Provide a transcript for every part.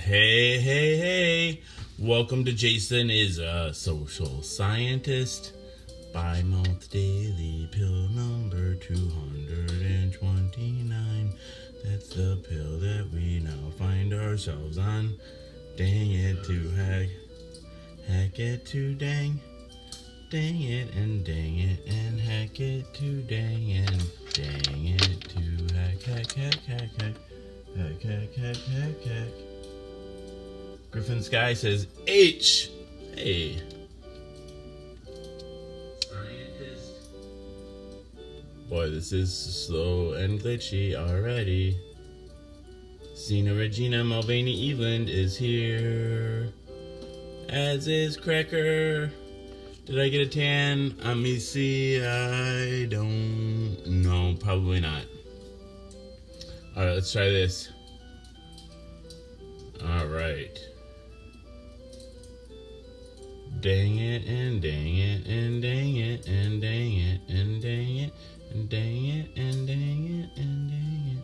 Hey, hey, hey. Welcome to Jason is a Social Scientist. Bi-month daily pill number 229. That's the pill that we now find ourselves on. Dang it to hack it to dang. Dang it and hack it to dang and dang it to hack. Griffin Sky says H. Hey. Scientist. Boy, this is slow and glitchy already. Cena Regina Mulvaney Eveland is here. As is Cracker. Did I get a tan? Let me see. I don't know. Probably not. Alright, let's try this. Alright. Dang it and dang it and dang it and dang it and dang it and dang it and dang it and dang it.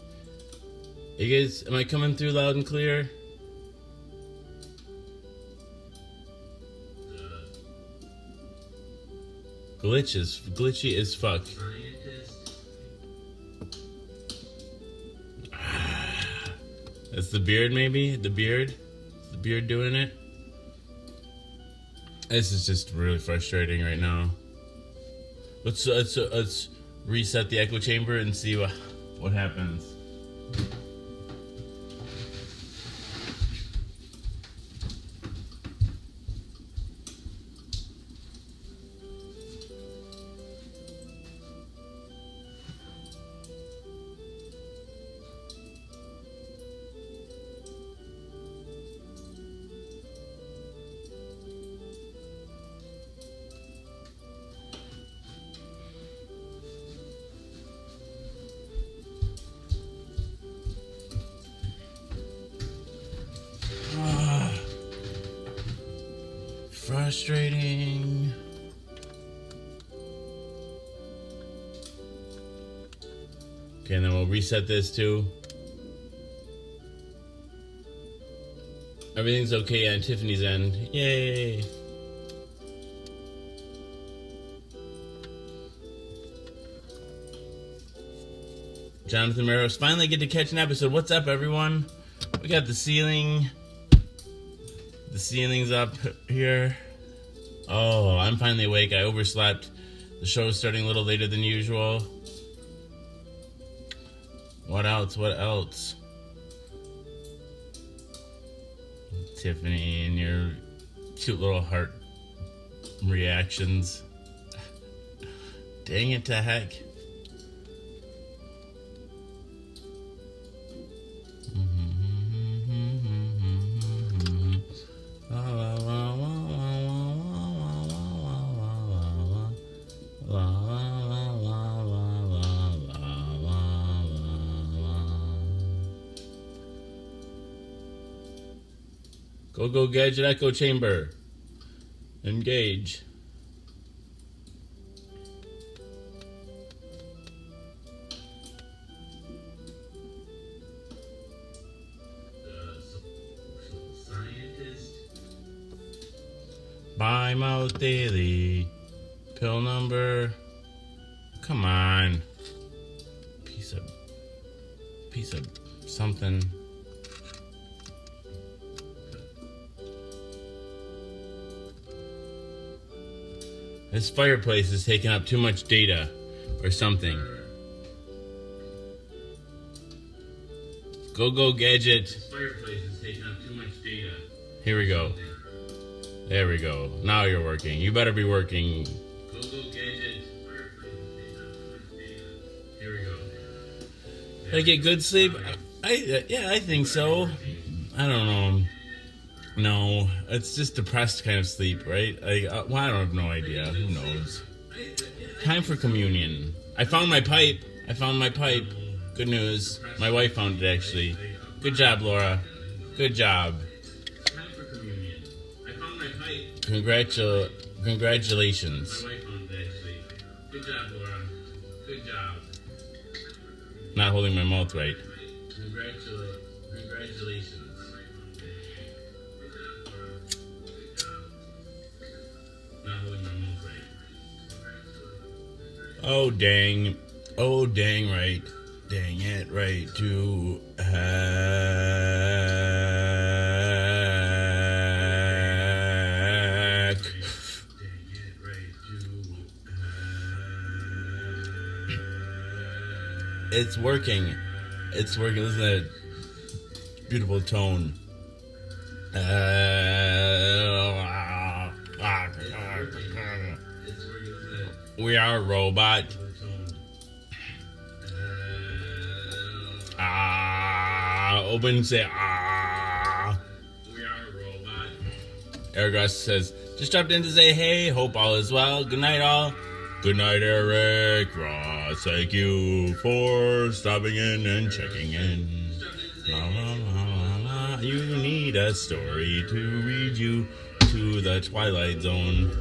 Hey guys, am I coming through loud and clear? Glitchy as fuck. That's the beard, maybe? The beard? Is the beard doing it? This is just really frustrating right now. Let's reset the echo chamber and see what happens. Frustrating. Okay, and then we'll reset this too. Everything's okay on Tiffany's end. Yay! Jonathan Meadows finally get to catch an episode. What's up, everyone? We got the ceiling. The ceiling's up here. Oh, I'm finally awake. I overslept. The show's starting a little later than usual. What else? Tiffany and your cute little heart reactions. Dang it to heck. Go Gadget Echo Chamber. Engage. Scientist. Bi-month daily. Pill number. Come on. Piece of something. This fireplace is taking up too much data or something. Go Gadget. This fireplace is taking up too much data. Here we go. There we go. Now you're working. You better be working. Go Gadget. Fireplace is taking up too much data. Here we go. Did I get good sleep? I think so. I don't know. No, it's just depressed kind of sleep, right? I have no idea. Who knows? Time for communion. I found my pipe. Good news. My wife found it, actually. Good job, Laura. Good job. Time for communion. I found my pipe. Congratulations. My wife found it, actually. Good job, Laura. Good job. Not holding my mouth right. Congratulations. Oh dang. Oh dang right. Dang it right to hack. It's working. It's working. Listen to that beautiful tone. We are a robot. Open say We are a robot. Eric Ross says, just dropped in to say hey, hope all is well. Good night all. Good night, Eric Ross. Thank you for stopping in and checking in. La, la, la, la, la. You need a story to read you to the Twilight Zone.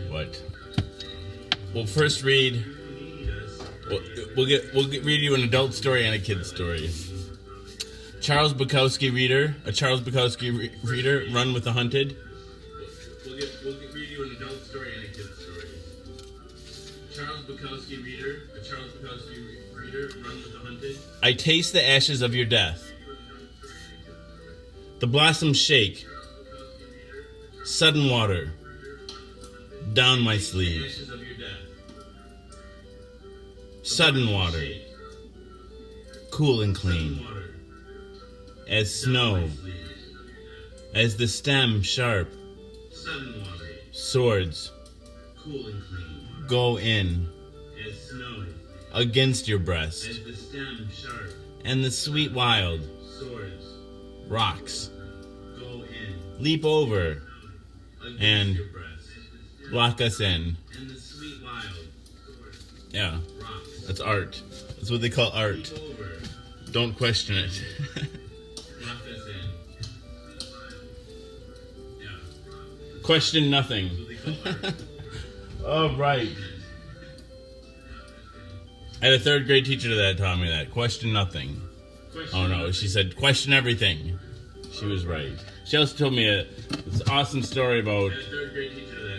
What? We'll first read. We'll read you an adult story and a kid's story. Charles Bukowski reader, a Charles Bukowski reader, Run with the Hunted. We'll read you an adult story and a kid's story. Charles Bukowski reader, a Charles Bukowski reader, Run with the Hunted. I taste the ashes of your death. The blossoms shake. Sudden water. Down my sleeve. Sudden water. Cool and clean. As snow. As the stem sharp. Swords. Cool and clean. Go in. As snow. Against your breast. As the stem sharp. And the sweet wild. Swords. Rocks. Go in. Leap over. Against and your breast. Lock us in. And the sweet wild. Yeah. Rocks. That's art. That's what they call art. Don't question it. Question nothing. Oh, right. I had a third grade teacher that taught me that. Question nothing. Oh, no. She said, question everything. She was right. She also told me this awesome story about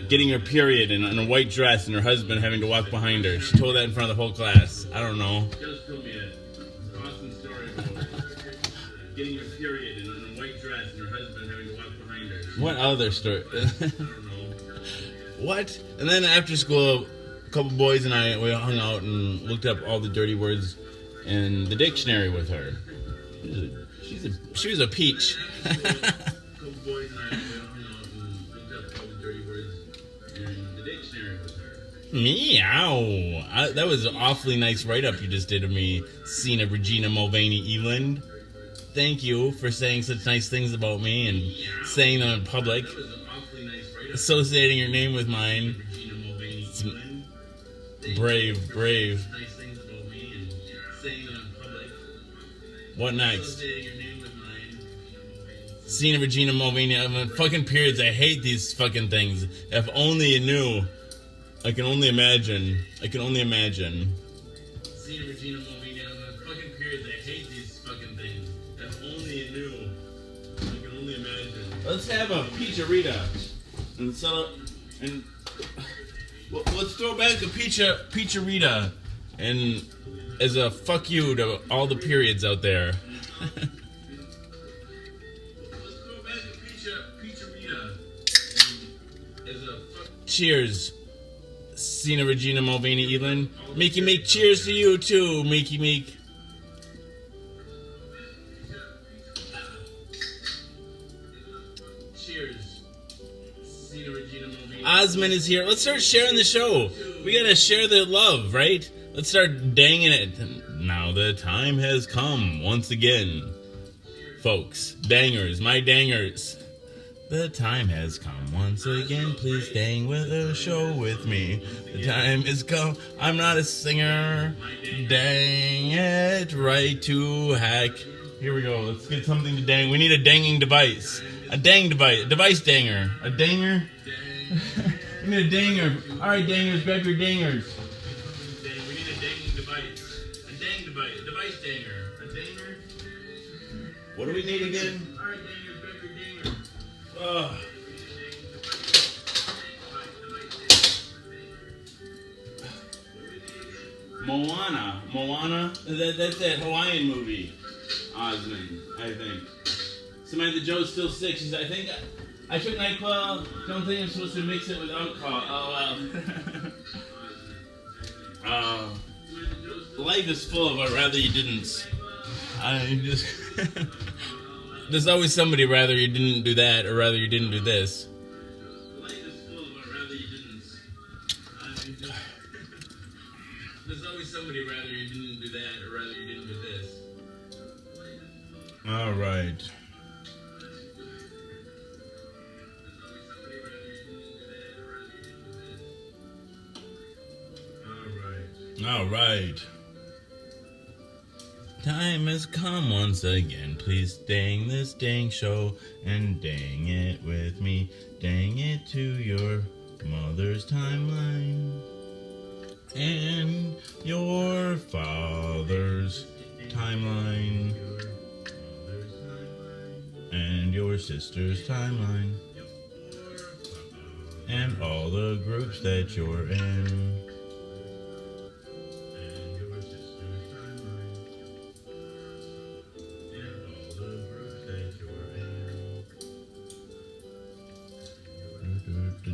getting her period in a white dress and her husband having to walk behind her. She told that in front of the whole class. I don't know. She also told me this awesome story about getting her period in a white dress and her husband having to walk behind her. What other story? I don't know. What? And then after school, a couple boys and I, we hung out and looked up all the dirty words in the dictionary with her. She was a peach. A couple boys and I, we hung out and looked up all the dirty words in the dictionary with her. Meow. That was an awfully nice write-up you just did of me, Sina Regina Mulvaney Eland. Thank you for saying such nice things about me and saying them in public. Associating your name with mine. It's brave. What next? Sina Regina Mulvaney. Fucking periods. I hate these fucking things. If only you knew. I can only imagine. Sina Regina Mulvaney. Fucking periods. I hate these fucking things. If only you knew. I can only imagine. Let's have a pizzeria. And let's throw back a pizzeria and as a fuck you to all the periods out there. Let's throw back a pizzeria and as a fuck. Cheers, Sina Regina Mulvaney Eland. Mickey Meek, cheers to you too, Mickey Meek. Osmond is here. Let's start sharing the show. We gotta share the love, right? Let's start danging it. Now the time has come once again. Folks, dangers, my dangers. The time has come once again. Please dang with a show with me. The time has come. I'm not a singer. Dang it right to hack. Here we go. Let's get something to dang. We need a danging device. A dang device. A device danger. A danger? We need a danger. Alright, dangers, grab your dangers. We need a danging device. A dang device. A device danger. A danger? What do we need again? Alright, dangers, grab your dangers. Moana. Moana? That's that Hawaiian movie. Osmond, I think. Samantha Joe's still sick. She's, I think, I took NyQuil. Don't think I'm supposed to mix it with alcohol. Oh, life is full of I'd rather you didn't. I just... There's always somebody rather you didn't do that or rather you didn't do this. Life is full of I'd rather you didn't. There's always somebody rather you didn't do that or rather you didn't do this. All right. All right. Time has come once again. Please dang this dang show and dang it with me. Dang it to your mother's timeline and your father's timeline and your sister's timeline and all the groups that you're in.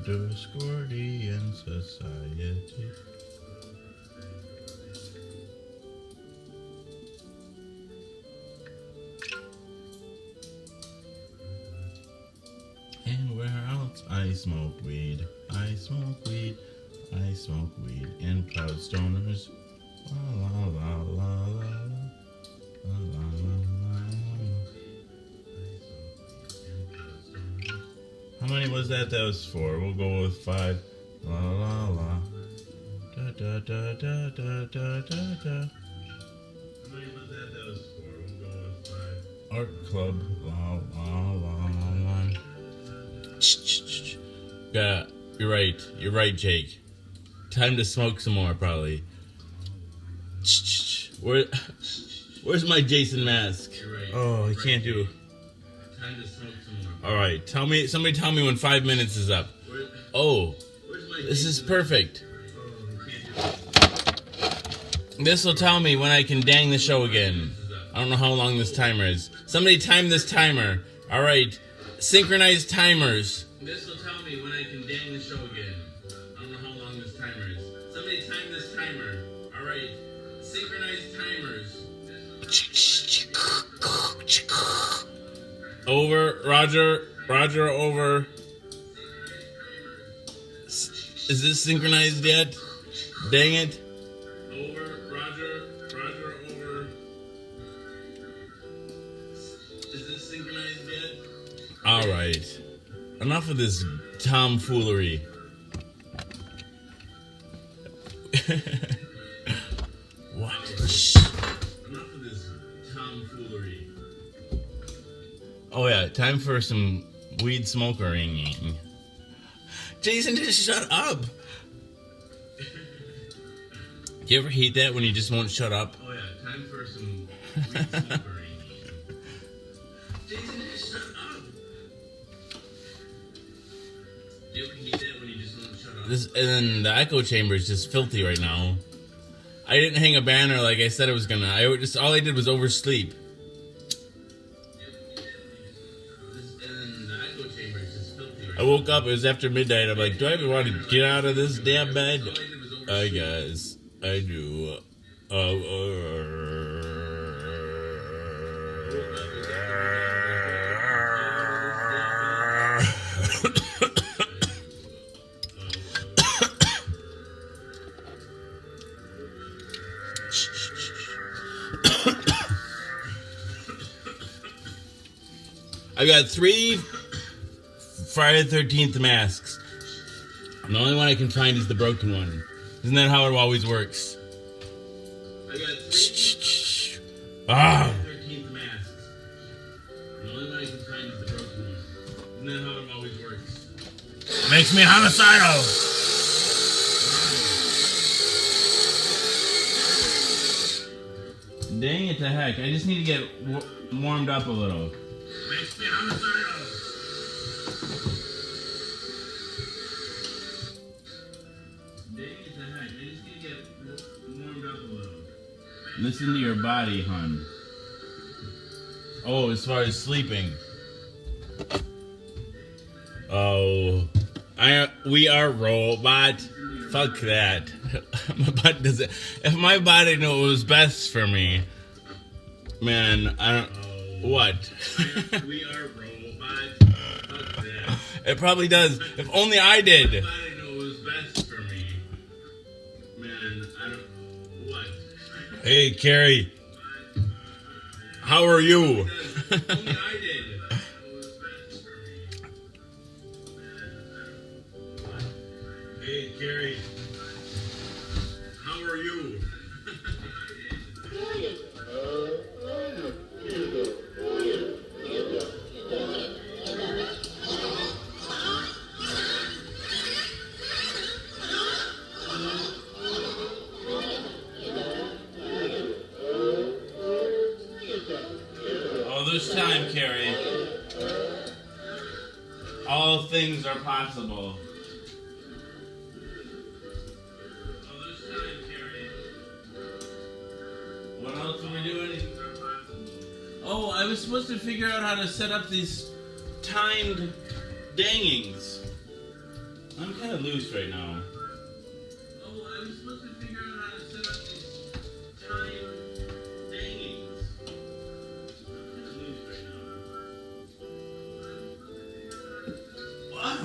Discordian society. And where else I smoke weed, I smoke weed, I smoke weed, and proud stoners. La la la la la la la la la. How many was that? That was 4. We'll go with 5. La la la. Da da da da da da da da. How many was that? That was 4. We'll go with 5. Art club. La la la la. Yeah, you're right. You're right, Jake. Time to smoke some more, probably. Where's my Jason mask? Oh, I can't do. Time to smoke some more. All right, somebody tell me when 5 minutes is up. Oh, this is perfect. This will tell me when I can dang the show again. I don't know how long this timer is. Somebody time this timer. All right, synchronized timers. This will tell me when I can dang the show again. I don't know how long this timer is. Somebody time this timer. All right, synchronized timers. Over, Roger, over. Is this synchronized yet? Dang it. Over, Roger, over. Is this synchronized yet? All right. Enough of this tomfoolery. What? Shh. Enough of this tomfoolery. Oh yeah, time for some weed smokering. Jason, just shut up. Do you ever hate that when you just won't shut up? Oh yeah, time for some weed smokering. Jason, just shut up. Do you ever hate that when you just won't shut up? This, and then the echo chamber is just filthy right now. I didn't hang a banner like I said I was gonna. All I did was oversleep. I woke up, it was after midnight, I'm like, do I even want to get out of this damn bed? I guess I do. I got 3 Friday the 13th masks. And the only one I can find is the broken one. Isn't that how it always works? I got 3 Friday the 13th masks. And the only one I can find is the broken one. Isn't that how it always works? Makes me homicidal. Dang it to heck. I just need to get warmed up a little. Makes me homicidal. Dang it to heck. I just need to get warmed up a little. Listen to your body, hon. Oh, as far as sleeping. Oh, we are robot. Fuck that. My body doesn't. If my body knows best for me, man, I don't. What? We are robot. Fuck that. It probably does. If only I did. My body knows best for me, man. I don't. What? Hey, Carrie. How are you? Only I did. Hey, Carrie. How are you? All this time, Carrie. All things are possible. What else are we doing? Oh, I was supposed to figure out how to set up these timed dangings. I'm kind of loose right now. Oh, I was supposed to figure out how to set up these timed dangings. I'm kind of loose right now. What?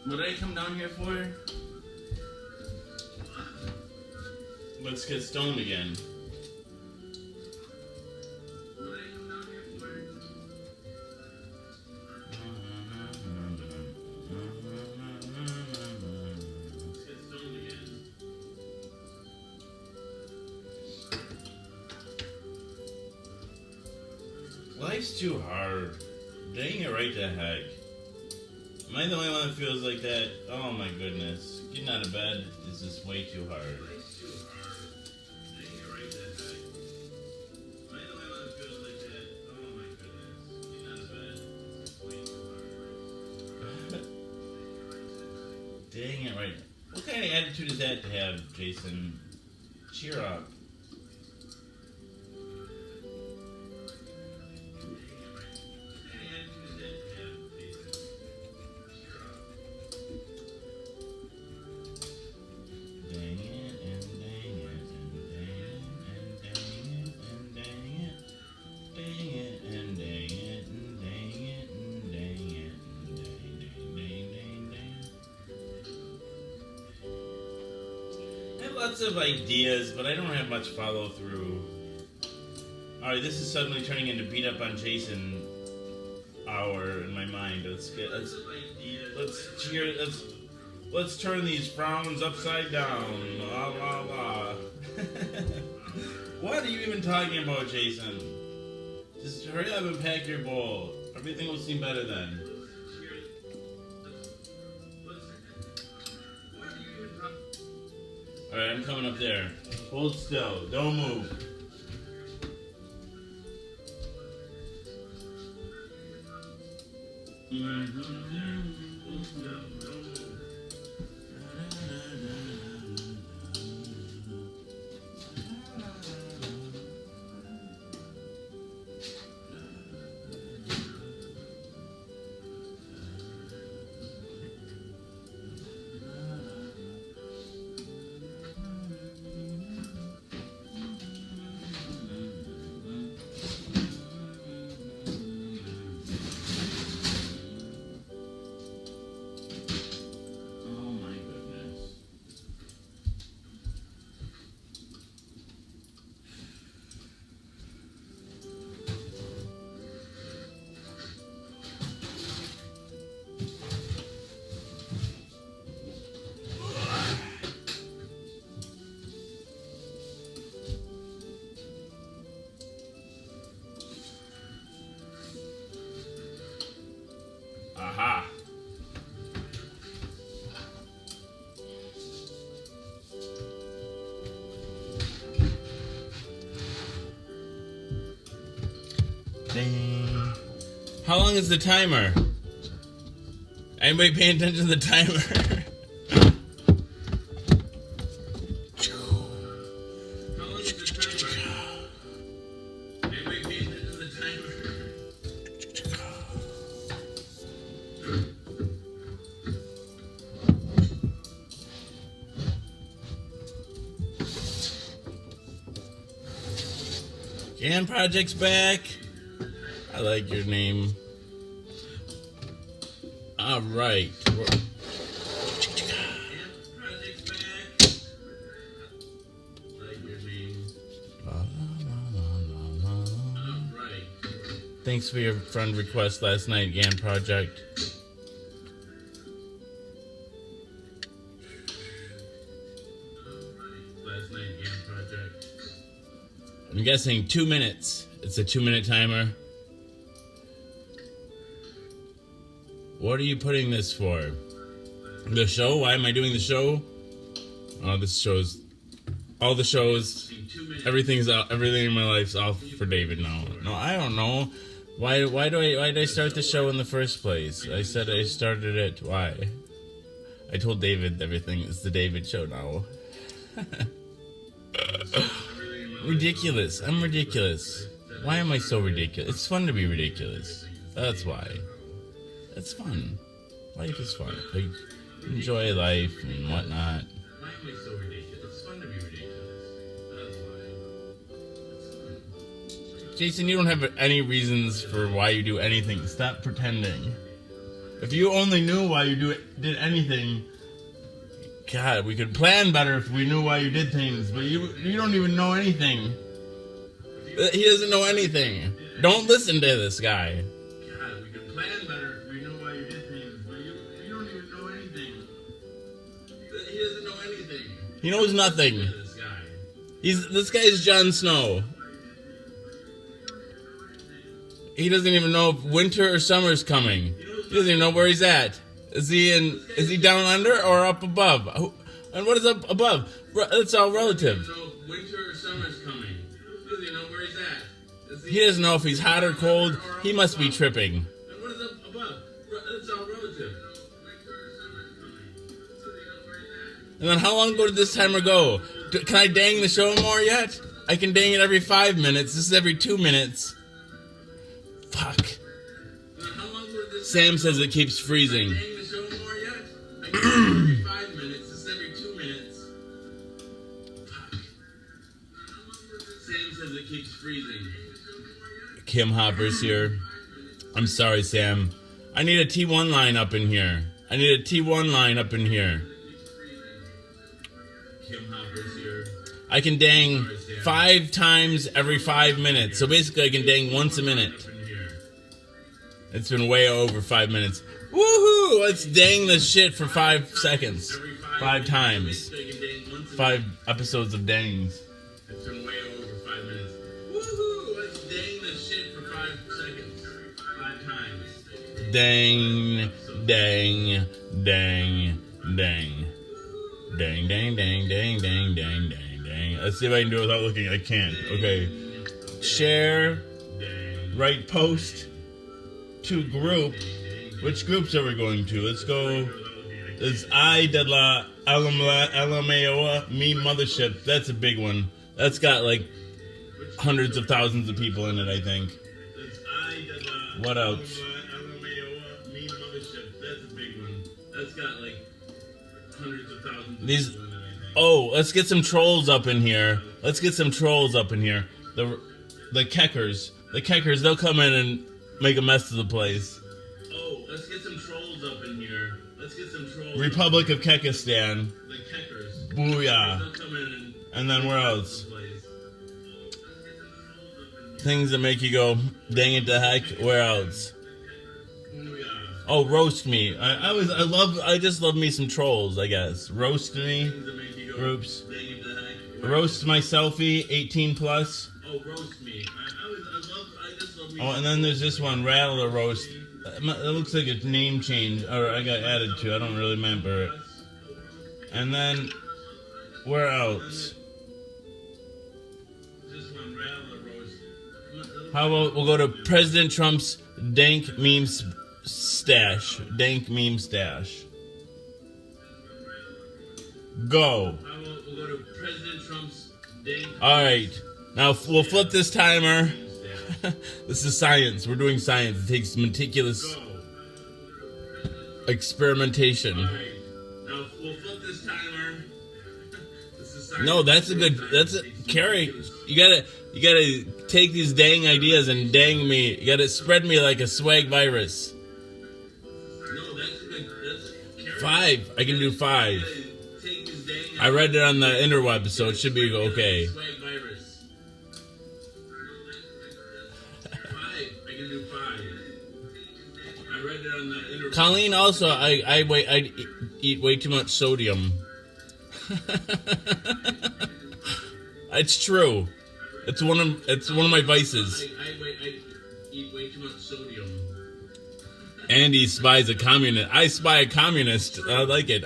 What did I come down here for? Let's get stoned again. Life's too hard. Dang it right to heck. Am I the only one that feels like that? Oh my goodness. Getting out of bed is just way too hard. Dang it right. What kind of attitude is that to have, Jason? Cheer up. Lots of ideas, but I don't have much follow through. Alright, this is suddenly turning into beat up on Jason hour in my mind. Let's turn these frowns upside down. La la la. What are you even talking about, Jason? Just hurry up and pack your bowl. Everything will seem better then. Alright, I'm coming up there. Hold still. Don't move. Hold still. Don't move. Aha. Ding. How long is the timer? Anybody paying attention to the timer? GAN Project's back. I like your name. All right. Thanks for your friend request last night, GAN Project. I'm guessing 2 minutes. It's a 2-minute timer. What are you putting this for? The show? Why am I doing the show? Oh, this show's... all the shows... everything's out. Everything in my life's off for David now. No, I don't know. Why did I start the show in the first place? I said I started it. Why? I told David everything is the David show now. Ridiculous. I'm ridiculous. Why am I so ridiculous? It's fun to be ridiculous. That's why. It's fun. Life is fun. Like, enjoy life and whatnot. Why am I so ridiculous? It's fun to be ridiculous. That's why. It's fun. Jason, you don't have any reasons for why you do anything. Stop pretending. If you only knew why you did anything... God, we could plan better if we knew why you did things, but you don't even know anything. He doesn't know anything. Don't listen to this guy. God, we could plan better if we knew why you did things, but you don't even know anything. He doesn't know anything. He knows nothing. This guy is Jon Snow. He doesn't even know if winter or summer's coming. He doesn't even know where he's at. Is he down under or up above? And what is up above? It's all relative. Winter or summer's coming. He doesn't know where he's at. He doesn't know if he's hot or cold. He must be tripping. And what is up above? It's all relative. And then how long ago did this timer go? Can I dang the show more yet? I can dang it every 5 minutes. This is every 2 minutes. Fuck. Sam says it keeps freezing. Every 5 minutes, this is every 2 minutes. Fuck. Sam says it keeps freezing. Kim Hopper's here. I'm sorry, Sam. I need a T1 line up in here. Kim Hopper's here. I can dang 5 times every 5 minutes. So basically I can dang once a minute. It's been way over 5 minutes. Woohoo! Let's dang this shit for 5 seconds. 5 times. 5 episodes of dangs. It's been way over 5 minutes. Woohoo! Let's dang this shit for 5 seconds. 5 times. Dang, dang, dang, dang. Dang, dang, dang, dang, dang, dang, dang, dang. Let's see if I can do it without looking. I can't. Okay. Share. Write post. To group. Which groups are we going to? Let's go. It's I de la LMAO Me Mothership. That's a big one. That's got like hundreds of thousands of people in it, I think. What else? Me Mothership. That's a big one. That's got like hundreds of thousands of people in it, I think. Oh, let's get some trolls up in here. The Keckers. The Keckers, they'll come in and make a mess of the place. Oh, let's get some trolls up in here. Republic of Kekistan. The Keckers. Booyah. And then where else? Things that make you go, dang it to heck. Where else? Oh, roast me. I just love me some trolls, I guess. Roast me. Groups. Roast my selfie, 18 plus. Oh, roast me. Oh, and then there's this one, Rattle or Roast. It looks like a name change, or I got added to. I don't really remember it. And then, where else? How about we'll go to President Trump's dank meme stash. Dank meme stash. Go. We'll go to President Trump's dank. All right. Now we'll flip this timer. This is science. We're doing science. It takes meticulous experimentation. All right. Now we'll flip this timer. This is science. No, that's a good. That's a Carrie. You gotta take these dang ideas and dang me. You gotta spread me like a swag virus. No, that's 5. I can do 5. I read it on the interweb, so it should be okay. Colleen, also, I eat way too much sodium. It's true. It's one of my vices. I eat way too much sodium. Andy spies a communist. I spy a communist. I like it.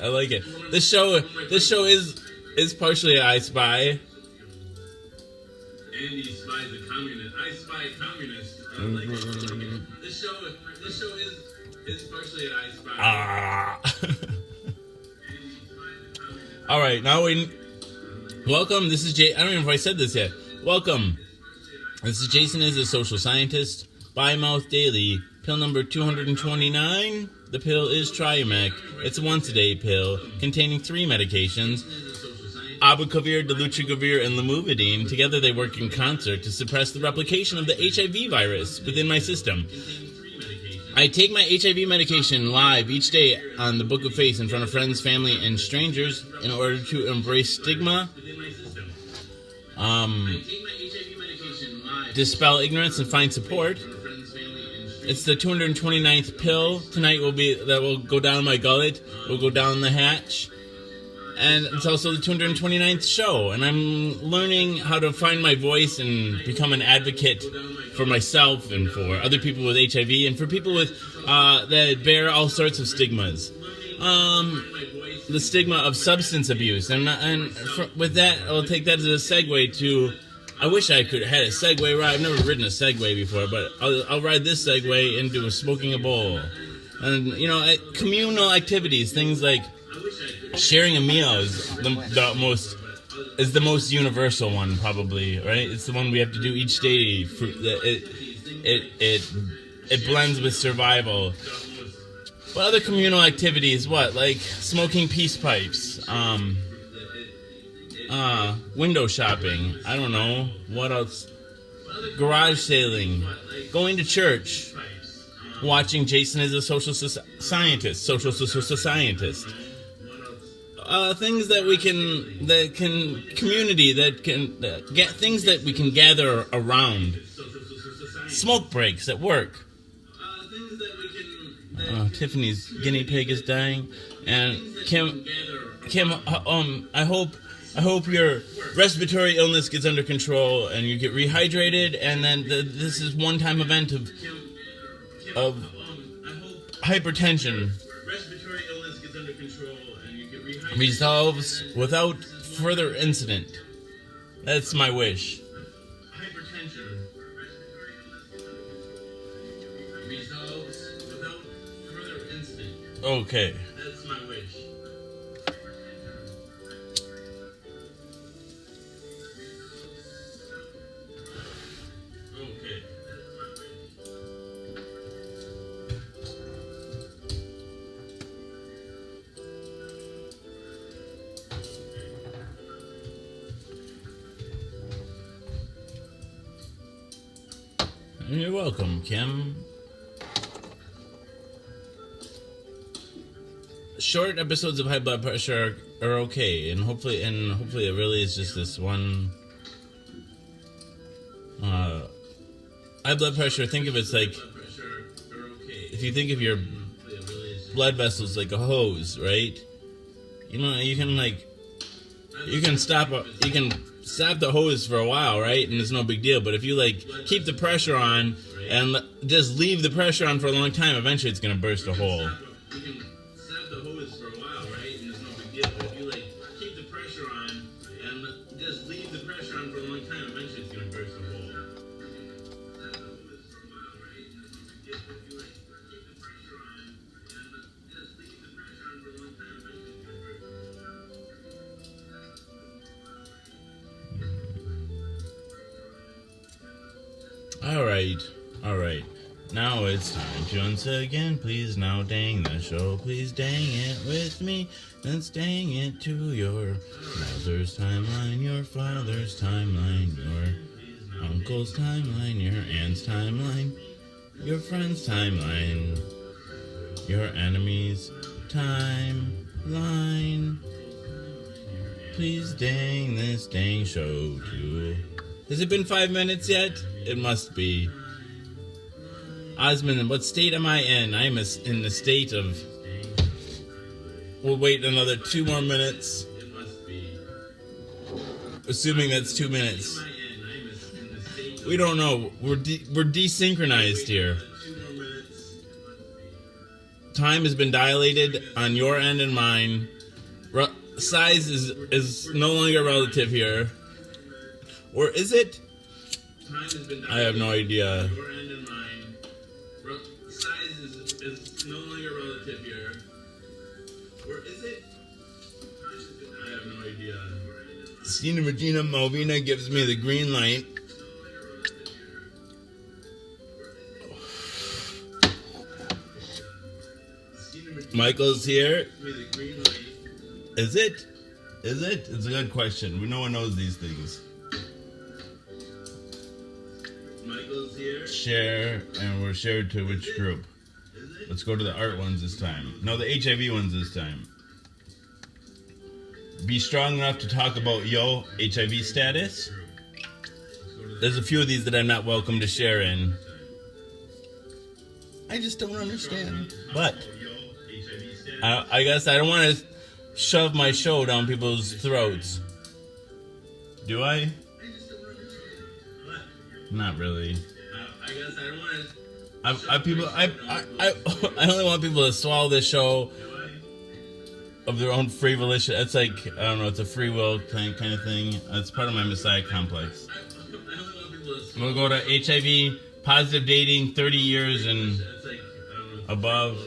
This show is partially I spy. Andy spies a communist. I spy a communist. I like it. This show is partially I spy. All right, now welcome. This is Jay. I don't know if I said this yet. Welcome. This is Jason is a social scientist. By Mouth Daily. Pill number 229. The pill is Triumeq. It's a once-a-day pill containing 3 medications, abacavir, dolutegravir, and lamivudine. Together they work in concert to suppress the replication of the HIV virus within my system. I take my HIV medication live each day on the Book of Face in front of friends, family, and strangers in order to embrace stigma, dispel ignorance, and find support. It's the 229th pill. Tonight will go down my gullet, will go down the hatch. And it's also the 229th show. And I'm learning how to find my voice and become an advocate for myself and for other people with HIV and for people with that bear all sorts of stigmas. The stigma of substance abuse. With that, I'll take that as a segue to... I wish I could have had a Segway ride. I've never ridden a Segway before, but I'll ride this Segway into smoking a bowl. And, communal activities, things like sharing a meal is the most universal one, probably, right? It's the one we have to do each day. It blends with survival. But other communal activities, like smoking peace pipes, window shopping, I don't know, what else, garage sailing, going to church, watching Jason is a social scientist, things that things that we can gather around, smoke breaks at work. Tiffany's guinea pig is dying, and Kim, I hope your respiratory illness gets under control and you get rehydrated, and then this is one-time event of hypertension resolves without further incident. That's my wish. Hypertension resolves without further incident. Okay. That's my wish. You're welcome, Kim. Short episodes of high blood pressure are okay, and hopefully it really is just this one. High blood pressure. Think of it like if you think of your blood vessels like a hose, right? You can stop the hose for a while, right? And it's no big deal. But if you keep the pressure on and just leave the pressure on for a long time, eventually it's gonna burst a hole. You can stop the hose for a while, right? And it's no big deal. But if you keep the pressure on and just leave the pressure on for a long time, eventually it's gonna burst a hole. All right. Now it's time to once again, please now dang the show. Please dang it with me. Let's dang it to your mother's timeline, your father's timeline, your uncle's timeline, your aunt's timeline, your friend's timeline, your enemy's timeline. Please dang this dang show too. Has it been 5 minutes yet? It must be. Osmond, what state am I in? I am in the state of... We'll wait another 2 more minutes. Assuming that's 2 minutes. We don't know. We're desynchronized here. Time has been dilated on your end and mine. Size is no longer relative here. Or is it? I have no idea. Size is no longer relative here. Or is it? I have no idea. Stina Regina Malvina gives me the green light. Michael's here. Is it? Is it? It's a good question. No one knows these things. Michael's here. Share, and we're shared to which group? Let's go to the art ones this time. No, the HIV ones this time. Be strong enough to talk about yo HIV status. There's a few of these that I'm not welcome to share in. I just don't understand. But I guess I don't want to shove my show down people's throats. Do I? Not really. I guess I don't want to. I only want people to swallow this show of their own free volition. It's like, I don't know, it's a free will kind of thing. It's part of my Messiah complex. We'll go to HIV, positive dating, 30 years and above.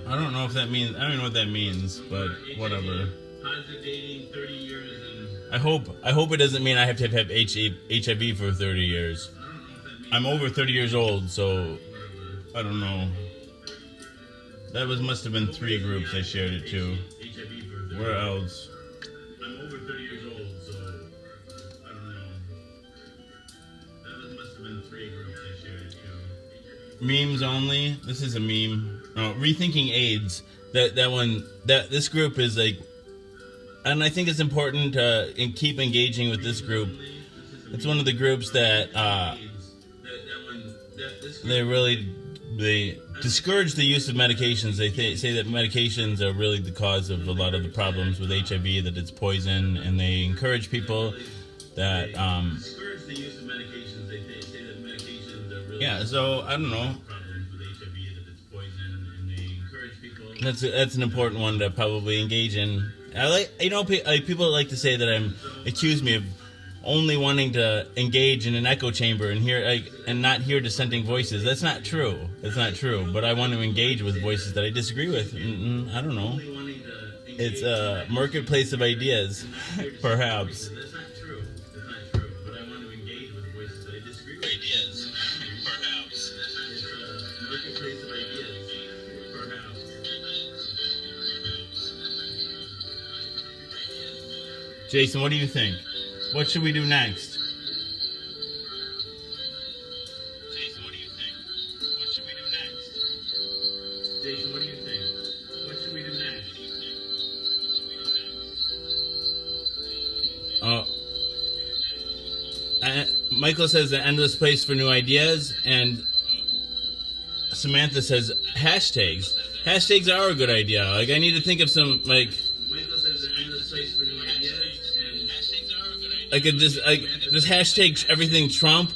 I don't know if that means, I don't know what that means, but whatever. Positive dating, 30 years and... I hope it doesn't mean I have to have HIV for 30 years. I'm over 30 years old, so I don't know. That must have been 3 groups I shared it to. Where else? I'm over 30 years old, so I don't know. That must have been 3 groups I shared it to. Memes only. This is a meme. Oh, Rethinking AIDS. This group is like, and I think it's important to keep engaging with this group. It's one of the groups that they discourage the use of medications. They say that medications are really the cause of a lot of the problems with HIV, that it's poison, and they encourage people that discourage the use of medications. They say that medications are really so I don't know. That's an important one to probably engage in. People like to say that accuse me of only wanting to engage in an echo chamber and not hear dissenting voices. That's not true. That's not true. But I want to engage with voices that I disagree with. I don't know. It's a marketplace of ideas, perhaps. That's not true. That's not true. But I want to engage with voices that I disagree with. Ideas, perhaps. It's a marketplace of ideas, perhaps. Jason, what do you think? What should we do next? Jason, what do you think? What should we do next? Jason, what do you think? What should we do next? Michael says an endless place for new ideas, and Samantha says hashtags. Hashtags are a good idea. Like, I need to think of some, like... Michael says an endless place for new ideas. Like just hashtag everything Trump.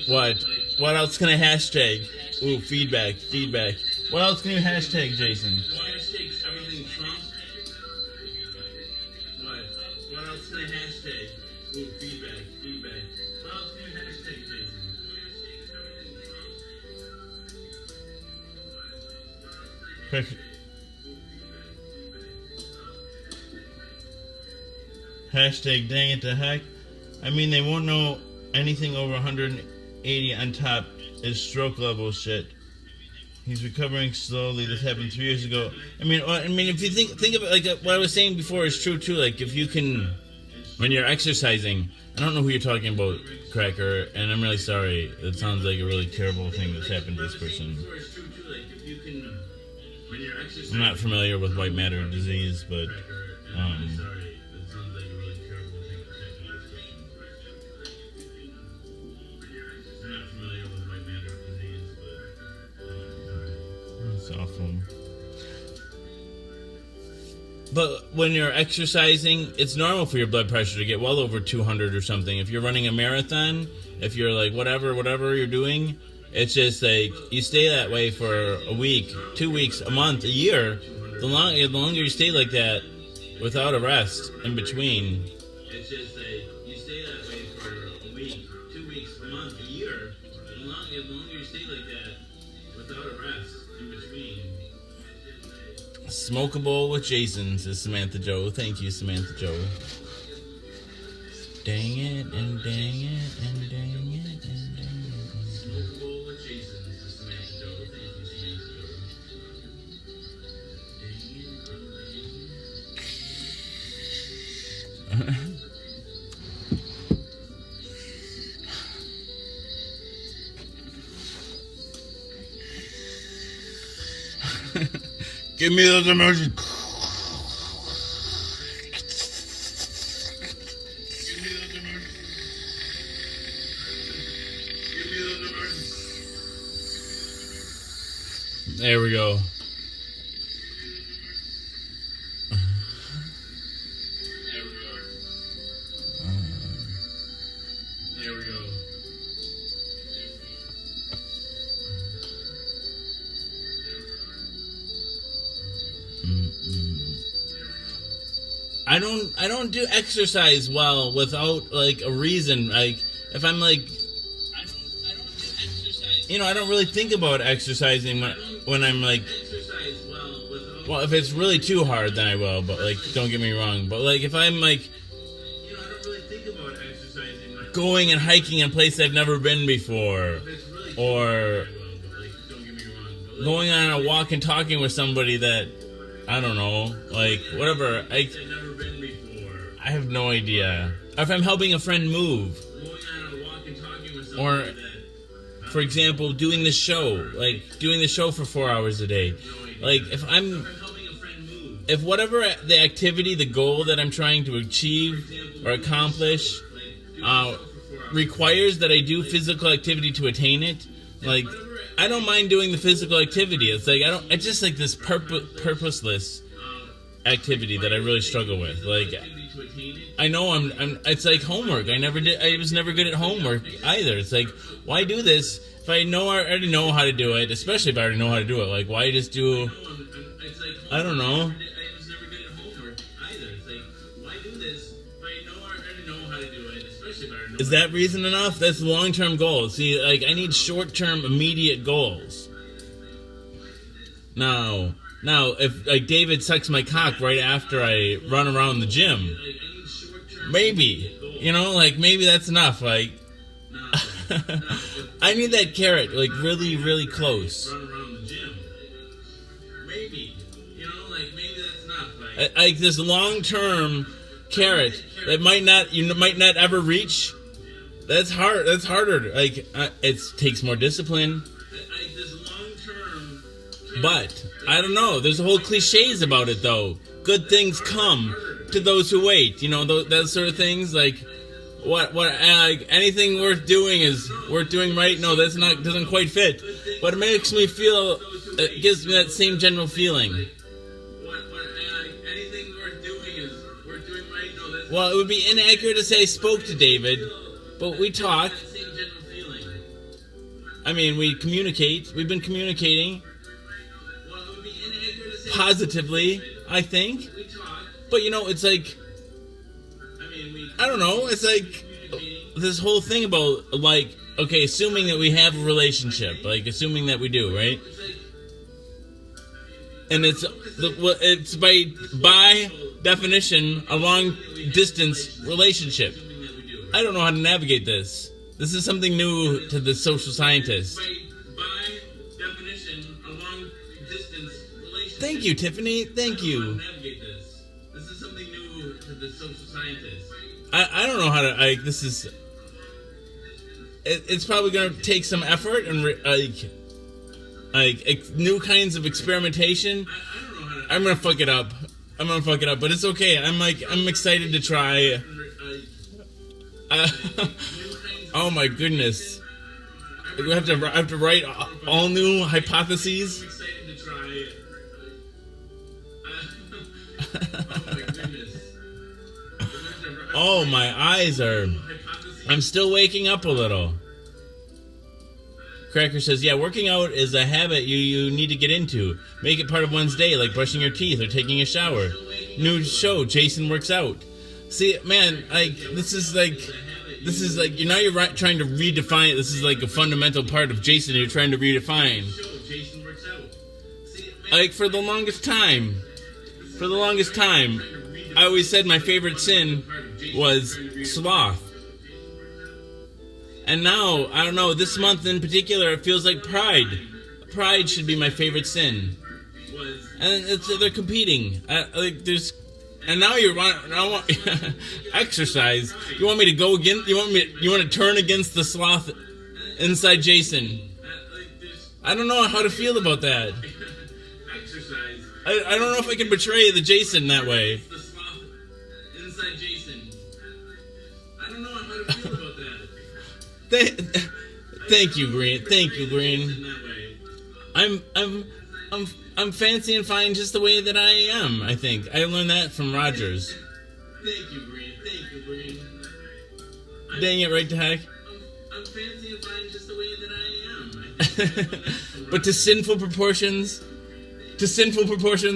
What? What else can I hashtag? Ooh, feedback. What else can you hashtag, Jason? Hashtag everything Trump. What else can I hashtag? Ooh, feedback. What else can you hashtag, Jason? Hashtag dang it to heck. I mean, they won't know anything over 180 on top is stroke level shit. He's recovering slowly. This happened 3 years ago. I mean, if you think of it, like what I was saying before is true too. Like, if you can When you're exercising, I don't know who you're talking about, Cracker, and I'm really sorry. It sounds like a really terrible thing that's happened to this person. I'm not familiar with white matter disease, but it's awful. But when you're exercising, it's normal for your blood pressure to get well over 200 or something. If you're running a marathon, if you're like whatever you're doing, it's just like you stay that way for a week, 2 weeks, a month, a year. The longer you stay like that without a rest in between. It's just like you stay that way for a week, 2 weeks, a month, a year. The longer you stay like that without a rest in between. Smokeable with Jason, says Samantha Joe. Thank you, Samantha Joe. Dang it, and dang it, and dang it, and dang it. Smokeable with Jason, says Samantha Joe. Thank you, Samantha Joe. Dang it, and dang it. Give me those emotions. There we go. There we go. I don't do exercise well without like a reason. Like if I'm like, I don't do exercise. You know, I don't really think about exercising when I'm like. Well, if it's really too hard, then I will. But like, don't get me wrong. But like, if I'm like, you know, I don't really think about exercising. Going and hiking in a place I've never been before, or going on a walk and talking with somebody that I don't know, like whatever. I have no idea. Or if I'm helping a friend move, or for example, doing the show, like doing the show for 4 hours a day. Like if whatever the activity, the goal that I'm trying to achieve or accomplish requires that I do physical activity to attain it, like I don't mind doing the physical activity. It's like it's just like this purposeless activity that I really struggle with. Like I know it's like homework. I was never good at homework either. It's like, why do this if I already know how to do it, especially if I already know how to do it. Like, why just do, I don't know. Is that reason enough? That's long-term goals. See, like, I need short-term, immediate goals. Now, if, like, David sucks my cock right after I run around the gym, maybe. You know, like, maybe that's enough. Like, I need that carrot, like, really, really close. Like, this long-term carrot that you might not ever reach. That's hard. That's harder. Like, it takes more discipline. But I don't know. There's a whole cliches about it, though. Good things come to those who wait. You know, those sort of things. Like, anything worth doing is worth doing right. No, doesn't quite fit. But it makes me feel. It gives me that same general feeling. Well, it would be inaccurate to say I spoke to David, but we talk. I mean, we communicate. We've been communicating positively, I think. But, you know, it's like, I don't know. It's like this whole thing about, like, okay, assuming that we have a relationship. Like, assuming that we do, right? And it's by definition a long-distance relationship. I don't know how to navigate this. This is something new to the social scientists. Thank you, Tiffany. Thank you. I don't know how to, like, this is, it's probably going to take some effort and, new kinds of experimentation. I'm going to fuck it up. But it's okay. I'm excited to try. Oh my goodness. I have to write all new hypotheses. Oh, my eyes are... I'm still waking up a little. Cracker says, yeah, working out is a habit you need to get into. Make it part of one's day, like brushing your teeth or taking a shower. New show, Jason Works Out. See, man, this is like, you're trying to redefine it. This is like a fundamental part of Jason you're trying to redefine. Like, for the longest time, I always said my favorite sin was sloth. And now, I don't know, this month in particular, it feels like pride. Pride should be my favorite sin. And they're competing. And now you want exercise. You want me to go again? You want to turn against the sloth inside Jason? I don't know how to feel about that. I don't know if I can betray the Jason that way. Thank you, Green. I'm fancy and fine just the way that I am. I think I learned that from Rogers. Thank you, Green. Dang it, right to heck. I'm fancy and fine just the way that I am. But to sinful proportions,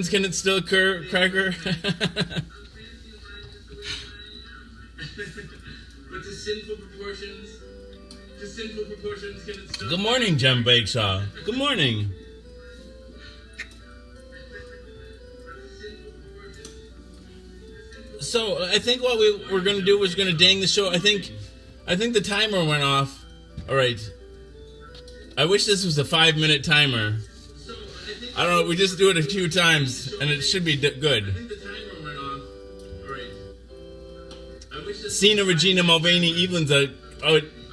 can it still occur, Cracker? But to sinful proportions. Good morning, Jem Bakeshaw. Good morning. So I think what we were going to do was going to dang the show. I think the timer went off. All right. I wish this was a 5-minute timer. I don't know. We just do it a few times, and it should be good. Cena Regina Mulvaney Evelyn's a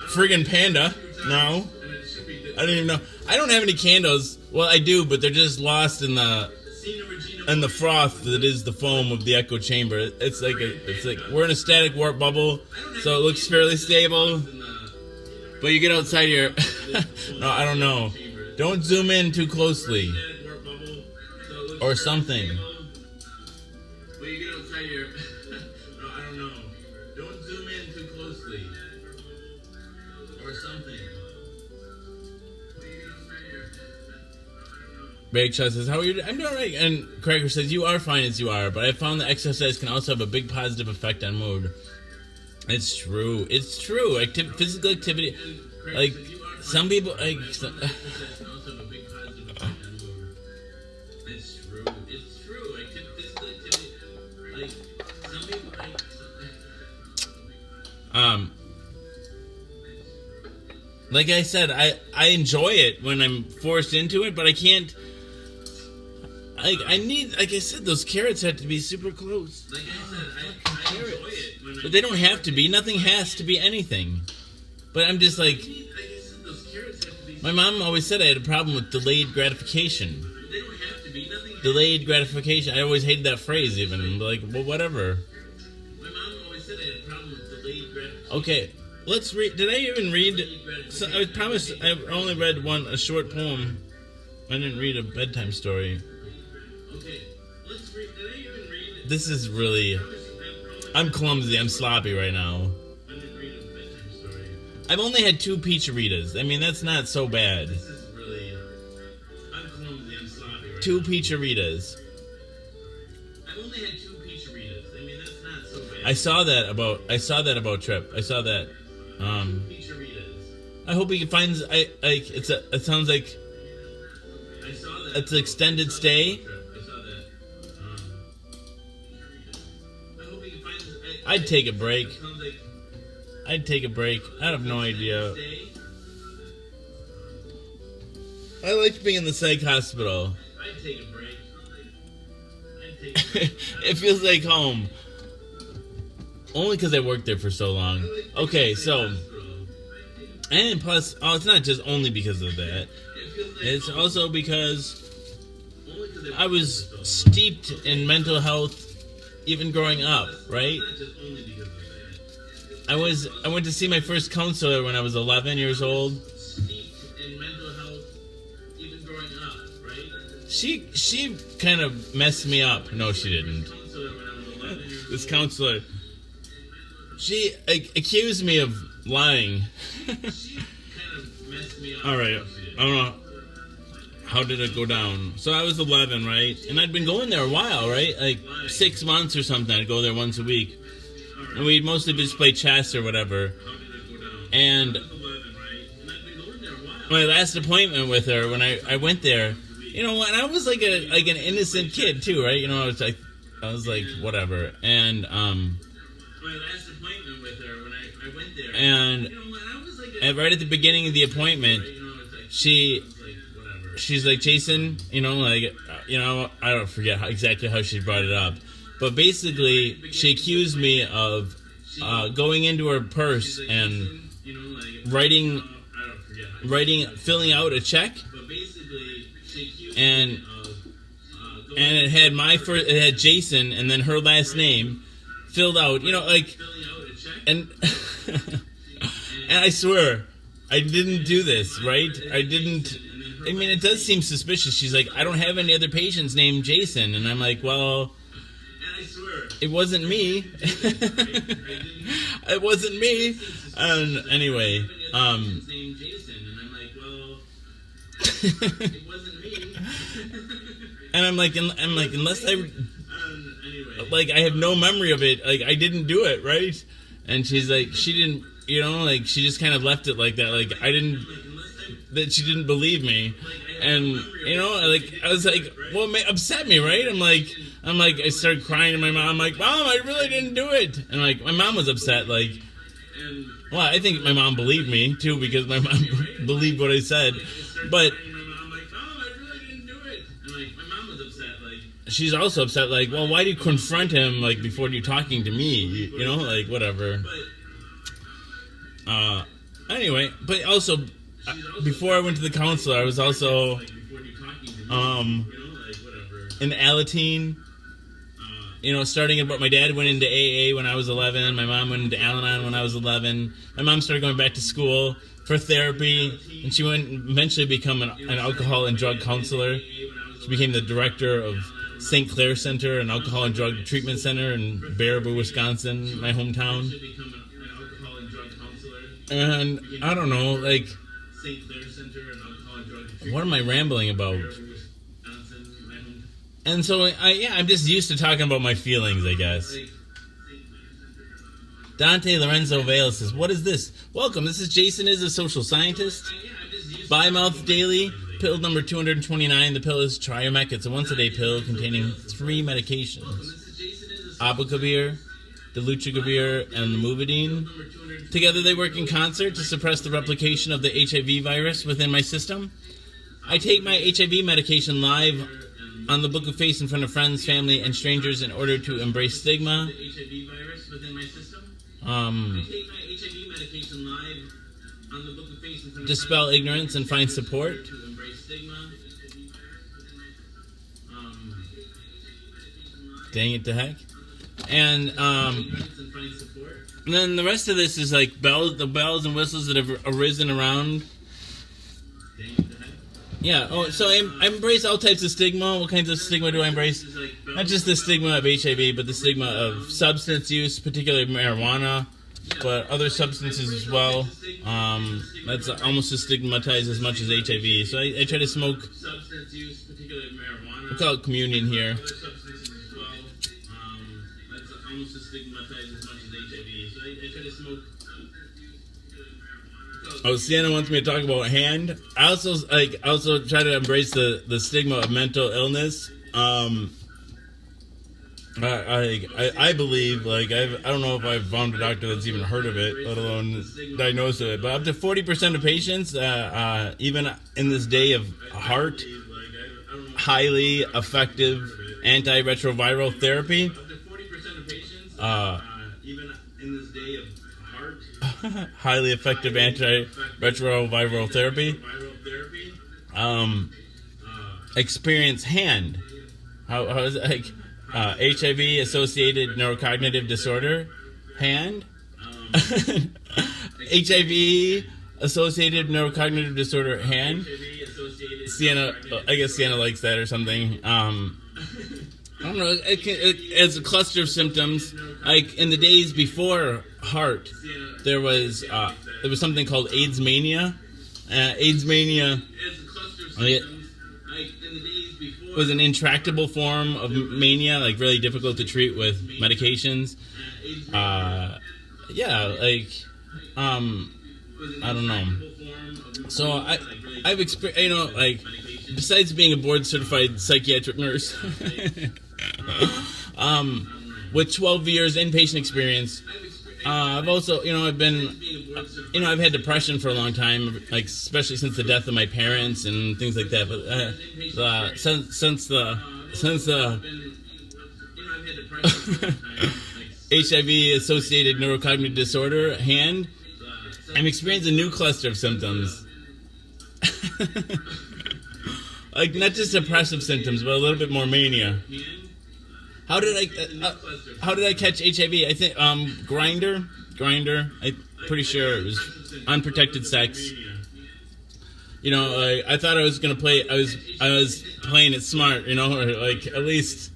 friggin' panda. No. I don't even know. I don't have any candles. Well, I do, but they're just lost in the froth that is the foam of the echo chamber. It's like we're in a static warp bubble, so it looks fairly stable. But you get outside here. No, I don't know. Don't zoom in too closely. Or something. But you get outside here. No, I don't know. Don't zoom in too closely. Or something. Bagshaw says, how are you doing? I'm doing right. And Cracker says, you are fine as you are, but I found that exercise can also have a big positive effect on mood. It's true. Physical activity. Like, some people... Like I said, I enjoy it when I'm forced into it, but I can't. I need, like I said, those carrots have to be super close. Like I said, I enjoy it, but they don't have to be. Nothing has to be anything. But I'm just like, my mom always said I had a problem with delayed gratification. They don't have to be nothing. Delayed gratification. I always hated that phrase. Even like, well, whatever. My mom always said I had a problem with delayed gratification. Okay. Let's read. Did I even read? So I promised I only read a short poem. I didn't read a bedtime story. Okay, let's read. Did I even read? This is really. I'm clumsy. I'm sloppy right now. I didn't read a bedtime story. I've only had 2 pizzeritas. I mean, that's not so bad. This is really. I'm clumsy. I'm sloppy. Right 2 pizzeritas. I've only had 2 pizzeritas. I mean, that's not so bad. I saw that about Trip. I saw that. I hope he finds. It sounds like it's an extended stay. I'd take a break. I have no idea. I like being in the psych hospital. I'd take a break. It feels like home. only because I worked there for so long. Okay, so, and plus, it's not just only because of that. It's also because I was steeped in mental health even growing up, right? I went to see my first counselor when I was 11 years old. She kind of messed me up. No, she didn't. This counselor, she accused me of lying. All right, I don't know. How did it go down? So I was 11, right? And I'd been going there a while, right? Like 6 months or something. I'd go there once a week. And we'd mostly just play chess or whatever. And my last appointment with her, when I went there, you know, and I was like an innocent kid too, right? You know, I was like whatever. And my last appointment with her, when I went there, and right at the beginning of the appointment, she's like, Jason, you know, like, you know, I don't forget exactly how she brought it up, but basically she accused me of going into her purse and filling out a check, and it had it had Jason and then her last name filled out, you know, like, and and I swear I didn't do this, right? I mean, it does seem suspicious. She's like, I don't have any other patients named Jason. And I'm like, well, it wasn't me. It wasn't me. And anyway, and I'm like, unless I have no memory of it. Like, I didn't do it, right? And she's like, she didn't, you know, like, she just kind of left it like that. Like, that she didn't believe me. And, you know, like, I was like, well, it upset me, right? I'm like, I started crying to my mom. I'm like, Mom, I really didn't do it. And, like, my mom was upset, like, well, I think my mom believed me, too, because my mom believed what I said. But she's also upset, like, well, why do you confront him, like, before you're talking to me? You know, like, whatever. Anyway, but also, before I went to the counselor, I was also in Alateen. You know, starting about, my dad went into AA when I was 11. My mom went into Al-Anon when I was 11. My mom started going back to school for therapy, and she went eventually become an alcohol and drug counselor. She became the director of St. Clair Center, an alcohol and drug treatment center in Baraboo, Wisconsin, my hometown. And I don't know, like, what am I rambling about? And so, I'm just used to talking about my feelings, I guess. Dante Lorenzo Vale says, what is this? Welcome, this is Jason is a social scientist. Bi-mouth daily, pill number 229. The pill is Triomec. It's a once-a-day pill containing 3 medications. Abacavir, dolutegravir, and lamivudine. Together they work in concert to suppress the replication of the HIV virus within my system. I take my HIV medication live on the Book of Face in front of friends, family, and strangers in order to embrace stigma. Dispel ignorance and find support. Dang it to heck. And then the rest of this is like the bells and whistles that have arisen around. Yeah, so I embrace all types of stigma. What kinds of stigma do I embrace? Not just the stigma of HIV, but the stigma of substance use, particularly marijuana, but other substances as well. That's almost as stigmatized as much as HIV. So I try to smoke. We call it communion here. Oh, Sienna wants me to talk about hand. I also try to embrace the stigma of mental illness. I believe, like, I don't know if I've found a doctor that's even heard of it, let alone diagnosed with it. But up to 40% of patients, even in this day of highly effective antiretroviral therapy, in this day of highly effective antiretroviral therapy. Experience hand. How is it like HIV associated neurocognitive disorder? Hand. HIV associated neurocognitive disorder. Hand. Sienna, I guess Sienna likes that or something. I don't know. It's a cluster of symptoms. Like in the days before heart, there was something called AIDS mania. AIDS mania was an intractable form of mania, like really difficult to treat with medications. I don't know. So I've experienced, like, besides being a board certified psychiatric nurse, with 12 years inpatient experience, I've also, I've had depression for a long time, like especially since the death of my parents and things like that. But since the HIV associated neurocognitive disorder hand, I'm experiencing a new cluster of symptoms. Like not just depressive symptoms, but a little bit more mania. How did I catch HIV? I think Grindr. I'm pretty sure it was unprotected sex. I thought I was gonna play. I was playing it smart, or like at least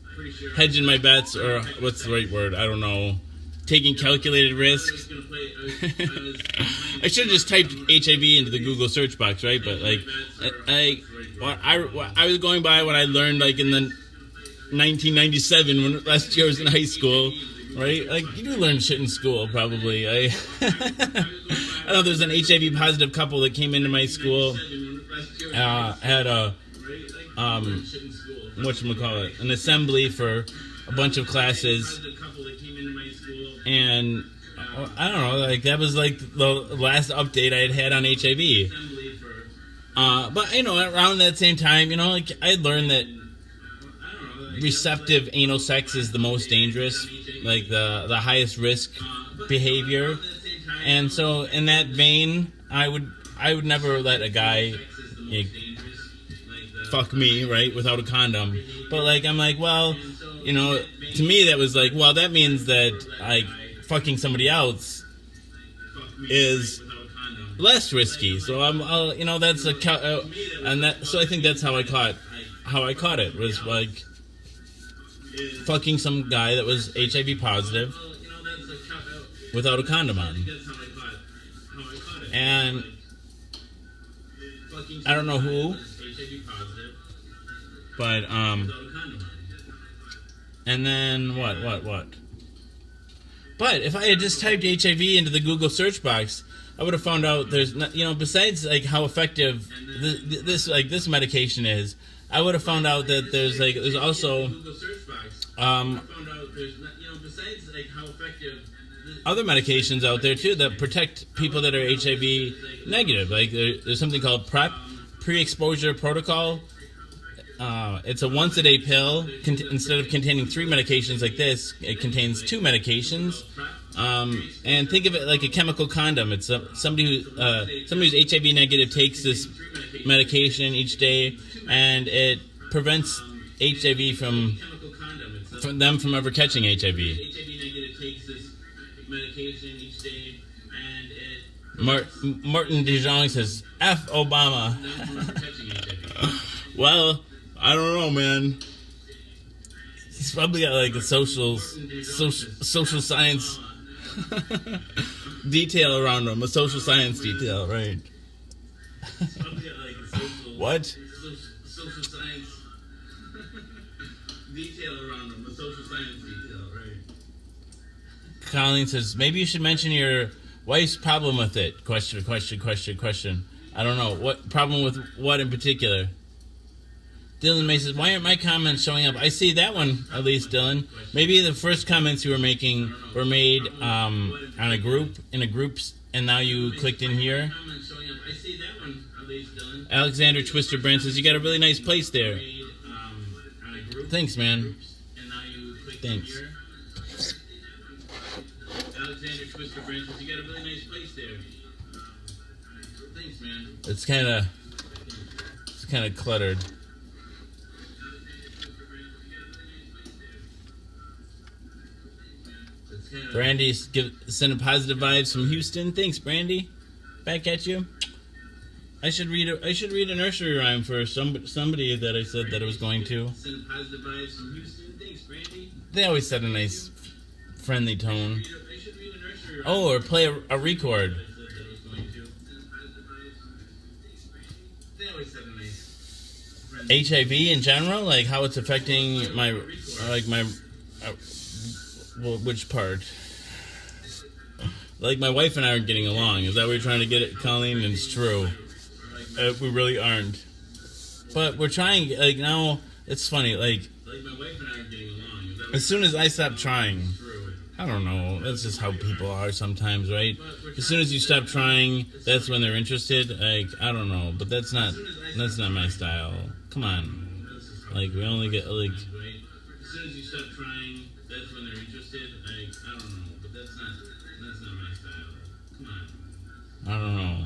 hedging my bets, or what's the right word? I don't know. Taking calculated risks. I should have just typed HIV into the Google search box, right? But like, I was going by what I learned like in the 1997 when last year I was in high school, right? Like you do learn shit in school, probably. I know there's an HIV positive couple that came into my school. Had a whatchamacallit, an assembly for a bunch of classes, and I don't know, like that was like the last update I had on HIV. But around that same time, like I learned that receptive anal sex is the most dangerous, like the highest risk behavior. And so in that vein, I would never let a guy fuck me, right, without a condom. But like I'm like, well, to me that was like, well, that means that like fucking somebody else is less risky. So that's a and that. So I think that's how I caught it was like fucking some guy that was HIV positive without a condom on. And I don't know who, but and then what? But if I had just typed HIV into the Google search box, I would have found out there's not, besides like how effective this medication is, I would have found out that there's also other medications out there too that protect people that are HIV negative. Like there's something called PrEP, pre-exposure protocol. It's a once-a-day pill. Instead of containing 3 medications like this, it contains 2 medications. And think of it like a chemical condom. It's somebody who's HIV negative takes this medication each day, and it prevents HIV from them from ever catching HIV. Martin DeJong says, F Obama. Well, I don't know, man. He's probably got like a social science detail around him. A social science detail, right? What? Social science detail around him. A social science detail, right? Colleen says, maybe you should mention your wife's problem with it. Question. I don't know. What problem with what in particular? Dylan May says, why aren't my comments showing up? I see that one, at least, Dylan. Maybe the first comments you were making were made on a group, in a groups, and now you clicked in here. Alexander Twister Brand says, you got a really nice place there. Thanks, man. Thanks. Mr. Francis. You got a really nice place there. Thanks, man. It's kind of cluttered. Brandy, sending positive vibes from Houston. Thanks, Brandy. Back at you. I should read a nursery rhyme for somebody that I said that I was going to. Send positive vibes from Houston. Thanks, Brandy. They always set a nice, friendly tone. I should read a nursery rhyme. Oh, or play a record. They always set a nice. HIV in general, like how it's affecting my, well, which part? Like my wife and I aren't getting along. Is that what you're trying to get at, Colleen? And it's true. We really aren't. But we're trying. Like now, it's funny. Like my wife and I aren't getting along. As soon as I stop trying, I don't know. That's just how people are sometimes, right? As soon as you stop trying, that's when they're interested. Like I don't know, but that's not my style. Come on. Like we only get like. As soon as you stop trying, that's when they're interested. Like I don't know, but that's not my style. Come on. I don't know.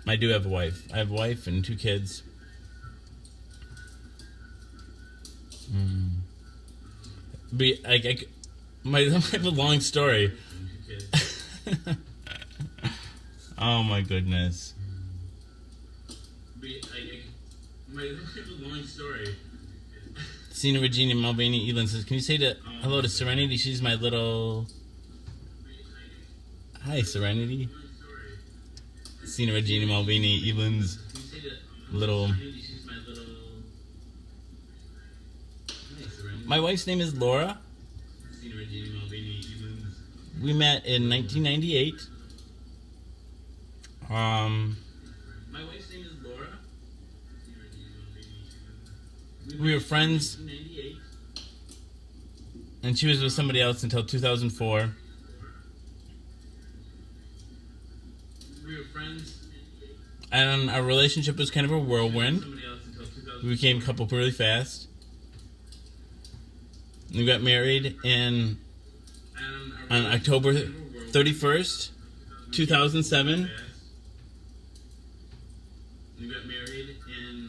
I do have a wife. I have a wife and 2 kids. I have a long story. Oh my goodness. I have a long story. Cena Regina Malvini Elin says, can you say hello to Serenity? She's my little... Hi, Serenity. Cena Regina Malvini Elin's little... My wife's name is Laura. We met in 1998. My wife's name is Laura. We were friends, and she was with somebody else until 2004. We were friends, and our relationship was kind of a whirlwind. We became a couple really fast. We got married on October 31st, 2007. We got married in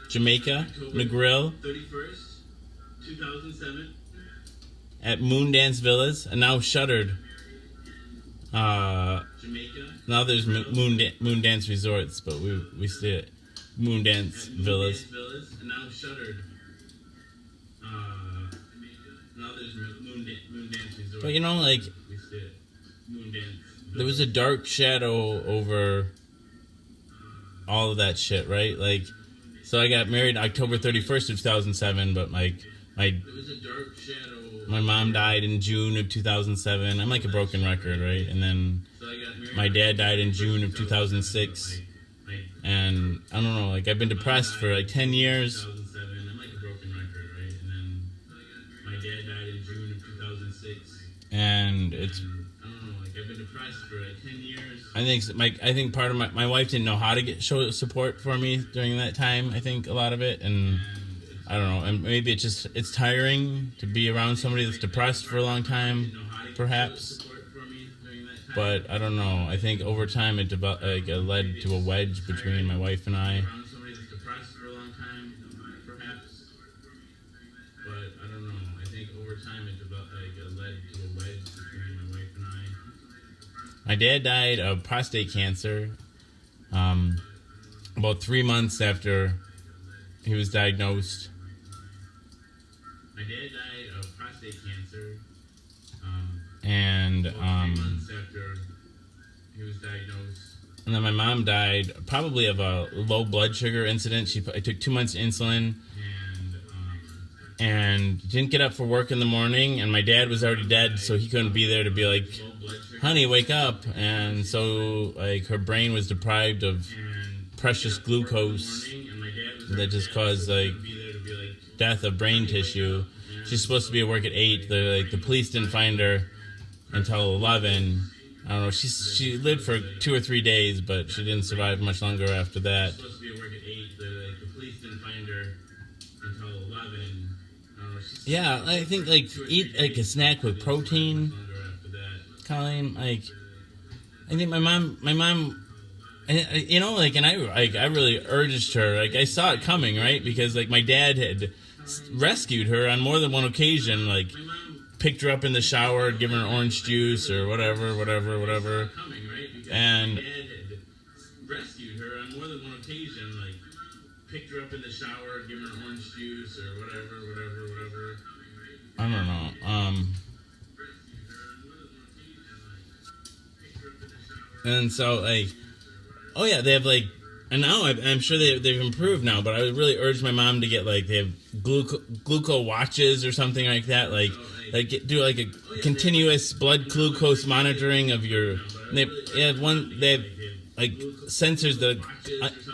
Jamaica, Negril, 31st, 2007, at Moondance Villas, and now shuttered. Jamaica. Now there's Moondance Resorts, but we stay at Moondance Villas. And now shuttered. Now there's Moondance Resorts. But you know, like, there was a dark shadow over all of that shit, right? Like, so I got married October 31st of 2007, but my mom died in June of 2007. I'm like a broken record, right? And then my dad died in June of 2006. And I don't know, like I've been depressed for like 10 years. I'm like a broken record, right? And then my dad died in June of 2006. And it's, I don't know, like I've been depressed for like 10 years. I think part of my wife didn't know how to show support for me during that time. I think a lot of it, and I don't know, and maybe it's tiring to be around somebody that's depressed for a long time, perhaps. But I don't know. I think over time it led to a wedge between my wife and I. My dad died of prostate cancer about 3 months after he was diagnosed. My dad died of prostate cancer, and 3 months after he was diagnosed. And then my mom died probably of a low blood sugar incident. I took 2 months insulin, and didn't get up for work in the morning. And my dad was already dead, so he couldn't be there to be like, "Honey, wake up!" And so like her brain was deprived of precious glucose that just caused like death of brain tissue. She's supposed to be at work at 8. The police didn't find her until 11, I don't know. She lived for 2 or 3 days, but she didn't survive much longer after that. She was supposed to be at work at 8. The police didn't find her until 11. I don't know. Yeah, I think like eat like a snack with protein. Colleen, like I think my mom, you know, like, and I really urged her. Like, I saw it coming, right? Because like my dad had rescued her on more than one occasion. Like, picked her up in the shower, given her orange juice or whatever. And rescued her on more than one occasion. Like, picked her up in the shower, given her orange juice or whatever. I don't know. And so like. Oh yeah, they have like, and now I'm sure they've improved now. But I would really urge my mom to get like they have glucose watches or something like that. Like do like a continuous blood glucose monitoring of your. They have like sensors that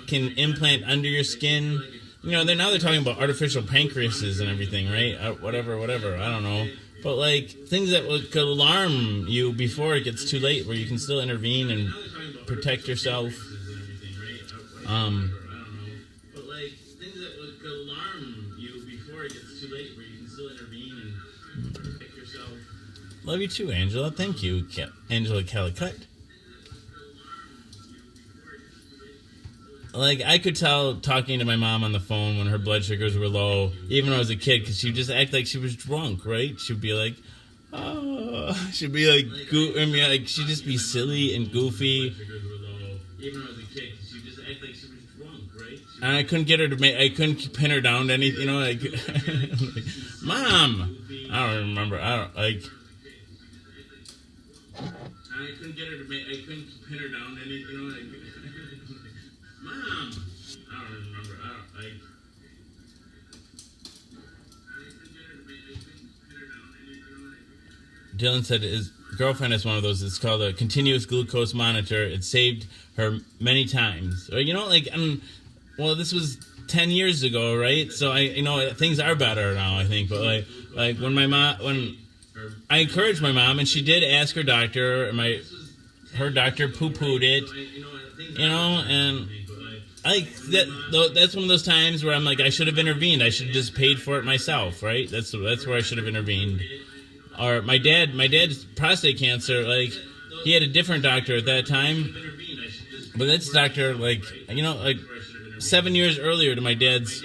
can implant under your skin. You know, they're talking about artificial pancreases and everything, right? Whatever. I don't know. But like things that could alarm you before it gets too late, where you can still intervene and protect yourself. But like things that could alarm you before it gets too late, where you can still intervene and protect yourself. Love you too, Angela. Thank you, Angela Calicut. Like I could tell talking to my mom on the phone when her blood sugars were low, even when I was a kid, because she would just act like she was drunk, right? She'd be like, "Oh," she'd be like, she'd just be silly and goofy. Even when I was a kid, she would just act like she was drunk, right? And I couldn't get her to I couldn't pin her down to anything, you know, like, Mom! I don't remember, I couldn't get her to I couldn't pin her down to anything, you know, like, Mom! I don't remember, Dylan said his girlfriend has one of those. It's called a continuous glucose monitor. It saved her many times. Or, you know, like, well, this was 10 years ago, right? So things are better now, I think. But like when when I encouraged my mom, and she did ask her doctor, and her doctor poo-pooed it, you know, and that's one of those times where I'm like, I should have intervened. I should have just paid for it myself, right? That's where I should have intervened. Or my dad's prostate cancer, like, he had a different doctor at that time. But this doctor, like, you know, like 7 years earlier to my dad's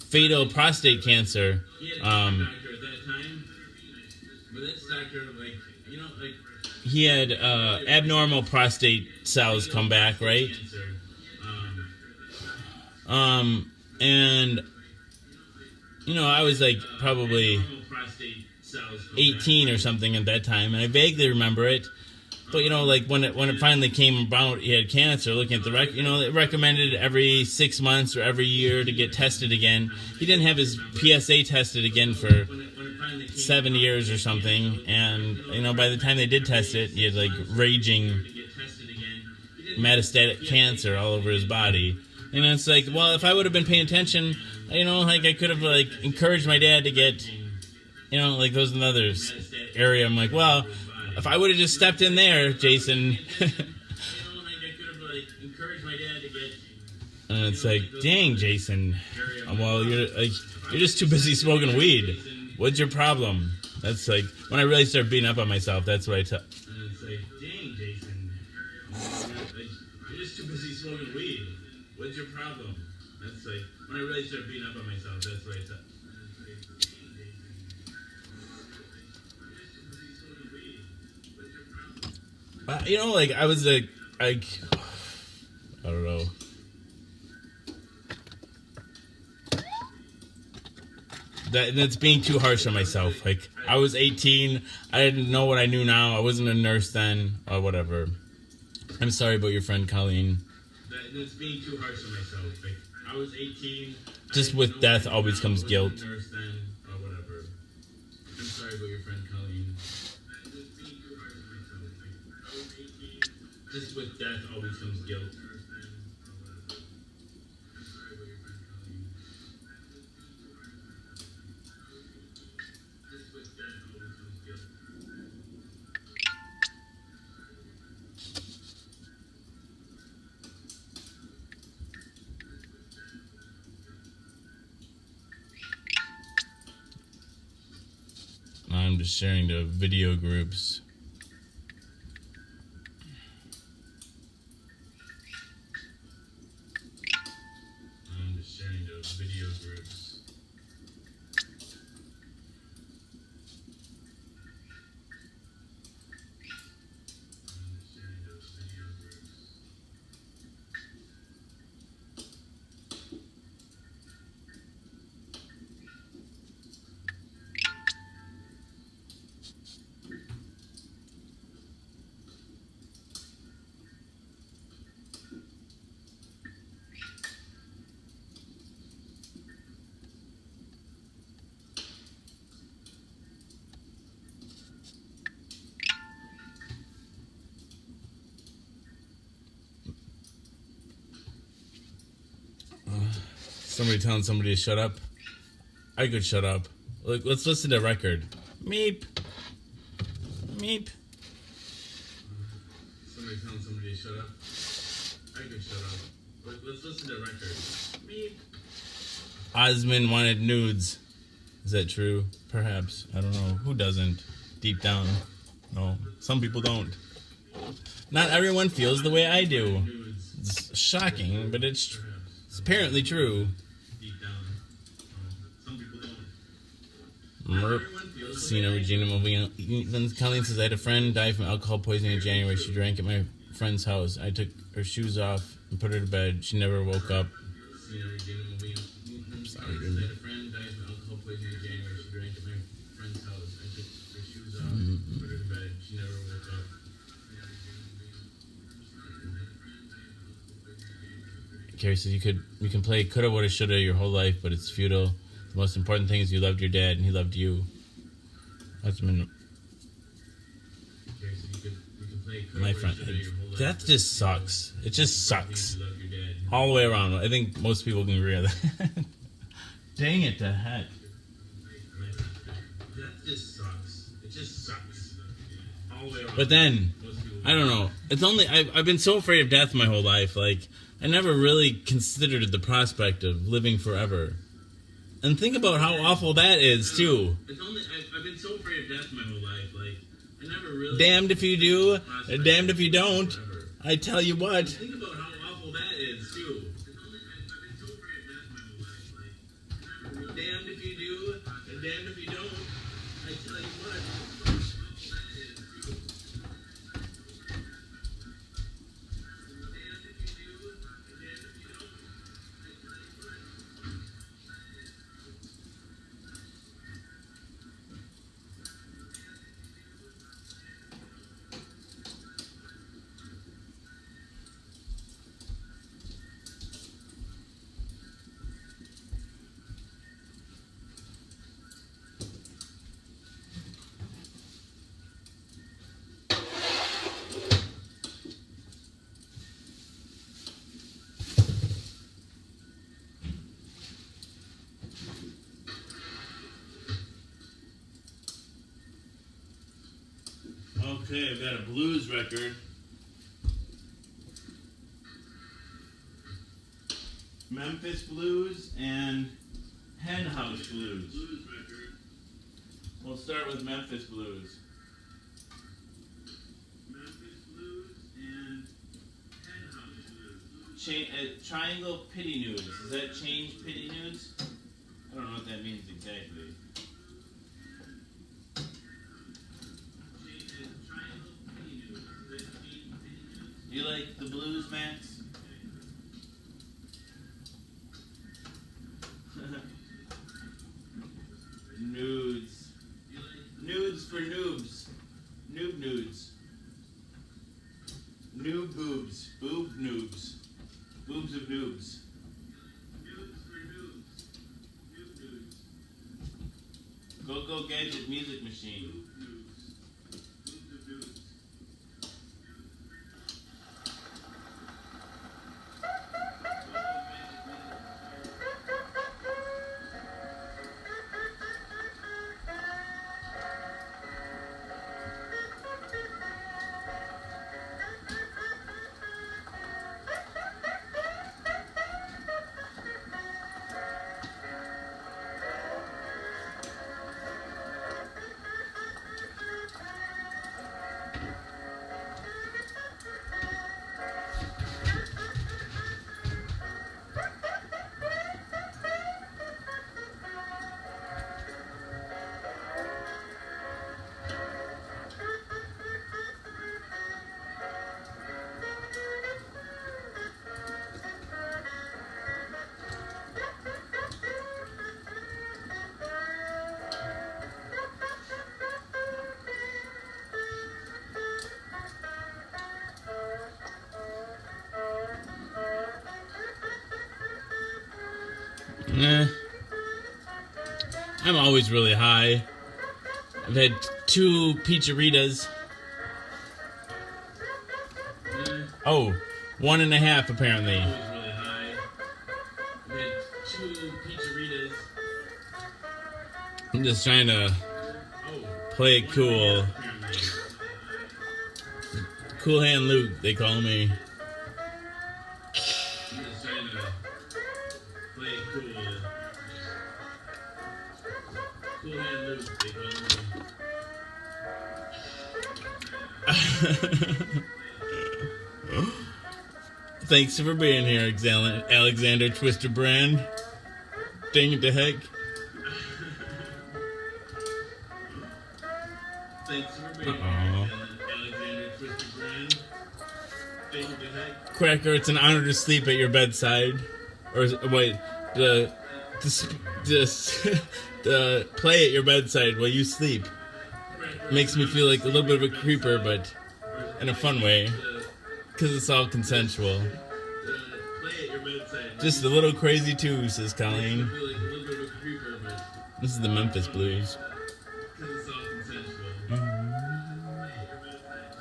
fatal prostate cancer, he had abnormal prostate cells come back, right? And, you know, I was like probably 18 or something at that time, and I vaguely remember it. But, you know, like when it finally came about, he had cancer. Looking at the it recommended every 6 months or every year to get tested again. He didn't have his PSA tested again for 7 years or something. And, you know, by the time they did test it, he had like raging metastatic cancer all over his body. And it's like, well, if I would have been paying attention, you know, like I could have like encouraged my dad to get, you know, like those another area. I'm like, well, if I would have just stepped in there, Jason. And it's like, dang, Jason. Well, you're just too busy smoking weed. What's your problem? That's like when I really start beating up on myself. That's what I tell. And it's like, dang, Jason. You're just too busy smoking weed. What's your problem? That's like when I really start beating up on myself. That's what I tell. You know, like, I was like, I don't know. That's being too harsh on myself. Like, I was 18. I didn't know what I knew now. I wasn't a nurse then, or whatever. I'm sorry about your friend, Colleen. That's being too harsh on myself. Like, I was 18. Just with death always comes guilt. I'm sorry about your friend, Colleen. Just with death always comes guilt. I'm just sharing to video groups. I'm just sharing to video groups. Somebody telling somebody to shut up. I could shut up. Look, let's listen to a record. Meep. Meep. Somebody telling somebody to shut up. I could shut up. Look, let's listen to a record. Meep. Osmond wanted nudes. Is that true? Perhaps. I don't know. Who doesn't? Deep down. No. Some people don't. Not everyone feels the way I do. It's shocking, but it's apparently true. Merp. Cena Regina moving. Colleen says, I had a friend die from alcohol poisoning in January. She drank at my friend's house. I took her shoes off and put her to bed. She never woke up. Sorry, dude. I had a friend die from alcohol poisoning in January. She drank at my friend's house. I took her shoes off and put her to bed. She never woke up. Carrie says, you can play coulda, woulda, shoulda your whole life, but it's futile. The most important thing is you loved your dad and he loved you. That's been my friend. That just sucks. It just sucks. All the way around. I think most people can agree on that. Dang it to heck. That just sucks. It just sucks. All the way around. But then, I don't know. It's only I've been so afraid of death my whole life. Like, I never really considered the prospect of living forever. And think about how awful that is, too. It's only, I've been so afraid of death my whole life. Like, I never really... Damned if you do, damned if you don't. I tell you what. Think about how awful that is, too. It's only, I've been so afraid of death my whole life. Like, I never really... Damned if you do, damned if you don't. I tell you what. Okay, I've got a blues record. Memphis Blues and Hen House Blues. We'll start with Memphis Blues. Memphis Blues and Hen House Blues. Triangle Pity Nudes. Does that change Pity Nudes? I don't know what that means exactly. You like the blues, Max? Nudes. Nudes for noobs. Noob nudes. Noob boobs. Boob noobs. Boobs of noobs. Nudes for noobs. Noob nudes. Go Gadget Music Machine. Eh, I'm always really high. I've had 2 pizzeritas. Oh, 1.5 apparently. Always really high. I've had 2 pizzeritas. I'm just trying to play it cool. Cool Hand Luke, they call me. I'm just trying to play it cool. Cool Hand Luke, they call me. Thanks for being here, Alexander Twister Brand. Dang it to heck. Thanks for being here, Alexander Twister Brand. Dang it to heck. Cracker, it's an honor to sleep at your bedside. Or wait, the play at your bedside while you sleep makes me feel like a little bit of a creeper, but in a fun way, because it's all consensual. Just a little crazy too, says Colleen. This is the Memphis Blues.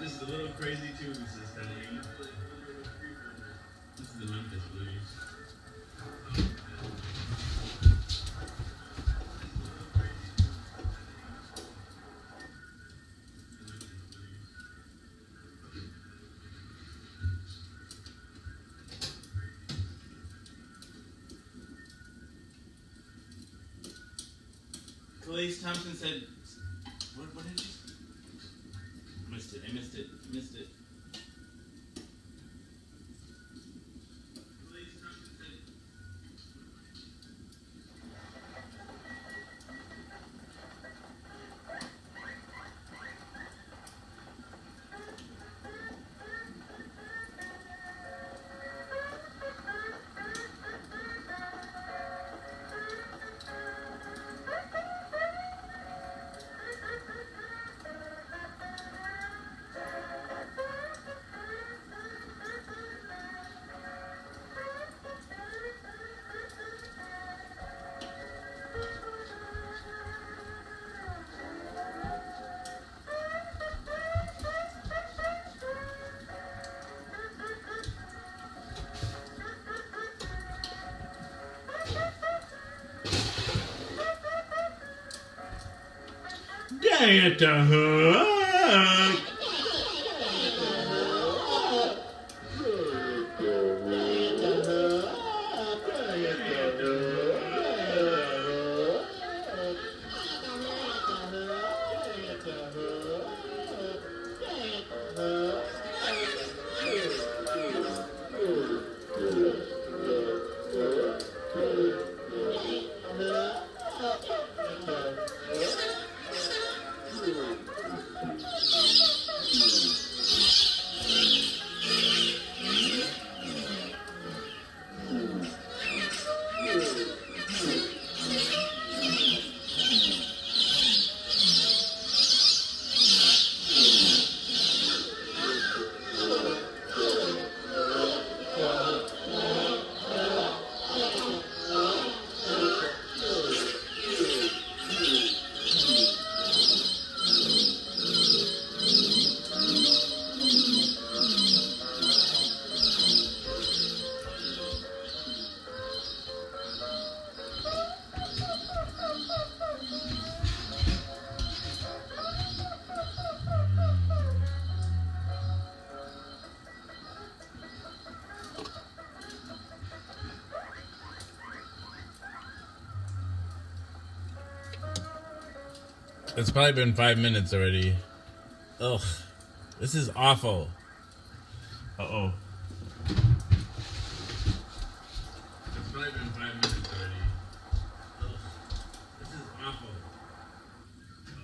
Just a little crazy too, says Colleen. This is the Memphis Blues. Calais Thompson said, what did you say? I missed it. Dang it to heck. It's probably been 5 minutes already. Ugh. This is awful. Uh-oh. It's probably been 5 minutes already. Ugh. This is awful.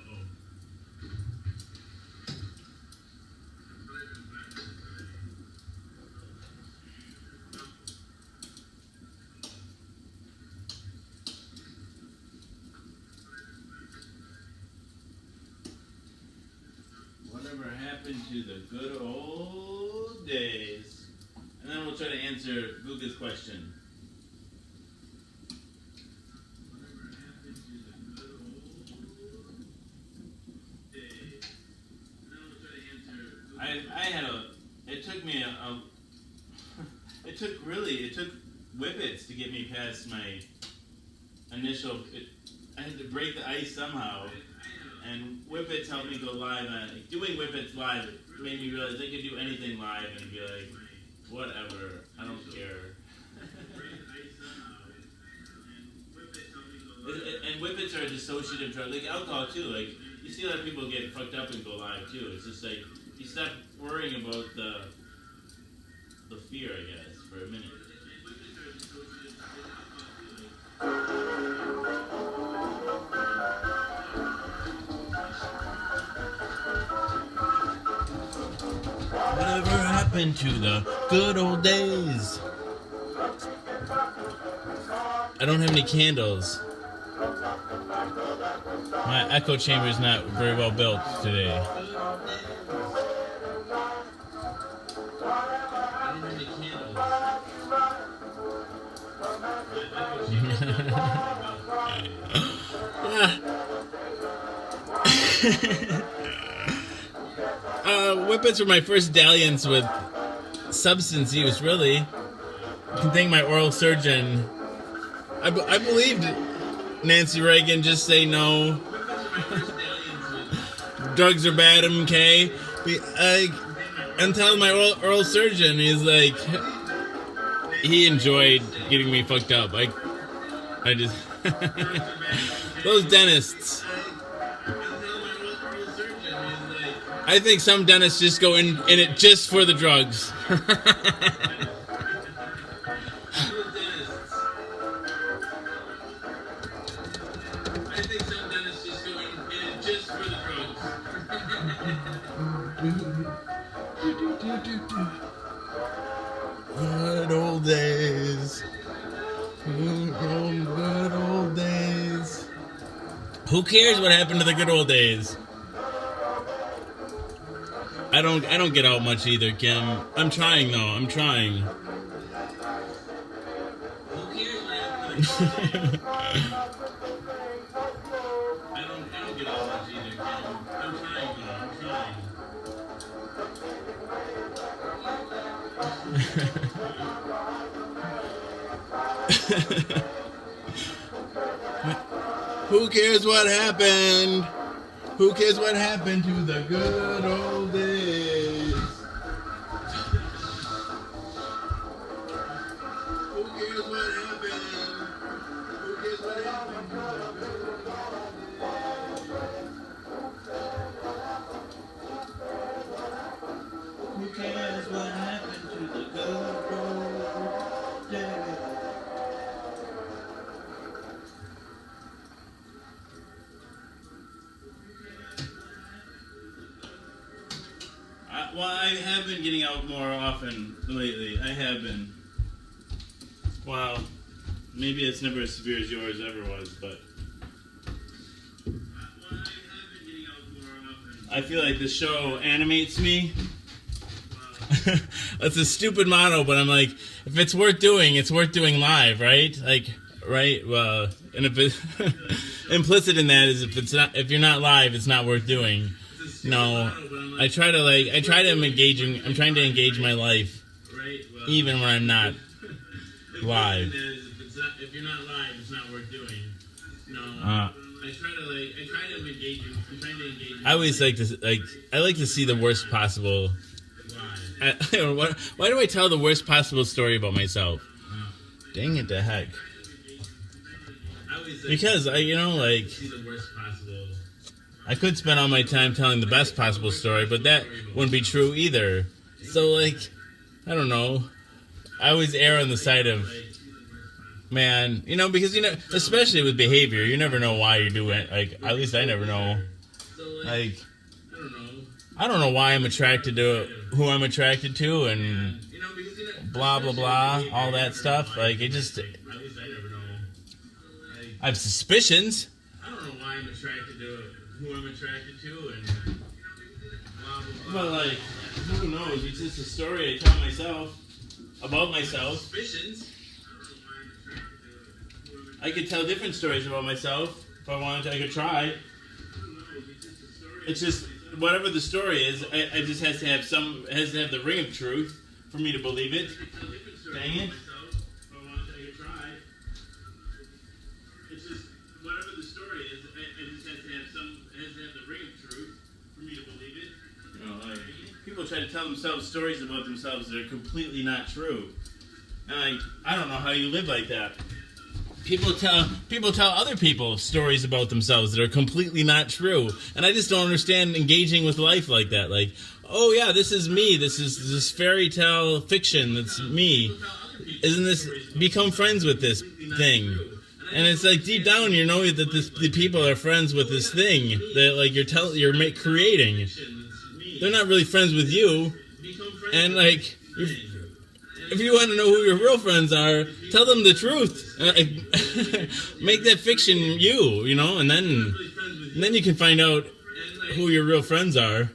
Uh-oh. It's probably been 5 minutes already. Whatever happened to the good old days? And then we'll try to answer Guga's question. it took Whippets to get me past my initial. I had to break the ice somehow, and Whippets helped me go live. Doing Whippets live made me realize I could do anything live and be like, whatever, I don't care. And Whippets are a dissociative drug, like alcohol too. Like you see a lot of people get fucked up and go live too. It's just like you stop worrying about the fear, I guess, for a minute. Whatever happened to the good old days? I don't have any candles. My echo chamber is not very well built today. Whippets were my first dalliance with substance use, really. I can thank my oral surgeon. I believed Nancy Reagan, just say no. Drugs are bad, MK. Until my oral surgeon, he's like, he enjoyed getting me fucked up. I just, those dentists. I think some dentists just go in it just for the drugs. Good old days. Good old days. Who cares what happened to the good old days? I don't get out much either, Kim. I'm trying though. I'm trying. Who cares what happened to the good old days? I don't get out much either, Kim. I'm trying though. I'm trying. Who cares what happened? Who cares what happened to the good old days? Who cares what happened? Who cares what happened to the good old days? Who cares what happened to the good old days? Well, I have been getting out more often lately. I have been. Well, maybe it's never as severe as yours ever was, but. Well, I have been getting out more often. I feel like the show animates me. That's a stupid motto, but I'm like, if it's worth doing, it's worth doing live, right? Like, right? Well, and if it implicit in that is if you're not live, it's not worth doing. No, I'm trying to engage my life, even when I'm not live. If you're not live, it's not worth doing. No, I'm trying to engage. I always like to see the worst possible. Why do I tell the worst possible story about myself? Dang it, the heck! Because see the worst possible. I could spend all my time telling the best possible story, but that wouldn't be true either. So, I don't know. I always err on the side of, man, because, especially with behavior, you never know why you do it. At least I never know. I don't know why I'm attracted to who I'm attracted to and blah, blah, blah, all that stuff. I have suspicions. I don't know why I'm attracted to who I'm attracted to and blah, blah, blah. But, who knows? It's just a story I tell myself about myself. Suspicions. I could tell different stories about myself if I wanted to. I could try. It's just whatever the story is. It just has to have the ring of truth for me to believe it. Dang it. It's just, whatever the story is, it just has to have the ring of truth for me to believe it. You know, like, people try to tell themselves stories about themselves that are completely not true. And I don't know how you live like that. People tell other people stories about themselves that are completely not true. And I just don't understand engaging with life like that. Like, oh yeah, this is me. This is this fairy tale fiction. That's me. Isn't this, become friends with this thing? And it's like deep down you know that the people are friends with this thing that like you're creating. They're not really friends with you. And like if you want to know who your real friends are, tell them the truth. Make that fiction you know, and then you can find out who your real friends are.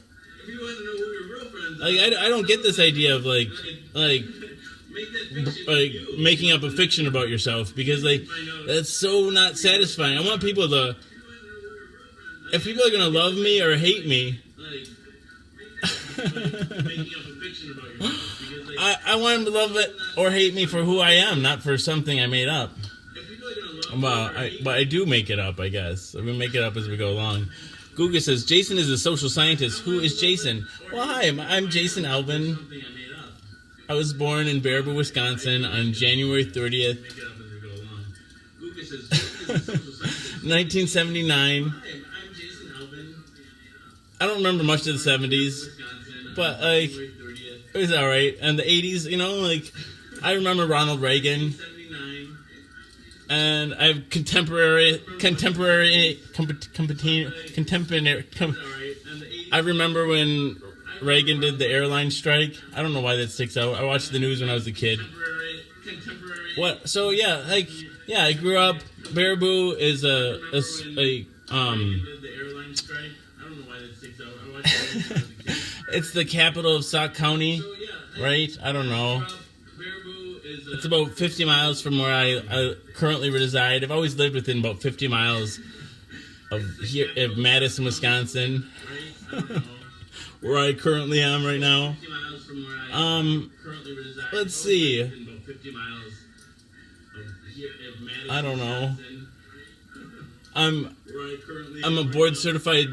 Like I don't get this idea of like making up a fiction about yourself, because like that's so not satisfying. I want people to, if people are gonna love me or hate me, I want them to love it or hate me for who I am, not for something I made up. Well, I do make it up, I guess. We make it up as we go along. Google says, Jason is a social scientist. Who is Jason? Well, hi, I'm Jason Alvin. I was born in Baraboo, Wisconsin on January 30th, 1979. I don't remember much of the 70s, but like, it was alright. And the 80s, you know, like, I remember Ronald Reagan. And I have contemporary. I remember when Reagan did the airline strike. I don't know why that sticks out. I watched the news when I was a kid. What? So yeah, like, yeah, I grew up. Baraboo is it's the capital of Sauk County, right? I don't know. It's about 50 miles from where I currently reside. I've always lived within about 50 miles of Madison, Wisconsin, where I currently am right now. Let's see. I don't know. I'm a board certified,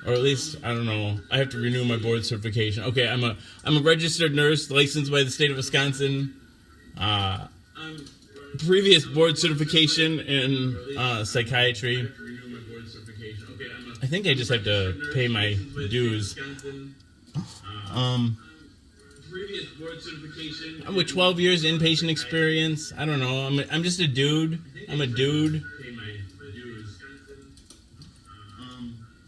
or at least I don't know. I have to renew my board certification. Okay, I'm a registered nurse licensed by the state of Wisconsin. Previous board certification in psychiatry. I think I just have to pay my dues. With 12 years inpatient experience, I don't know. I'm just a dude. I'm a dude.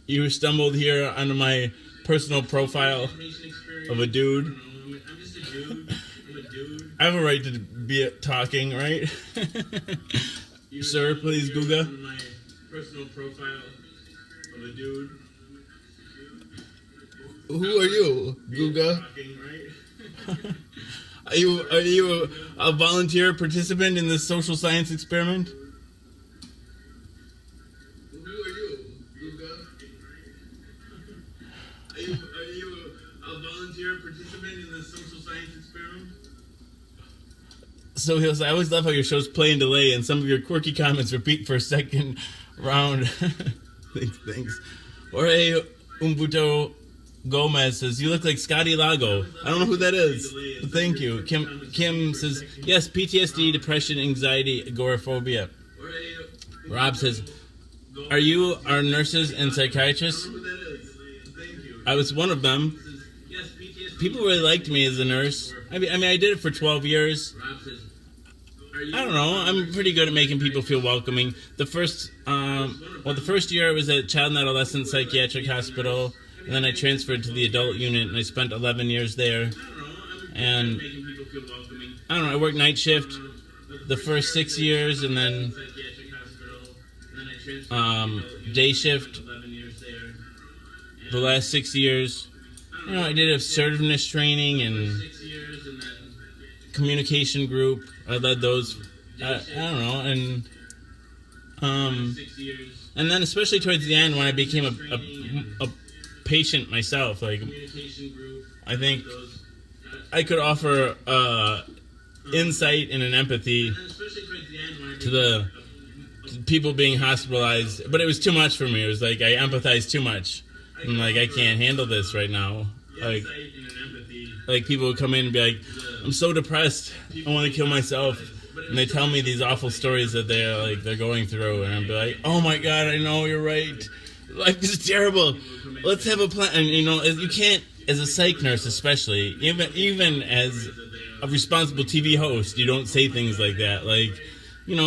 You stumbled here onto my personal profile of a dude. I have a right to be talking, right? Sir, please, Googa. My personal profile of a dude. Who are you, Googa? Are you a volunteer participant in this social science experiment? Who are you, Googa? Are you a volunteer participant in this social science experiment? So he'll say, I always love how your shows play and delay, and some of your quirky comments repeat for a second round. Thanks. Jorge Umbuto Gomez says, you look like Scotty Lago. I don't know who that is, but thank you. Kim says, yes, PTSD, depression, anxiety, agoraphobia. Rob says, are you our nurses and psychiatrists? I was one of them. People really liked me as a nurse. I mean, I did it for 12 years. I don't know. I'm pretty good at making people feel welcoming. The first year I was at Child and Adolescent Psychiatric Hospital, and then I transferred to the adult unit, and I spent 11 years there. And I don't know. I worked night shift the first 6 years, and then day shift the last 6 years. You know, I did assertiveness training and communication group. I led those. I don't know, and then especially towards the end when I became a patient myself, like I think I could offer insight and an empathy to the people being hospitalized, but it was too much for me. It was like I empathized too much. I'm like, I can't handle this right now. Like people would come in and be like, I'm so depressed, I want to kill myself, and they tell me these awful stories that they're going through, and I'd be like, oh my god, I know, you're right. Life is terrible. Let's have a plan. And you can't, as a psych nurse especially, even as a responsible TV host, you don't say things like that. You're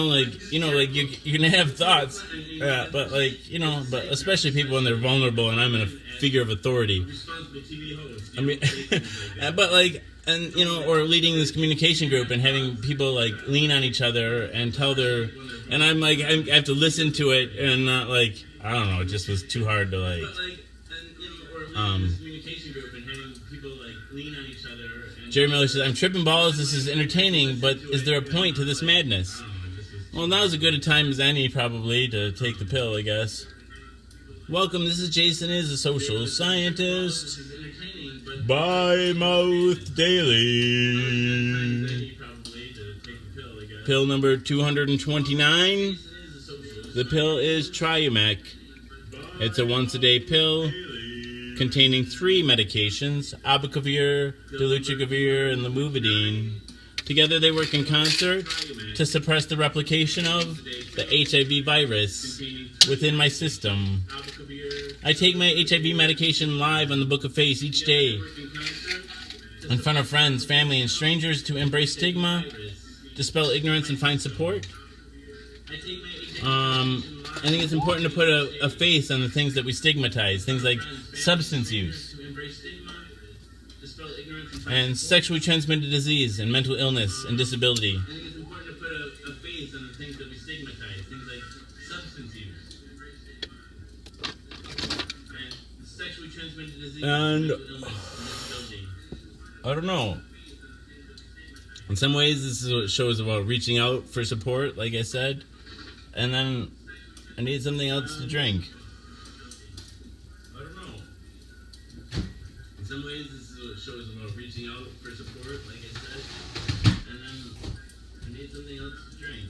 gonna have thoughts, but especially people when they're vulnerable, and I'm in a figure of authority. I mean, or leading this communication group and having people like lean on each other and and I'm like, I have to listen to it and not like, I don't know, it just was too hard to like. Jerry Miller says, I'm tripping balls, this is entertaining, but is there a point to this madness? Well, now's as good a time as any, probably, to take the pill, I guess. Welcome, this is Jason is a social scientist. By Mouth Daily. Pill number 229. The pill is Triumeq. It's a once-a-day pill containing 3 medications, abacavir, dolutegravir, and lamivudine. Together they work in concert to suppress the replication of the HIV virus within my system. I take my HIV medication live on the Book of Face each day in front of friends, family, and strangers to embrace stigma, dispel ignorance, and find support. I think it's important to put a face on the things that we stigmatize, things like substance use and sexually transmitted disease and mental illness and disability. And I don't know. In some ways, this is what shows about reaching out for support, like I said. And then I need something else to drink. I don't know. In some ways, this is what shows about reaching out for support, like I said. And then I need something else to drink.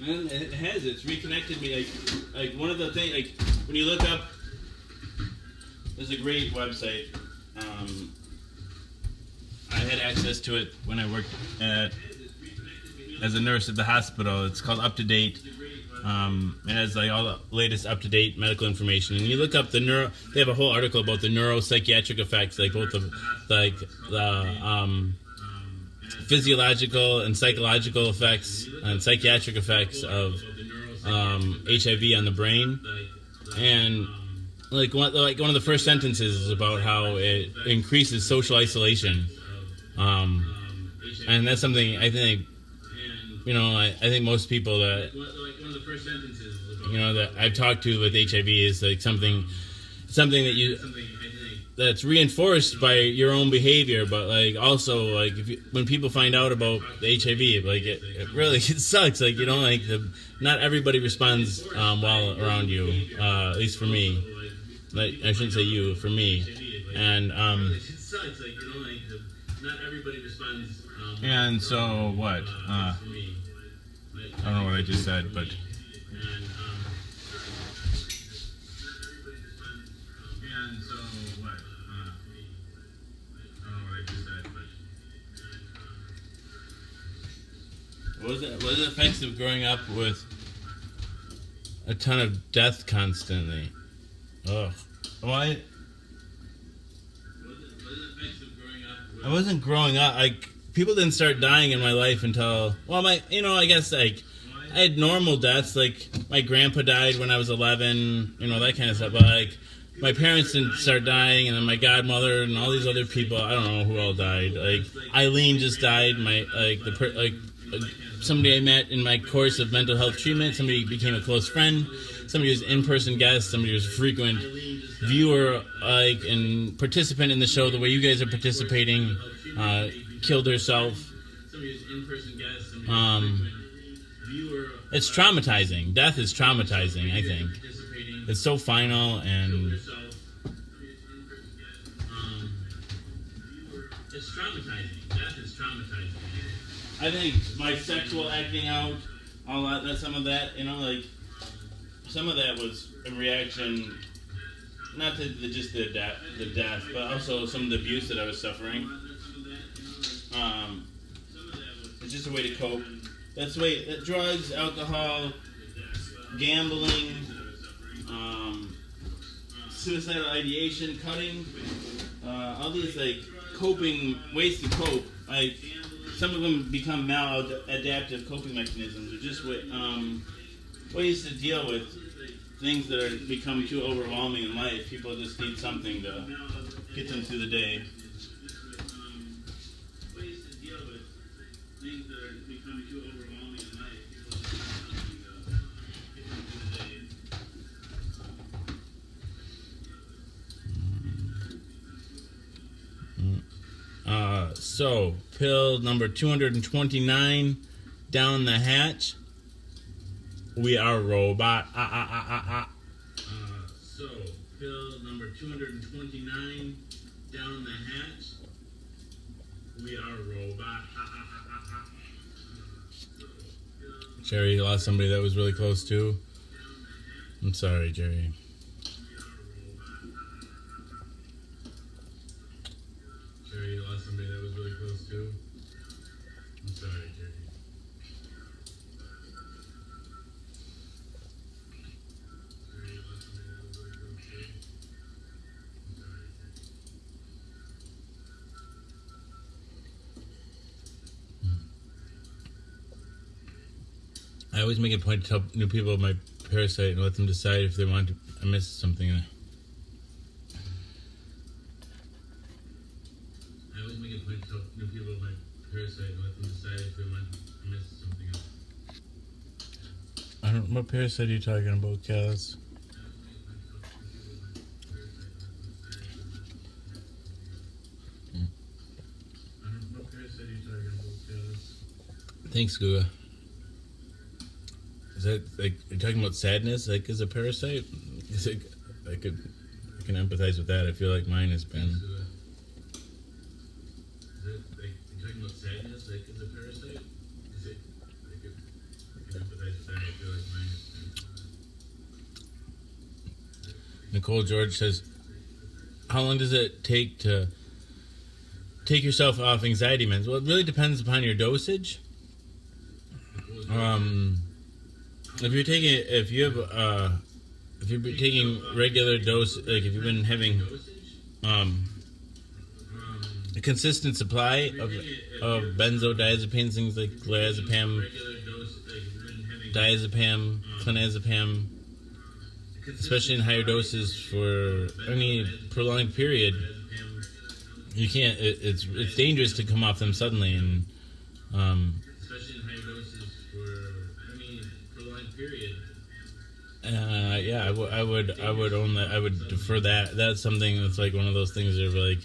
And it has. It's reconnected me. Like one of the things, like when you look up, there's a great website. I had access to it when I worked as a nurse at the hospital. It's called Up to Date. It has like all the latest up-to-date medical information. And you look up they have a whole article about the neuropsychiatric effects, like both the physiological and psychological effects and psychiatric effects of HIV on the brain. And like one of the first sentences is about how it increases social isolation. And that's something I think, I think most people that, that I've talked to with HIV is like something that's reinforced by your own behavior, but like also like when people find out about the HIV, like it really it sucks. Like not everybody responds well around you. At least for me, like I shouldn't say you, for me, and it sucks. Like not everybody responds. And so what? I don't know what I just said, but. What was the effects of growing up with a ton of death constantly? Ugh. Why? I wasn't growing up. Like people didn't start dying in my life until I guess like I had normal deaths. Like my grandpa died when I was 11. That kind of stuff. But like my parents didn't start dying, and then my godmother and all these other people. I don't know who all died. Like Eileen just died. Somebody I met in my course of mental health treatment, somebody became a close friend, somebody was an in-person guest, somebody was a frequent viewer, and participant in the show the way you guys are participating, killed herself. It's traumatizing. Death is traumatizing, I think. It's so final and... It's traumatizing. Death is traumatizing. I think my sexual acting out, all that, some of that, like, some of that was a reaction, not to just the death, but also some of the abuse that I was suffering. It's just a way to cope. That's the way that drugs, alcohol, gambling, suicidal ideation, cutting, all these like coping ways to cope. Like some of them become maladaptive coping mechanisms, or just ways to deal with things that are become too overwhelming in life. People just need something to get them through the day. So, pill number 229, down the hatch. We are robot. So, pill number 229, down the hatch. We are robot. Jerry lost somebody that was really close too. I'm sorry, Jerry. Jerry lost somebody that was really close too. I'm sorry, Jerry. I always make a point to tell new people my parasite and let them decide if they want to. I missed something. I always make a point to tell new people my parasite and let them decide if they want to. I missed something else. I don't. What parasite are you talking about, Kaz? What parasite are you talking about, Kaz? Thanks, Guga. Is that like you're talking about sadness? Like as a parasite? I can empathize with that. I feel like mine has been. Is it like you're talking about sadness? Like as a parasite? I can empathize with that. I feel like mine has been. Nicole George says, "How long does it take to take yourself off anxiety meds?" Well, it really depends upon your dosage. If you're taking regular dose, like if you've been having a consistent supply of benzodiazepines, things like lorazepam, diazepam, clonazepam, especially in higher doses for any prolonged period, you can't. It's dangerous to come off them suddenly, and I would defer that. That's something that's like one of those things that are like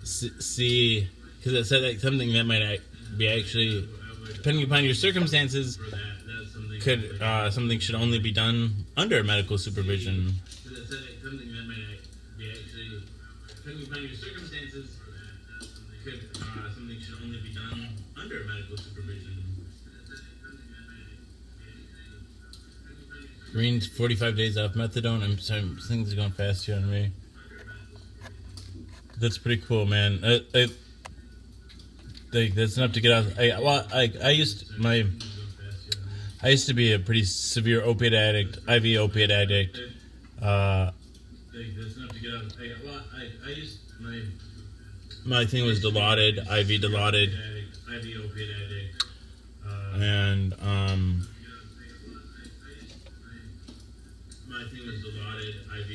see, because it said like something that might be actually, depending upon your circumstances, could something should only be done under medical supervision. Something that might be actually, depending upon your circumstances, could something should only be done under medical supervision. Green's 45 days off methadone. I'm sorry, things are going fast here on me. That's pretty cool, man. That's enough to get out. I used to be a pretty severe opiate addict, IV opiate addict. That's enough to get out. My thing was Dilaudid, IV Dilaudid, IV opiate addict, and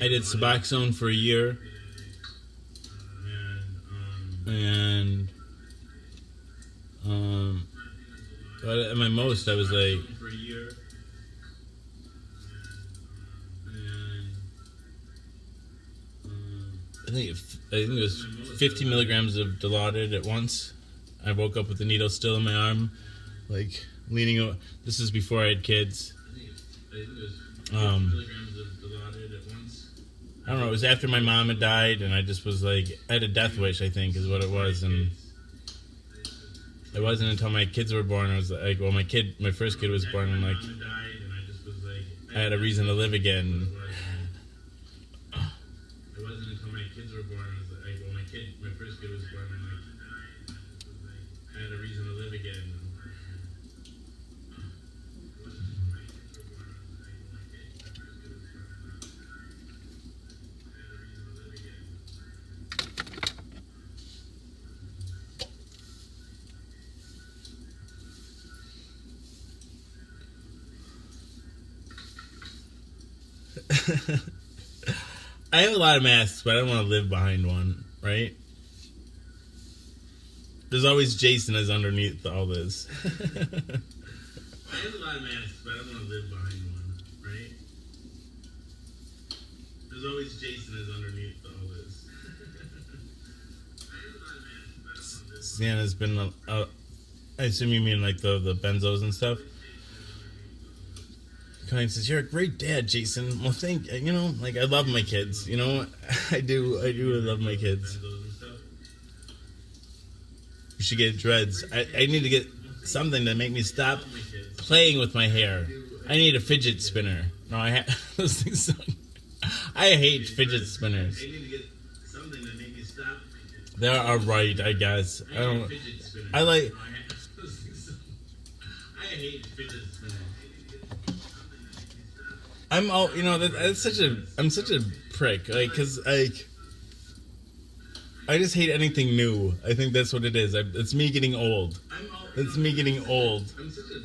I did Suboxone for a year, and but at my most I was like, I think it was 50 milligrams of Dilaudid at once. I woke up with the needle still in my arm, like leaning over. This is before I had kids. I don't know, it was after my mom had died, and I just was like, I had a death wish, I think, is what it was, and It wasn't until my kids were born, I was like, well, my first kid was born, and like, I had a reason to live again. It wasn't until my kids were born, I was like, well, my first kid was born, and like, I had a reason to live again. I have a lot of masks, but I don't want to live behind one, right? There's always Jason is underneath all this. I have a lot of masks, but I don't want to live behind one, right? There's always Jason is underneath all this. Sienna's been, I assume you mean like the benzos and stuff? Colleen says, "You're a great dad, Jason." Well, like, I love my kids, I do love my kids. You should get dreads. I need to get something to make me stop playing with my hair. I need a fidget spinner. No, those things I hate fidget spinners. They are right, I guess. I hate fidget spinners. I'm such a prick, like, cause like, I just hate anything new. I think that's what it is. It's me getting old. It's me getting old.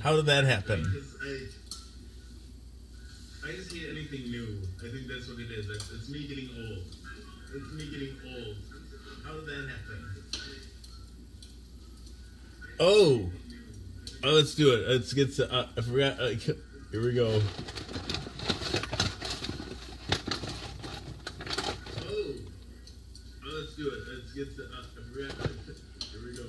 How did that happen? I just hate anything new. I think that's what it is. It's me getting old. It's me getting old. How did that happen? Oh, let's do it. Let's get to. I forgot. Here we go. Let's do it. Let's get to. Here we go.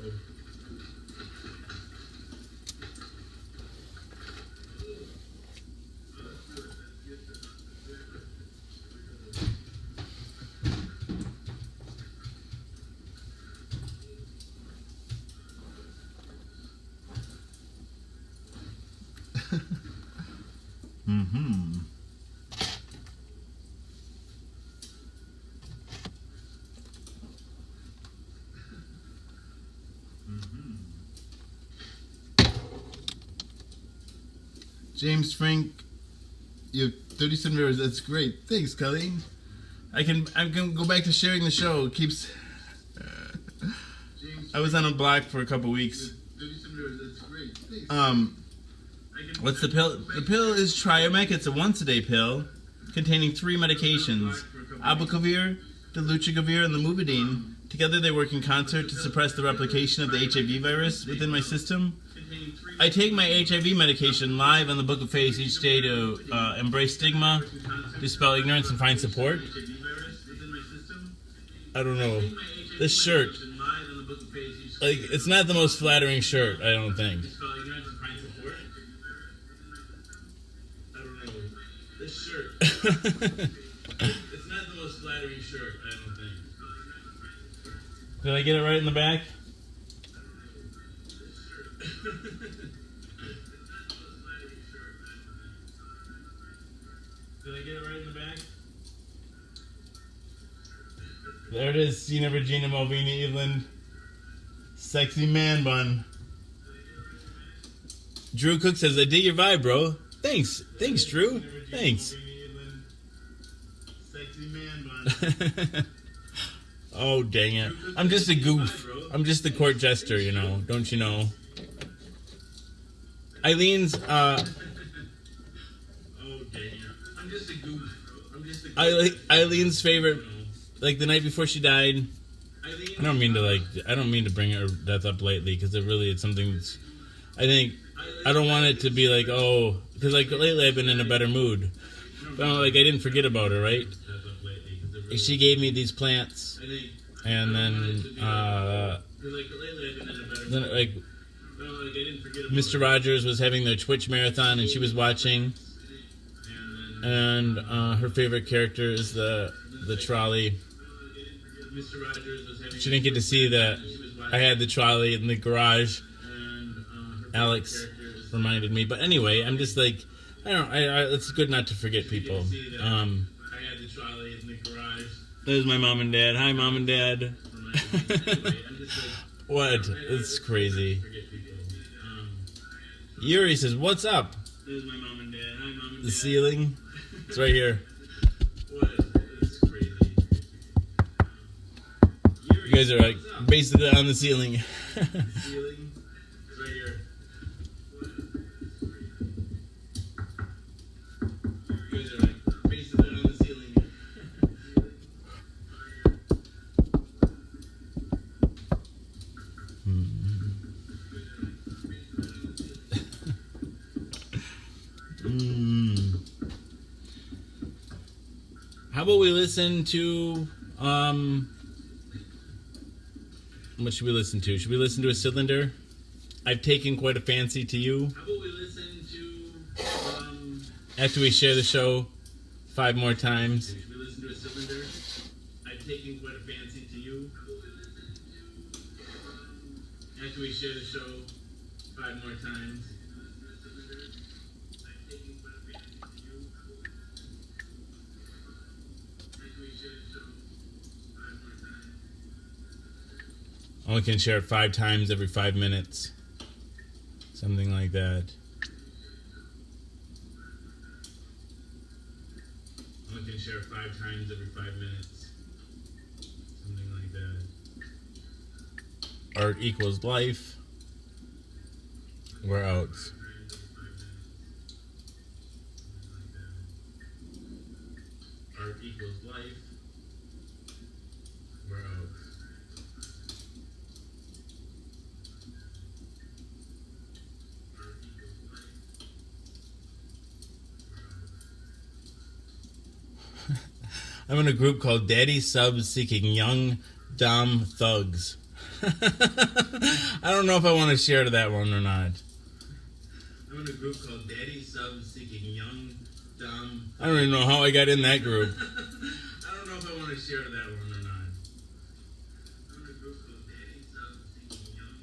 Mm-hmm. James Frank, you have 37 viewers. That's great. Thanks, Colleen. I can go back to sharing the show. It keeps. I was on a block for a couple weeks. 37 viewers. That's great. Thanks. What's the pill? The pill is Triomec. It's a once-a-day pill containing 3 medications: abacavir, dolutegravir, and lamivudine. Together, they work in concert to suppress the replication of the HIV virus within my system. I take my HIV medication live on the Book of Face each day to embrace stigma, dispel ignorance, and find support. I don't know. This shirt, like, it's not the most flattering shirt, I don't think. I don't know. This shirt. It's not the most flattering shirt, I don't think. Did I get it right in the back? Did I get it right in the back? There it is, Sina Regina Malvini Evelyn. Sexy man bun. Drew Cook says, "I dig your vibe, bro." Thanks, Drew. Thanks. Sexy man bun. Oh, dang it. I'm just a goof. I'm just the court jester, don't you know? Eileen's, Eileen's favorite, like, the night before she died. I don't mean to bring her death up lately, because it's something that's, I don't want it to be like, oh, because, like, lately I've been in a better mood. But, like, I didn't forget about her, right? She gave me these plants, and then, like, Mr. Rogers was having their Twitch marathon, and she was watching, and her favorite character is the trolley. She didn't get to see that I had the trolley in the garage, Alex reminded me. But anyway, I'm just like, I don't know. It's good not to forget people. I had the trolley in the garage. There's my mom and dad. Hi, mom and dad. What? It's crazy. Yuri says, "What's up?" There's my mom and dad. Hi, mom and dad. The ceiling. It's right here. What? It's crazy. You guys are like basically on the ceiling. The ceiling. It's right here. You guys are like basically on the ceiling. How about we listen to what should we listen to? Should we listen to A Cylinder? I've taken quite a fancy to you. How about we listen to after we share the show 5 more times? Should we listen to A Cylinder? I've taken quite a fancy to you. After we share the show 5 more times. Only can share it 5 times every 5 minutes. Something like that. Only can share it 5 times every 5 minutes. Something like that. Art equals life. Where else? Art equals life. Where else? I'm in a group called Daddy Subs Seeking Young Dumb Thugs. I don't know if I want to share to that one or not. I'm in a group called Daddy Subs Seeking Young Dumb Thugs. I don't even know how I got in that group. I don't know if I want to share to that one or not. I'm in a group called Daddy Subs Seeking Young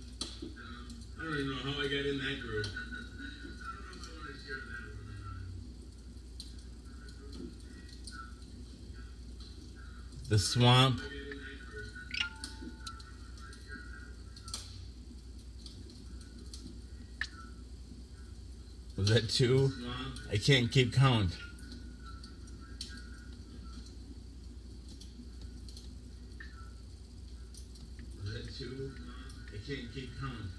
Dumb. I don't even know how I got in that group. The Swamp. Was that 2? I can't keep count. Was that 2? I can't keep count.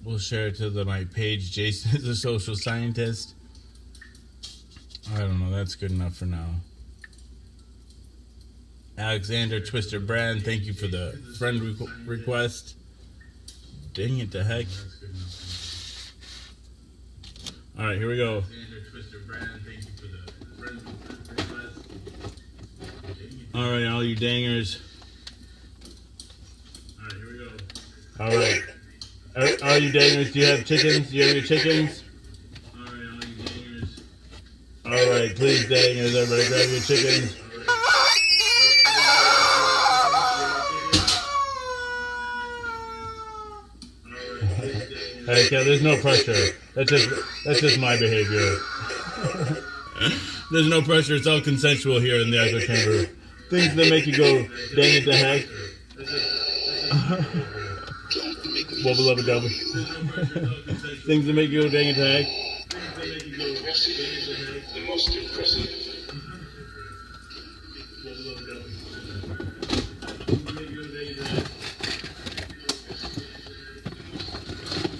We'll share it to my page. Jason is a social scientist. I don't know. That's good enough for now. Alexander Twister Brand, thank you for the friend request. Dang it to heck. All right, here we go. All right, all you dangers. All right, here we go. All right. All you dangers, do you have chickens? Do you have your chickens? Alright, all you dangers. Alright, please dangers, everybody grab your chickens. Hey, yeah, there's no pressure. That's just my behavior. There's no pressure, it's all consensual here in the echo chamber. Things that make you go, dang it to heck. Wubba lubba dubba. Things that make you go dang it to heck. The most impressive.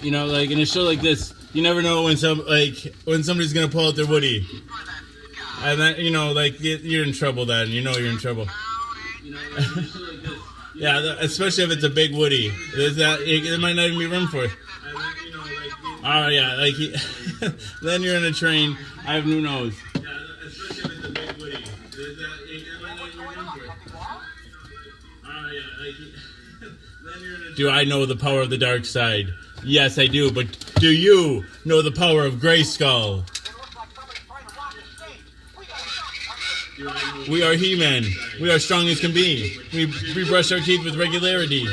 You know, like in a show like this, you never know when somebody's gonna pull out their Woody, and then you're in trouble. Then you know you're in trouble. Yeah, especially if it's a big Woody. There might not even be room for it. Oh yeah, then you're in a train. I have new nose. Yeah, especially if it's a big Woody. There might not even be room for it. Oh yeah, then you're in a train. Do I know the power of the dark side? Yes, I do, but do you know the power of Grayskull? We are He-Man. We are strong as can be. We brush our teeth with regularity.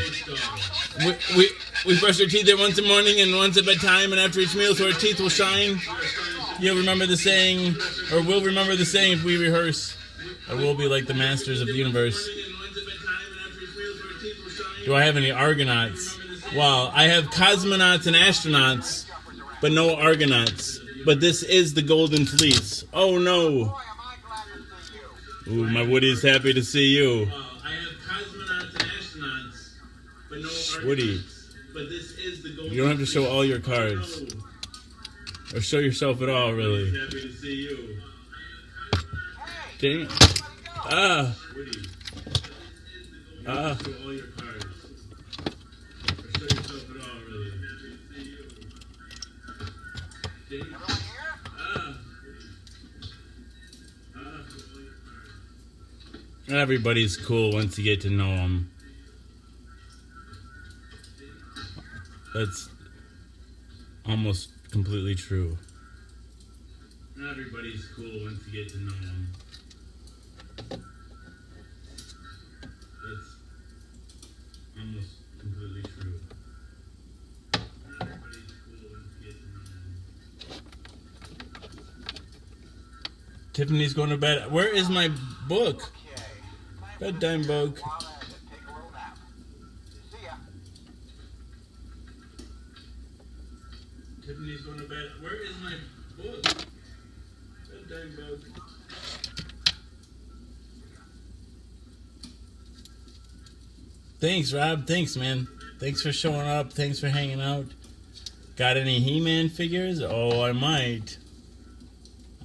We brush our teeth at once in the morning and once at bedtime, and after each meal so our teeth will shine. You'll remember the saying, or we'll remember the saying if we rehearse. Or we'll be like the masters of the universe. Do I have any Argonauts? Well, I have cosmonauts and astronauts, but no Argonauts. But this is the Golden Fleece. Oh no! Ooh, my Woody's happy to see you. I have cosmonauts and astronauts, but no Argonauts. Woody, but this is the Golden. You don't have to show all your cards, or show yourself at all, really. Happy to see you. Dang. Ah. Woody. Ah. Show all your cards. Or show yourself at all, really. Dang. Ah. Everybody's cool once you get to know them. That's almost completely true. Everybody's cool once you get to know them. That's almost completely true. Everybody's cool once you get to know them. Tiffany's going to bed. Where is my book? Bedtime book. Tiffany's going to bed. Where is my book? Bedtime book. Thanks, Rob. Thanks, man. Thanks for showing up. Thanks for hanging out. Got any He-Man figures? Oh, I might.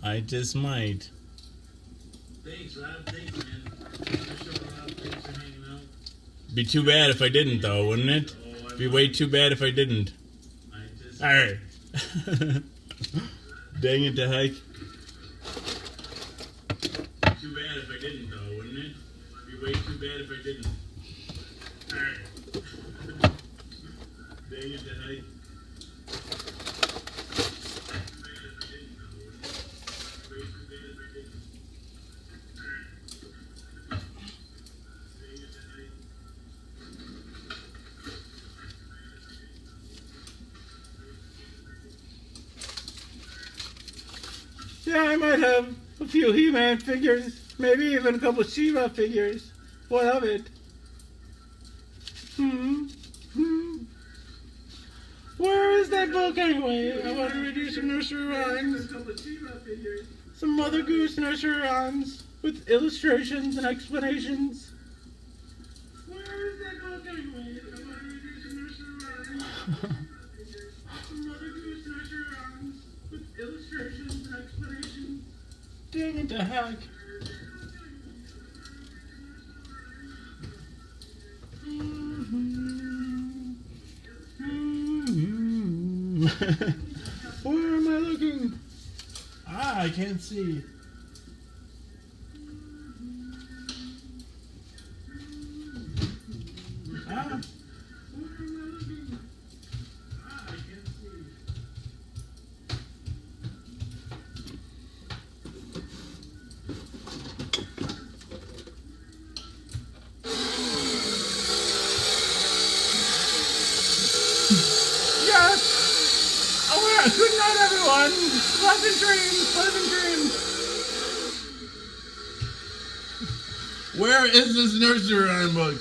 I just might. Thanks, Rob. Thanks, man. Be too bad if I didn't, though, wouldn't it? Be way too bad if I didn't. Alright. Dang it, the heck. Too bad if I didn't, though, wouldn't it? Be way too bad if I didn't. Alright. Dang it, the heck. Yeah, I might have a few He-Man figures, maybe even a couple She-Ra figures. What of it? Where is that book anyway? I want to read you some nursery rhymes. Some Mother Goose nursery rhymes with illustrations and explanations. Where is that book anyway? I want to read you some nursery rhymes. Some Mother Goose nursery rhymes with illustrations and explanations. Dang it, the heck. Where am I looking? I can't see. Where am I looking? I can't see. Yes! Oh, good night, everyone! Pleasant dreams! Pleasant dreams! Where is this nursery rhyme book?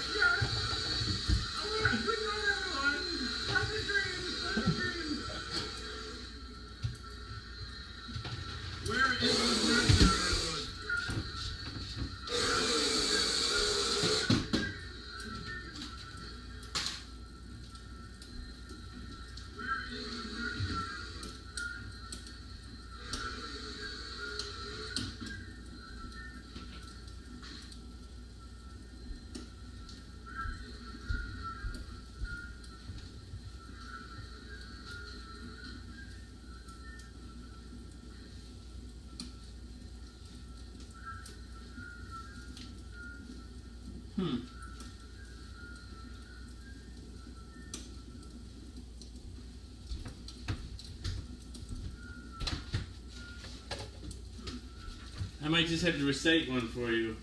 I might just have to recite one for you.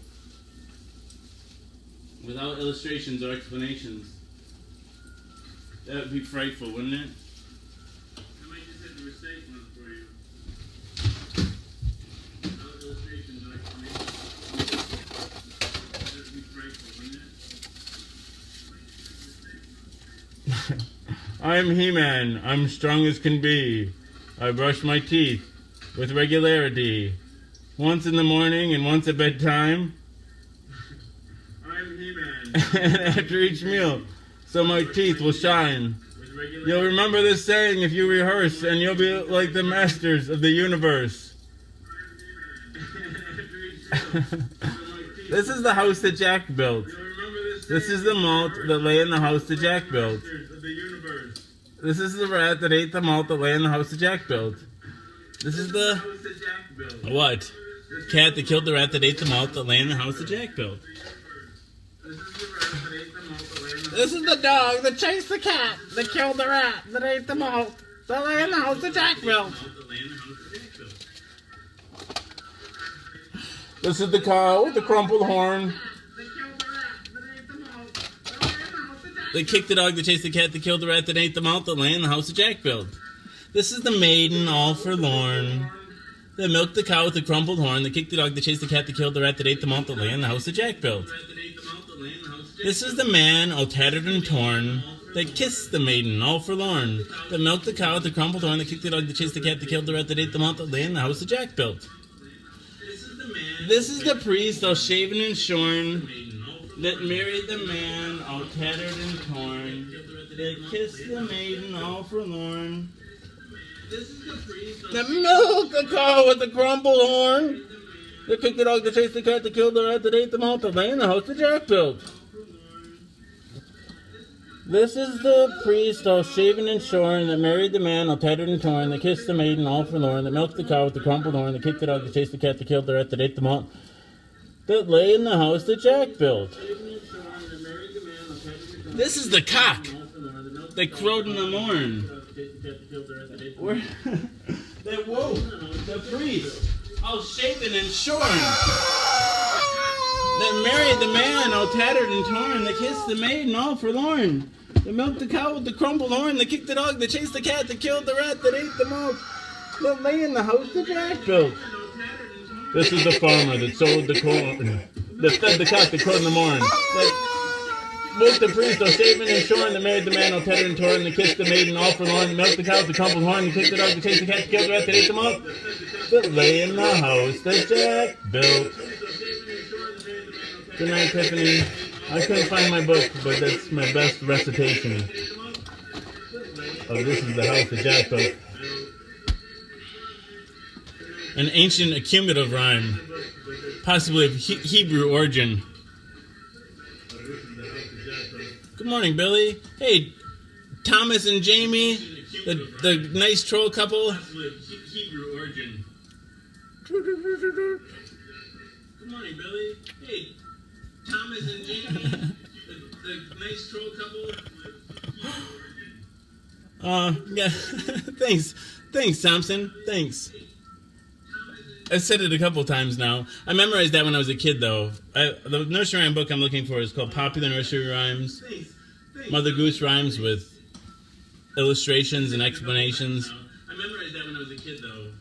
Without illustrations or explanations. That would be frightful, wouldn't it? I might just have to recite one for you. Without illustrations or explanations. That would be frightful, wouldn't it? I'm He-Man. I'm strong as can be. I brush my teeth with regularity. Once in the morning and once at bedtime. I'm He-Man. And after each meal, so my teeth will shine. You'll remember this saying if you rehearse, and you'll be like the masters of the universe. This is the house that Jack built. This is the malt that lay in the house that Jack built. This is the rat that ate the malt that lay in the house that Jack built. This is the... What? Cat that killed the rat that ate the malt that lay in the house that Jack built. This is the dog that chased the cat that killed the rat that ate the malt that lay in the house that Jack built. This is the cow with the crumpled horn. They kicked the dog that chased the cat that killed the rat that ate the malt that lay in the house that Jack built. This is the maiden all forlorn. They milked the cow with the crumpled horn. They kicked the dog that chased the cat that killed the rat that ate the malt that lay in the house that Jack built. This is the man all tattered and torn. They kissed the maiden all forlorn. They milked the cow with the crumpled horn. They kicked the dog that chased the cat that killed the rat that ate the malt that lay in the house that Jack built. This is the priest all shaven and shorn that married the man all tattered and torn. They kissed the maiden all forlorn. They milked the cow with the crumpled horn. They kicked the dog that chased the cat that killed the rat that ate the malt that lay in the house that Jack built. This is the priest all shaven and shorn that married the man all tattered and torn. They kissed the maiden all forlorn. They milked the cow with the crumpled horn. They kicked the dog that chased the cat that killed the rat that ate the malt that lay in the house that Jack built. This is the cock that crowed in the morn. They woke the priest all shaven and shorn. They married the man all tattered and torn. They kissed the maiden all forlorn. They milked the cow with the crumpled horn. They kicked the dog that chased the cat that killed the rat that ate the malt that lay in the house that Jack built. This is the farmer that sowed the corn, that fed the cock that crowed in the morn. That woke the priest all shaven and shorn. That married the man all tattered and torn. They kissed the maiden all forlorn. They milked the cow with the crumpled horn. They kicked the dog that chased the cat that killed the rat that ate the malt that lay in the house that Jack built. Good night, Tiffany. I couldn't find my book, but that's my best recitation of This Is the House that Jack Built. An ancient accumulative rhyme, possibly of Hebrew origin. Good morning, Billy. Hey, Thomas and Jamie, the nice troll couple. Hebrew origin. Good morning, Billy. Hey, Thomas and Jamie, the nice troll couple. Yeah. Thanks, Thompson. Thanks. I've said it a couple times now. I memorized that when I was a kid, though. The nursery rhyme book I'm looking for is called Popular Nursery Rhymes. Mother Goose rhymes with illustrations and explanations. I memorized that when I was a kid, though.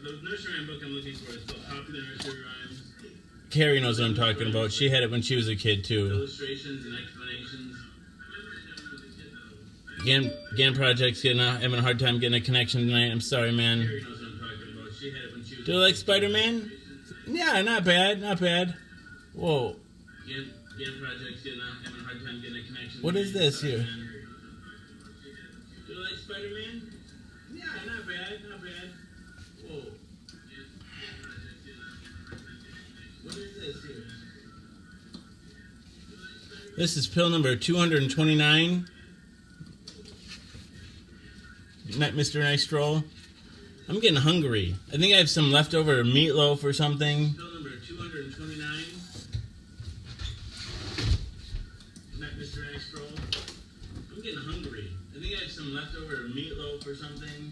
The nursery rhyme book I'm looking for is called Popular Nursery Rhymes. Carrie knows what I'm talking about. She had it when she was a kid, too. Illustrations and explanations. GAN Project's having a hard time getting a connection tonight. I'm sorry, man. Carrie knows what I'm talking about. She had it when she was. Do you like Spider-Man? Yeah, not bad, not bad. Whoa. GAN Project's having a hard time getting a connection. What is this here? Do you like Spider-Man? Yeah, not bad, not bad. Whoa. What is this here? This is pill number 229. Not Mr. Nice Stroll. I'm getting hungry. I think I have some leftover meatloaf or something. Pill number 229. Not Mr. Nice Stroll. I'm getting hungry. I think I have some leftover meatloaf or something.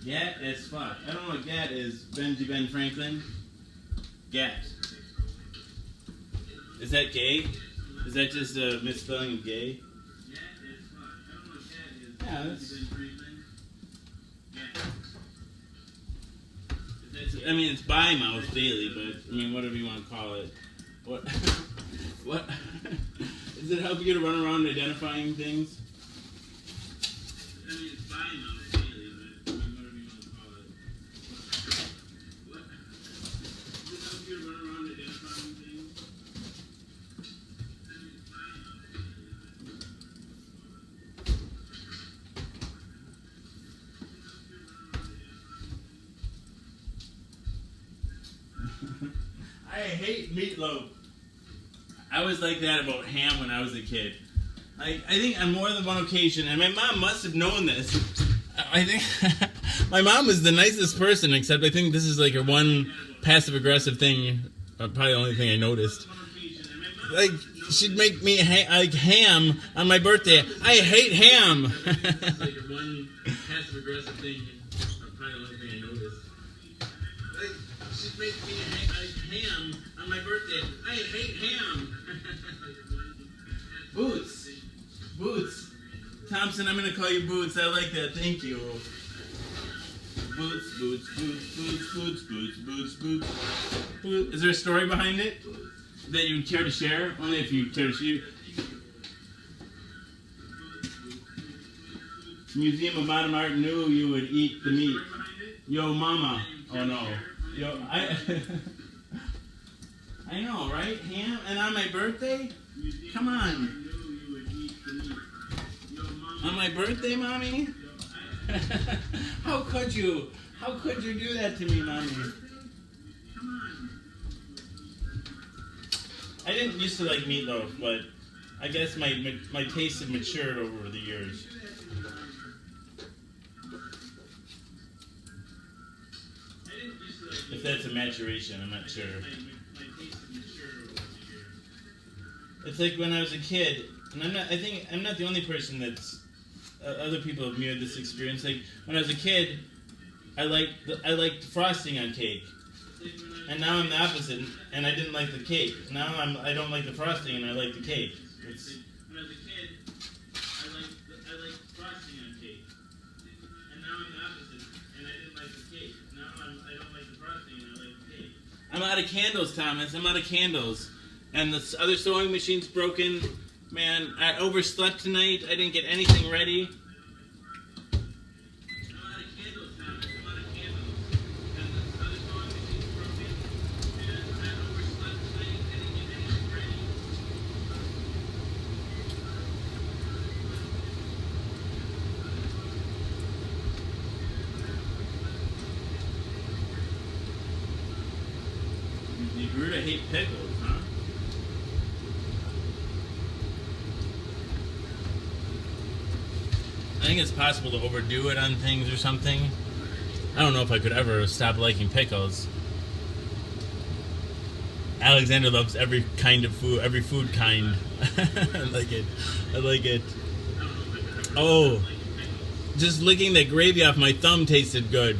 Gat as fuck. I don't know what gat is. Ben Franklin. Gas. Is that gay? Is that just a misspelling of gay? Yeah, that's... I mean, it's by Mouse Daily, but I mean, whatever you want to call it. What? What? Does it help you to run around identifying things? I mean, it's by Mouse Daily, but I mean, whatever you want to call it. What? Does it help you to run around identifying things? I hate meatloaf. I was like that about ham when I was a kid. I think on more than one occasion, and my mom must have known this. I think my mom was the nicest person, except I think this is like her one passive-aggressive thing, probably the only thing I noticed. Like, she'd make me like ham on my birthday. I hate ham. It's like her one passive-aggressive thing, probably the only thing I noticed. Like, she'd make me like ham on my birthday. I hate ham. Boots. Boots. Thompson, I'm going to call you Boots. I like that. Thank you. Boots, boots, boots, boots, boots, boots, boots, boots. Boots. Is there a story behind it that you would care to share? Only if you care to share. Museum of Modern Art knew you would eat the meat. Yo, mama. Oh, no. Yo, I know, right? Ham? And on my birthday? Come on. On my birthday, Mommy? How could you? How could you do that to me, Mommy? Come on. I didn't used to like meatloaf, but I guess my taste have matured over the years. If that's a maturation, I'm not sure. It's like when I was a kid, and I think I'm not the only person that's. Other people have mirrored this experience. Like when I was a kid, I liked frosting on cake, and now I'm the opposite. And I didn't like the cake. Now I don't like the frosting, and I like the cake. When I was a kid, I liked frosting on cake, and now I'm the opposite. And I didn't like the cake. Now I don't like the frosting, and I like the cake. I'm out of candles, Thomas. I'm out of candles, and the other sewing machine's broken. Man, I overslept tonight. I didn't get anything ready. I'm out of candles, Thomas. I'm out of candles. And the other sewing machine's broken. And I overslept tonight. I didn't get anything ready. You grew to hate pickles, huh? I think it's possible to overdo it on things or something. I don't know if I could ever stop liking pickles. Alexander loves every kind of food, every food kind. I like it. I like it. Oh, just licking that gravy off my thumb tasted good.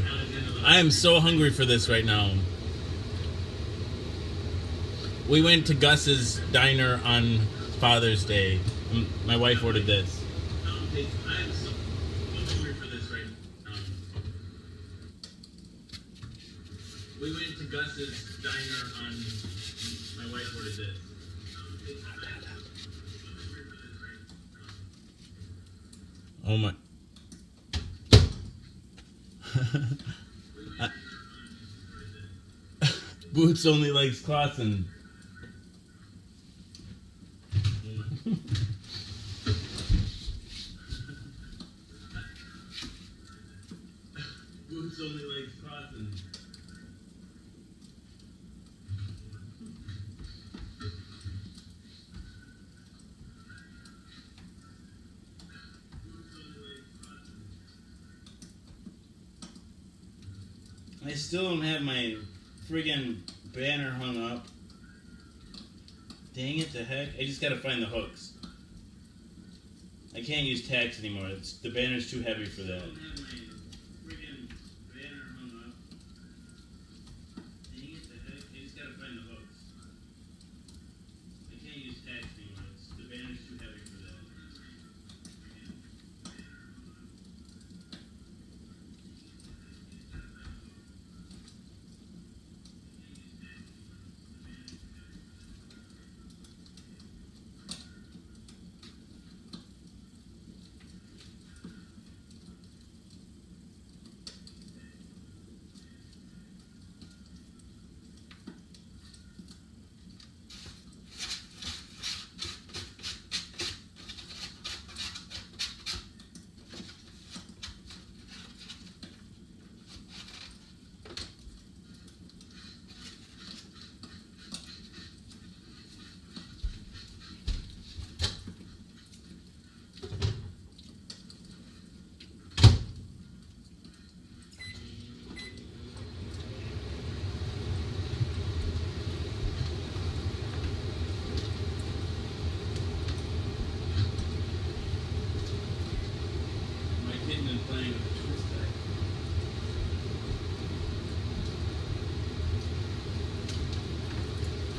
I am so hungry for this right now. We went to Gus's diner on Father's Day. My wife ordered this. We went to Gus's diner on... My wife ordered this. Oh my... Boots only likes Clausen. Boots only likes Clausen. I still don't have my friggin' banner hung up. Dang it, the heck. I just gotta find the hooks. I can't use tacks anymore. The banner's too heavy for that. I don't have my friggin' banner hung up. Dang it, the heck. I just gotta find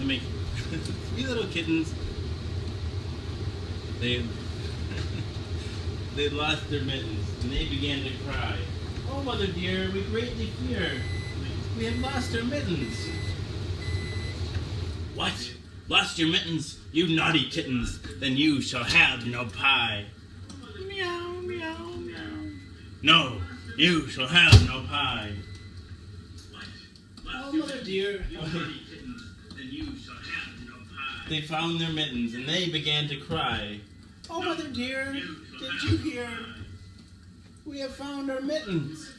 to make three little kittens. They lost their mittens and they began to cry. Oh, mother dear, we greatly fear. We have lost our mittens. What? Lost your mittens? You naughty kittens. Then you shall have no pie. Meow, meow, meow. No, you shall have no pie. What? Oh, mother dear. You naughty kittens. Then you shall have no pie. They found their mittens and they began to cry. Oh, mother dear, did you hear? We have found our mittens.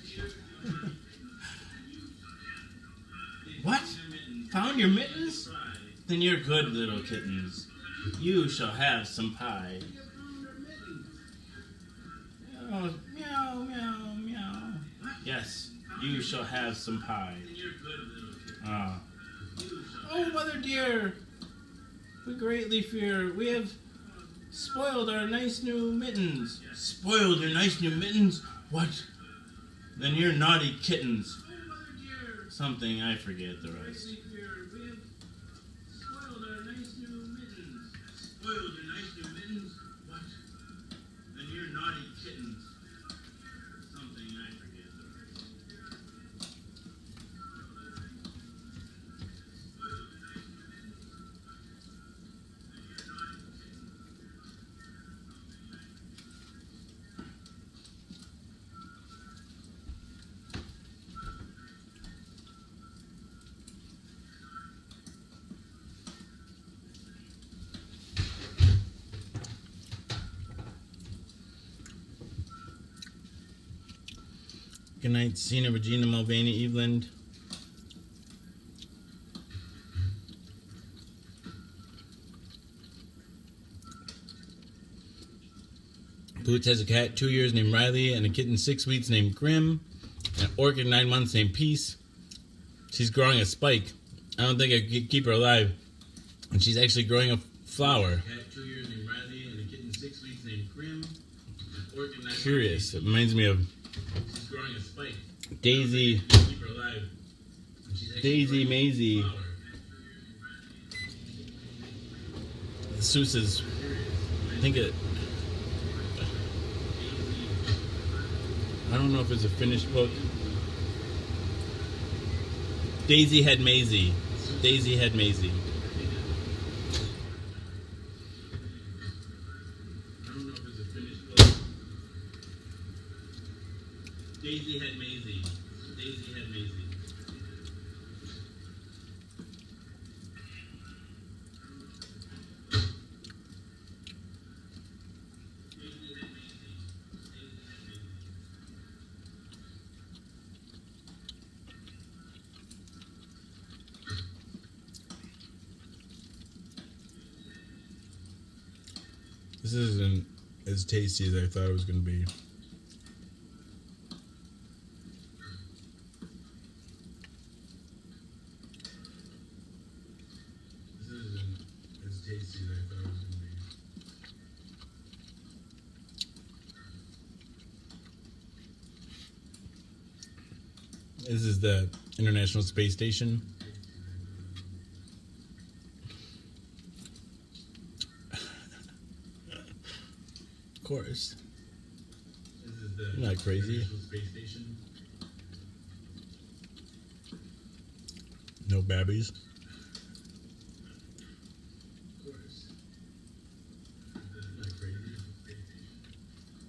What? Found your mittens? Then you're good, little kittens. You shall have some pie. Oh, meow, meow, meow. Yes, you shall have some pie. Ah. Oh, mother dear, we greatly fear we have spoiled our nice new mittens. Spoiled your nice new mittens? What? Then you're naughty kittens. Something, I forget the rest. Spoiled our nice new mittens. Spoiled your nice new mittens? What? Then you're naughty kittens. Something, I forget the rest. Good night, Sina, Regina, Mulvaney, Eveland. Boots has a cat 2 years named Riley and a kitten 6 weeks named Grim. And an orchid 9 months named Peace. She's growing a spike. I don't think I could keep her alive. And she's actually growing a flower. Cat 2 years named Riley and a kitten 6 weeks named Grim. Curious. It reminds me of growing a spike. Daisy. Keep her alive. Daisy Maisie. Seuss's. I think it. I don't know if it's a finished book. Daisy Had Maisie. Daisy Had Maisie. I don't know if it's a finished book. Daisy Had Maisie. Daisy Had Maisie. This isn't as tasty as I thought it was going to be. This isn't as tasty as I thought it was going to be. This is the International Space Station. Of course. This is the not crazy. Space Station. No babbies. Of course. Not crazy. Space Station. No babbies.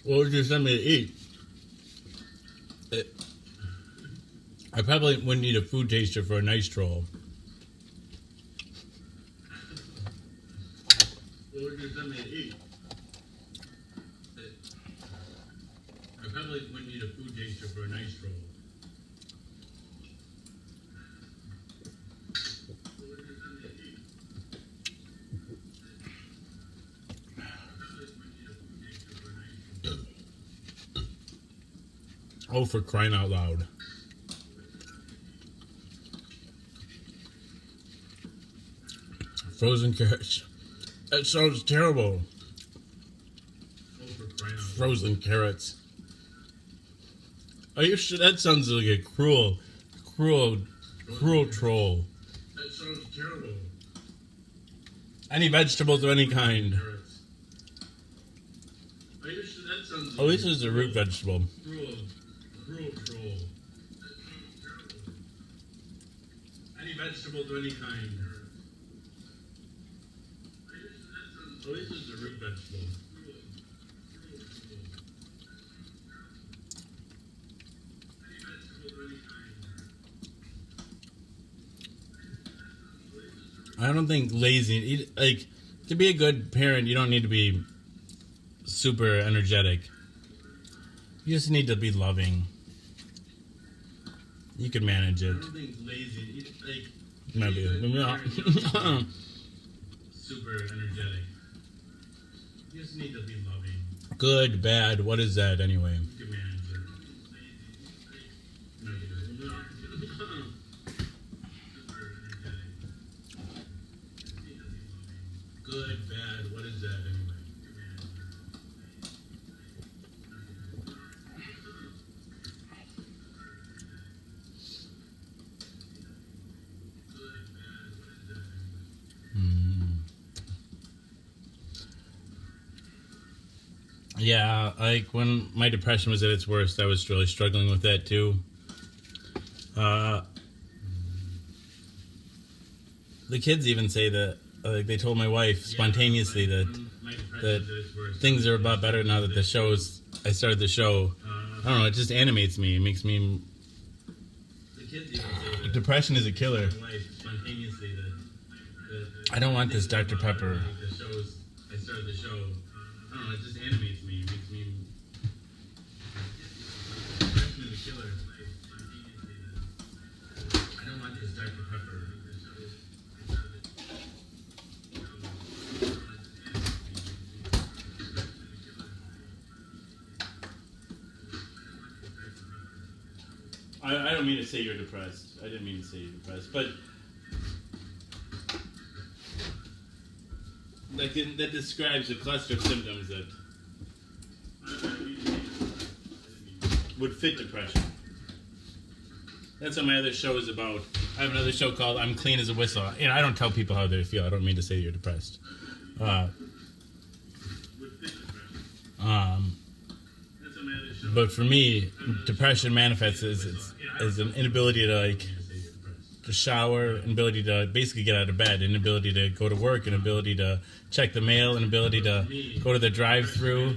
What would you send me to eat? I probably wouldn't need a food taster for a nice troll. What would you send me to eat? I probably wouldn't need a food taster for a nice troll. Oh, for crying out loud. Frozen carrots. That sounds terrible. Oh, for crying out loud. Frozen carrots. Are you sure? That sounds like a cruel troll. That sounds terrible. Any vegetables of any kind. Are you sure? That sounds like this is a root vegetable. Cruel troll. Any vegetable of any kind. Oh, this is a root vegetable. I don't think lazy, like, to be a good parent, you don't need to be super energetic. You just need to be loving. You can manage it. I don't think lazy, like, maybe. Super energetic. You just need to be loving. Good, bad, what is that anyway? You can manage it. Good, bad, what is that anyway? Yeah, like when my depression was at its worst, I was really struggling with that too. The kids even say that, like they told my wife spontaneously that things are a lot better now that I started the show. I don't know, it just animates me. It makes me. Depression is a killer. I don't want this Dr. Pepper. I started the show. I don't know, it just animates me. It makes me. Depression is a killer. I don't want this Dr. Pepper. I don't mean to say you're depressed. I didn't mean to say you're depressed, but like that describes a cluster of symptoms that would fit depression. That's what my other show is about. I have another show called "I'm Clean as a Whistle." You know, I don't tell people how they feel. I don't mean to say you're depressed. But for me, depression manifests as an inability to shower, inability to basically get out of bed, inability to go to work, inability to check the mail, inability to go to the drive-thru,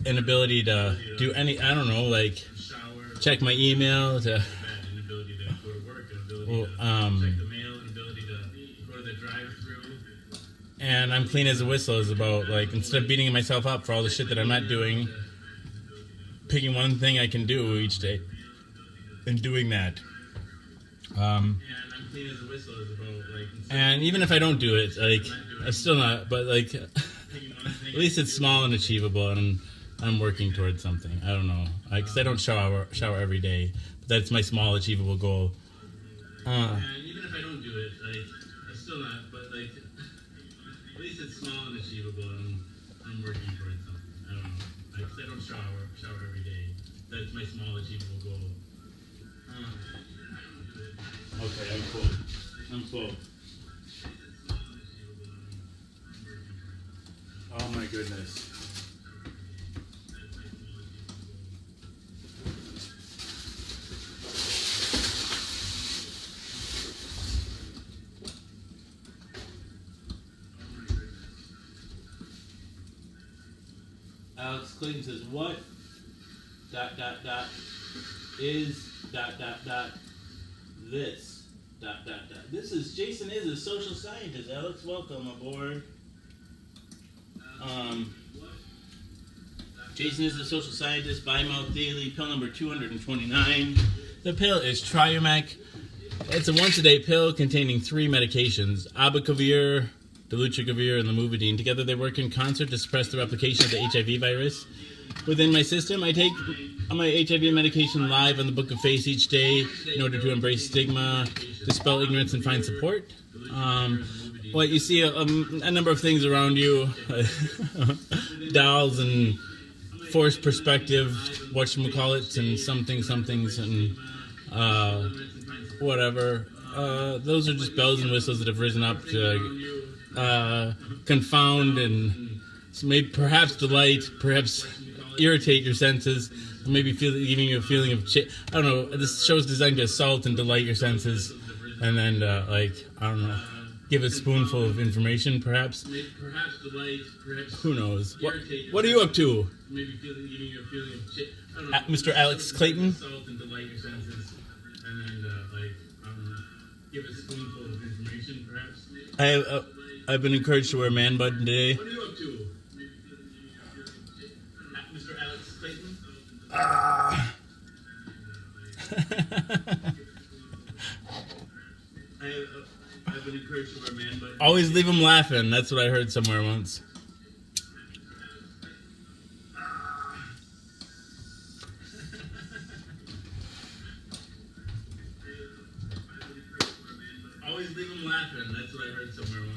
inability to do any, I don't know, like check my email, and I'm Clean as a Whistle is about, like, instead of beating myself up for all the shit that I'm not doing, picking one thing I can do each day and doing that. And I'm Clean as a Whistle is about, like, and even if I don't do it, like, I'm still not, but like, at least it's small and achievable, and I'm working towards something. I don't know, because I don't shower every day, but that's my small achievable goal. And even if I don't do it, like, I'm still not, but like, at least it's small and achievable, and I'm working towards something. I don't know, because I don't shower every day. That's my small achievable goal. Okay, I'm full. Oh my goodness. Alex Clayton says, what dot dot dot is dot dot dot this dot dot dot. This is Jason is a social scientist. Alex, welcome aboard. Jason is a social scientist. Bi-Mouth Daily, pill number 229. The pill is Triumeq. It's a once-a-day pill containing 3 medications: abacavir, dolutegravir, and lamivudine. Together they work in concert to suppress the replication of the HIV virus within my system. I take my HIV medication live on the Book of Face each day in order to embrace stigma, dispel ignorance, and find support. Well, you see a number of things around you. Dolls and forced perspective, whatchamacallits, and somethings, and whatever. Those are just bells and whistles that have risen up to confound and maybe perhaps delight, perhaps irritate your senses, or maybe giving you a feeling of I don't know. This show is designed to assault and delight your senses, and then I don't know, give a spoonful of information, perhaps. Perhaps delight, perhaps. Who knows? What are you up to? Maybe giving you a feeling of Mr. Alex Clayton. Assault and delight your senses, and then I don't know, give a spoonful of information, perhaps. I've been encouraged to wear a man bun today. What are you up to? Mr. Alex Clayton? I've been encouraged to wear a man bun. Always leave him laughing. That's what I heard somewhere once. Always leave him laughing. That's what I heard somewhere once.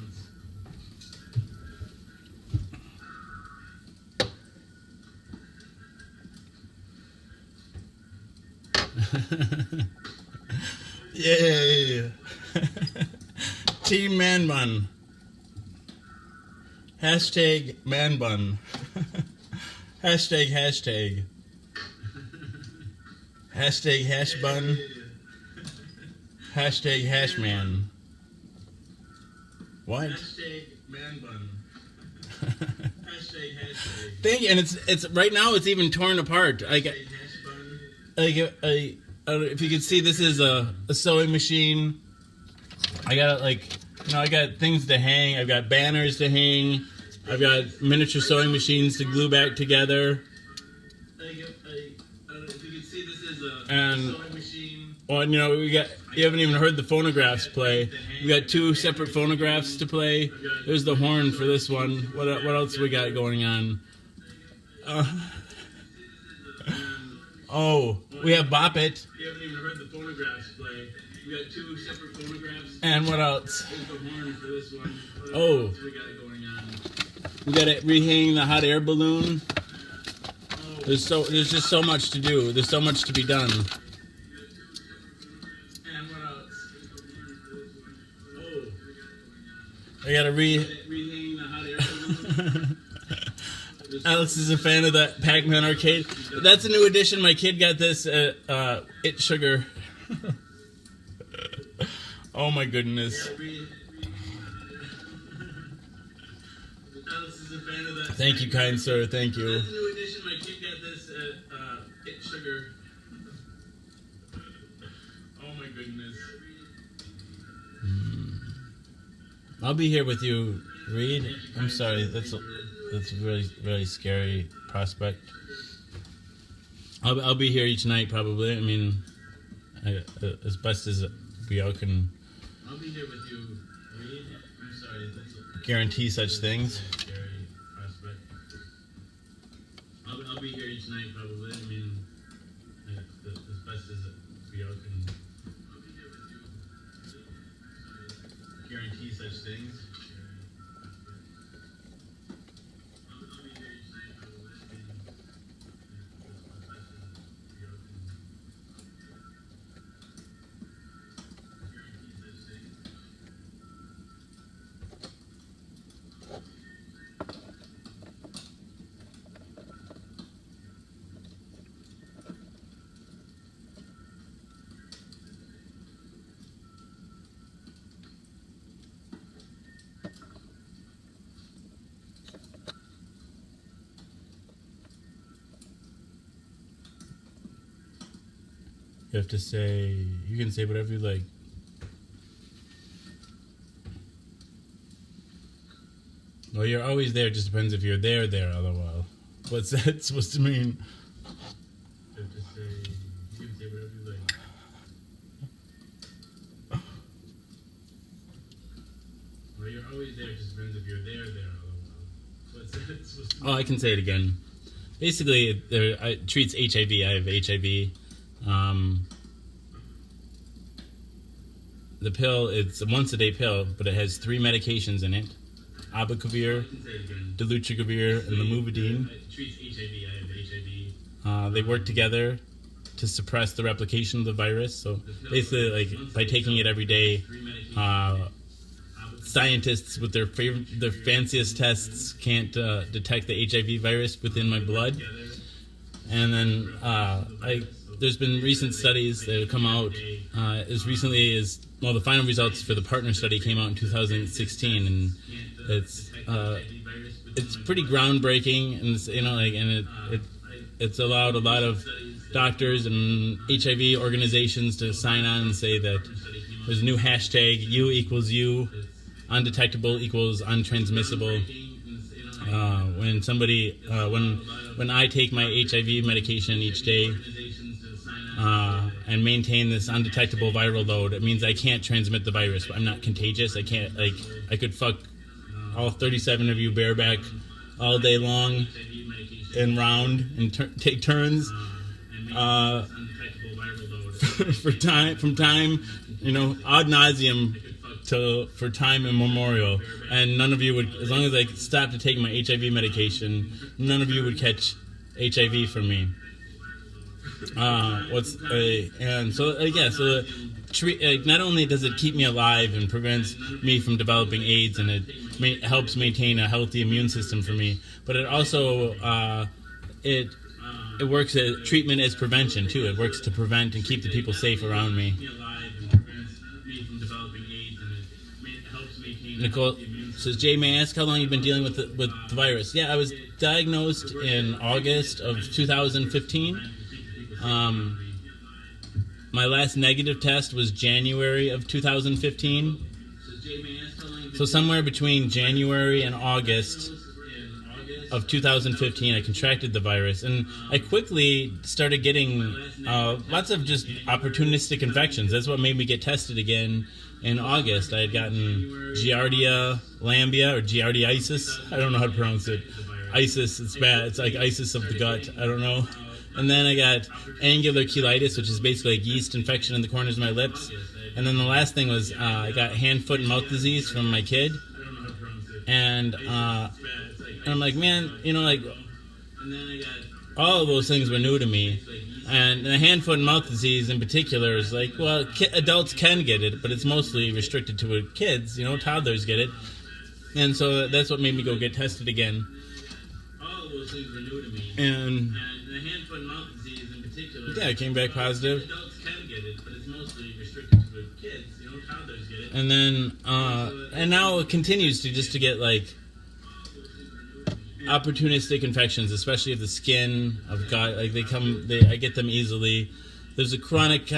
Yay! Team Man Bun. Hashtag Man Bun. Hashtag. Hashtag Hash Bun. Hashtag Hash Man. What? Hashtag Man Bun. Hashtag. Thank you. And it's right now. It's even torn apart. If you can see, this is a sewing machine. I got I got things to hang. I've got banners to hang. I've got miniature sewing machines to glue back together. If you can see, this is a sewing machine. Well, you haven't even heard the phonographs play. We got 2 separate phonographs to play. There's the horn for this one. What else we got going on? Oh, we have Bop It. You haven't even heard the phonographs play. We got 2 separate phonographs. And what else? There's the horn for this one. What else we got going on? We got it rehanging the hot air balloon. Oh. There's just so much to do. There's so much to be done. And what else? Oh. I gotta rehanging the hot air balloon. Alex is a fan of that Pac-Man arcade. That's a new edition. My kid got this at It Sugar. Oh my goodness. Thank you, kind sir. Thank you. That's a new edition. My kid got this at It Sugar. Oh my goodness. I'll be here with you, Reed. I'm sorry. That's a really, really scary prospect. I'll be here each night probably. I mean, as best as we all can. I'll be here with you, Reed. I'm sorry. That's guarantee such things. Scary prospect. I'll be here each night probably. I mean, as best as we all can. I'll be here with you. Guarantee such things. You have to say, you can say whatever you like. Well, you're always there, just depends if you're there, otherwise. What's that supposed to mean? You have to say, you can say whatever you like. Well, you're always there, just depends if you're there, otherwise. What's that supposed to mean? Oh, I can say it again. Basically, it treats HIV. I have HIV. The pill, it's a once-a-day pill, but it has 3 medications in it. Abacavir, dolutegravir, and lamivudine. It treats HIV. I have HIV. They work together to suppress the replication of the virus. So basically, like by taking it every day, scientists with their fanciest tests can't detect the HIV virus within my blood. And then there's been recent studies that have come out as recently as, well, the final results for the partner study came out in 2016, and it's pretty groundbreaking, and it's allowed a lot of doctors and HIV organizations to sign on and say that there's a new hashtag, U equals U, undetectable equals untransmissible. When I take my HIV medication each day and maintain this undetectable viral load, it means I can't transmit the virus. I'm not contagious. I can't, I could fuck all 37 of you bareback all day long and round and take turns from time, ad nauseum for time immemorial, and none of you would, as long as I stopped to take my HIV medication, none of you would catch HIV from me. Not only does it keep me alive and prevents me from developing AIDS, and it helps maintain a healthy immune system for me, but it also it works as treatment as prevention too. It works to prevent and keep the people safe around me. Nicole says, Jay, may I ask how long you've been dealing with the virus? Yeah, I was diagnosed in August of 2015. My last negative test was January of 2015. So somewhere between January and August of 2015, I contracted the virus, and I quickly started getting lots of just opportunistic infections. That's what made me get tested again in August. I had gotten Giardia lamblia, or Giardiasis. I don't know how to pronounce it. Isis, it's bad. It's like ISIS of the gut. I don't know. And then I got angular cheilitis, which is basically like yeast infection in the corners of my lips. And then the last thing was I got hand, foot, and mouth disease from my kid. And I'm like, man, all of those things were new to me. And the hand, foot, and mouth disease in particular is like, well, adults can get it, but it's mostly restricted to kids. Toddlers get it. And so that's what made me go get tested again. All of those things were new to me. And the hand, foot, and mouth disease in particular. Yeah, it came back positive. Adults can get it, but it's mostly restricted to kids. Toddlers get it. And then, and now it continues to get like opportunistic infections, especially of the skin, of gut. Like I get them easily. There's a chronic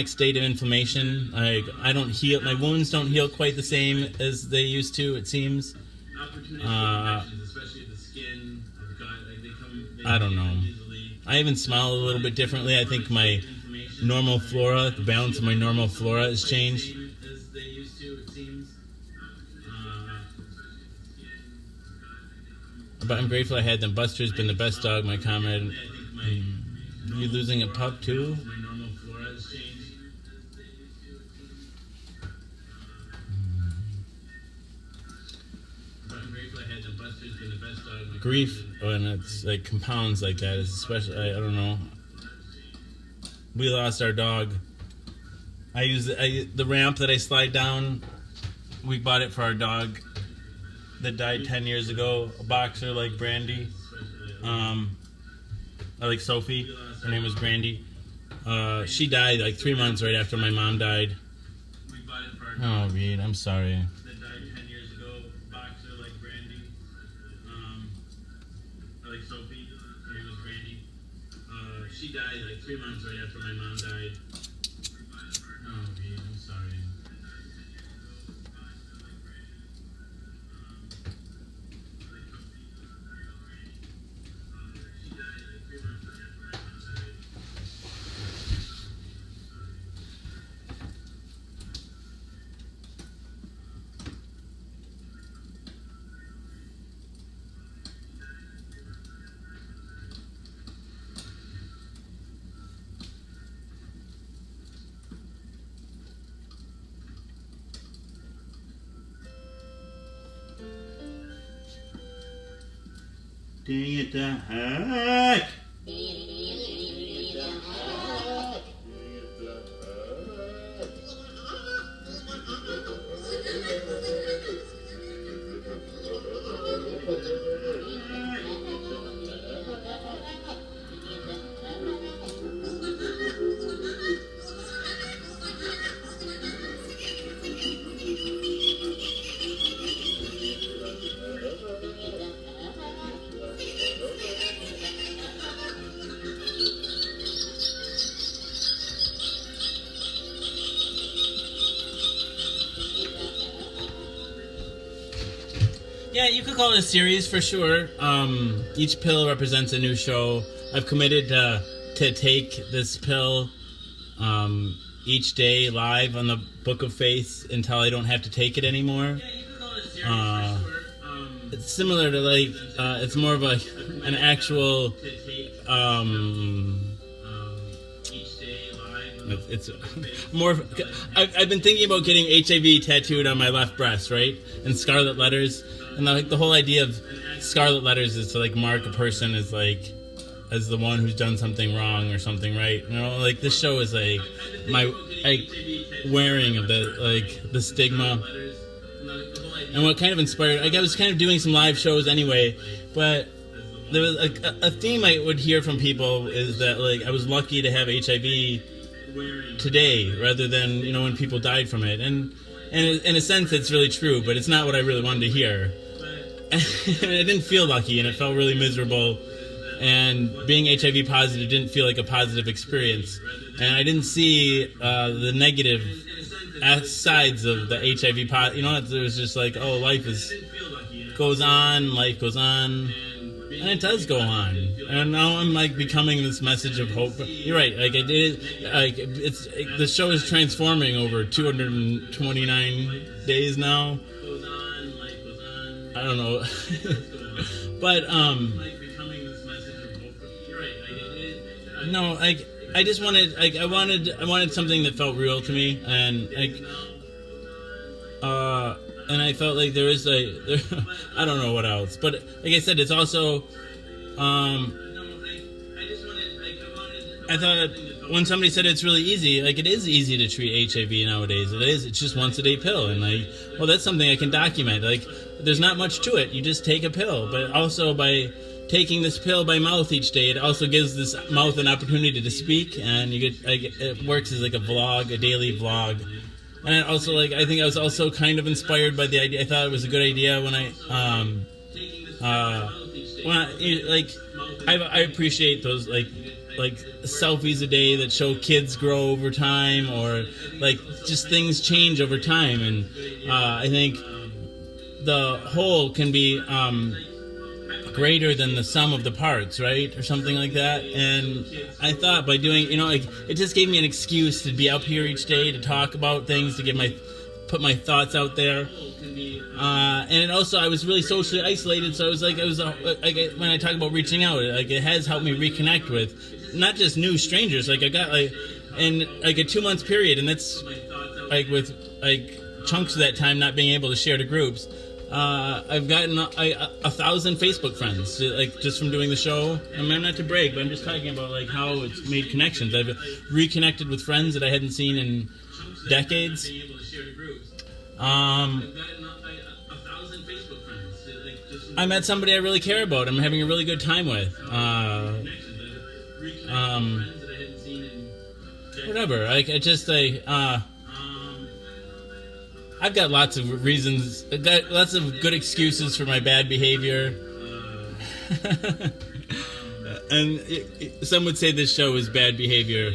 state of inflammation. I don't heal. My wounds don't heal quite the same as they used to, it seems. I don't know. I even smell a little bit differently. I think my normal flora, the balance of my normal flora has changed. But I'm grateful I had them. Buster's been the best dog, my comrade. You losing a pup too? Grief, when it's like compounds like that, is especially, I don't know. We lost our dog. I use the ramp that I slide down. We bought it for our dog that died 10 years ago, a boxer like Brandy. I like Sophie. Her name was Brandy. She died like 3 months right after my mom died. Oh, Reed, I'm sorry. That died 10 years ago, boxer like Brandy. I like Sophie. Her name was Brandy. She died like 3 months right after my mom died. Oh, geez, I'm sorry. Dang it, the heck! Yeah, you could call it a series for sure. Each pill represents a new show. I've committed to take this pill each day live on the Book of Faith until I don't have to take it anymore. Yeah, you could call it a series for sure. It's similar to it's more of an actual it's more. I've been thinking about getting HIV tattooed on my left breast, right, in scarlet letters. And the whole idea of scarlet letters is to mark a person as the one who's done something wrong or something right. You know, this show is my wearing of the stigma. And what kind of inspired, I was kind of doing some live shows anyway, but there was a theme I would hear from people is that I was lucky to have HIV today rather than when people died from it. And in a sense it's really true, but it's not what I really wanted to hear. And I didn't feel lucky, and it felt really miserable. And being HIV positive didn't feel like a positive experience. And I didn't see the negative sides of the HIV positive. It was just life goes on, and it does go on. And now I'm becoming this message of hope. You're right. The show is transforming over 229 days now. I don't know. But no, I just wanted I wanted something that felt real to me, and I felt like there is I don't know what else, but like I said, it's also I thought when somebody said it's really easy, it is easy to treat HIV nowadays. It's just once a day pill, and well, that's something I can document. There's not much to it. You just take a pill, but also by taking this pill by mouth each day, it also gives this mouth an opportunity to speak, and you get it works as a vlog, a daily vlog. And it also I think I was also kind of inspired by the idea. I thought it was a good idea when I appreciate those selfies a day that show kids grow over time, or just things change over time, and I think the whole can be greater than the sum of the parts, right, or something like that. And I thought by doing, it just gave me an excuse to be up here each day to talk about things, to put my thoughts out there. And it also, I was really socially isolated, so when I talk about reaching out, it has helped me reconnect with not just new strangers. I got in a 2-month period, and that's with chunks of that time not being able to share to groups. I've gotten 1,000 Facebook friends, just from doing the show. I'm not to brag, but I'm just talking about how it's made connections. I've reconnected with friends that I hadn't seen in decades. I met somebody I really care about. I'm having a really good time with. Whatever. I've got lots of reasons. I've got lots of good excuses for my bad behavior. And some would say this show is bad behavior.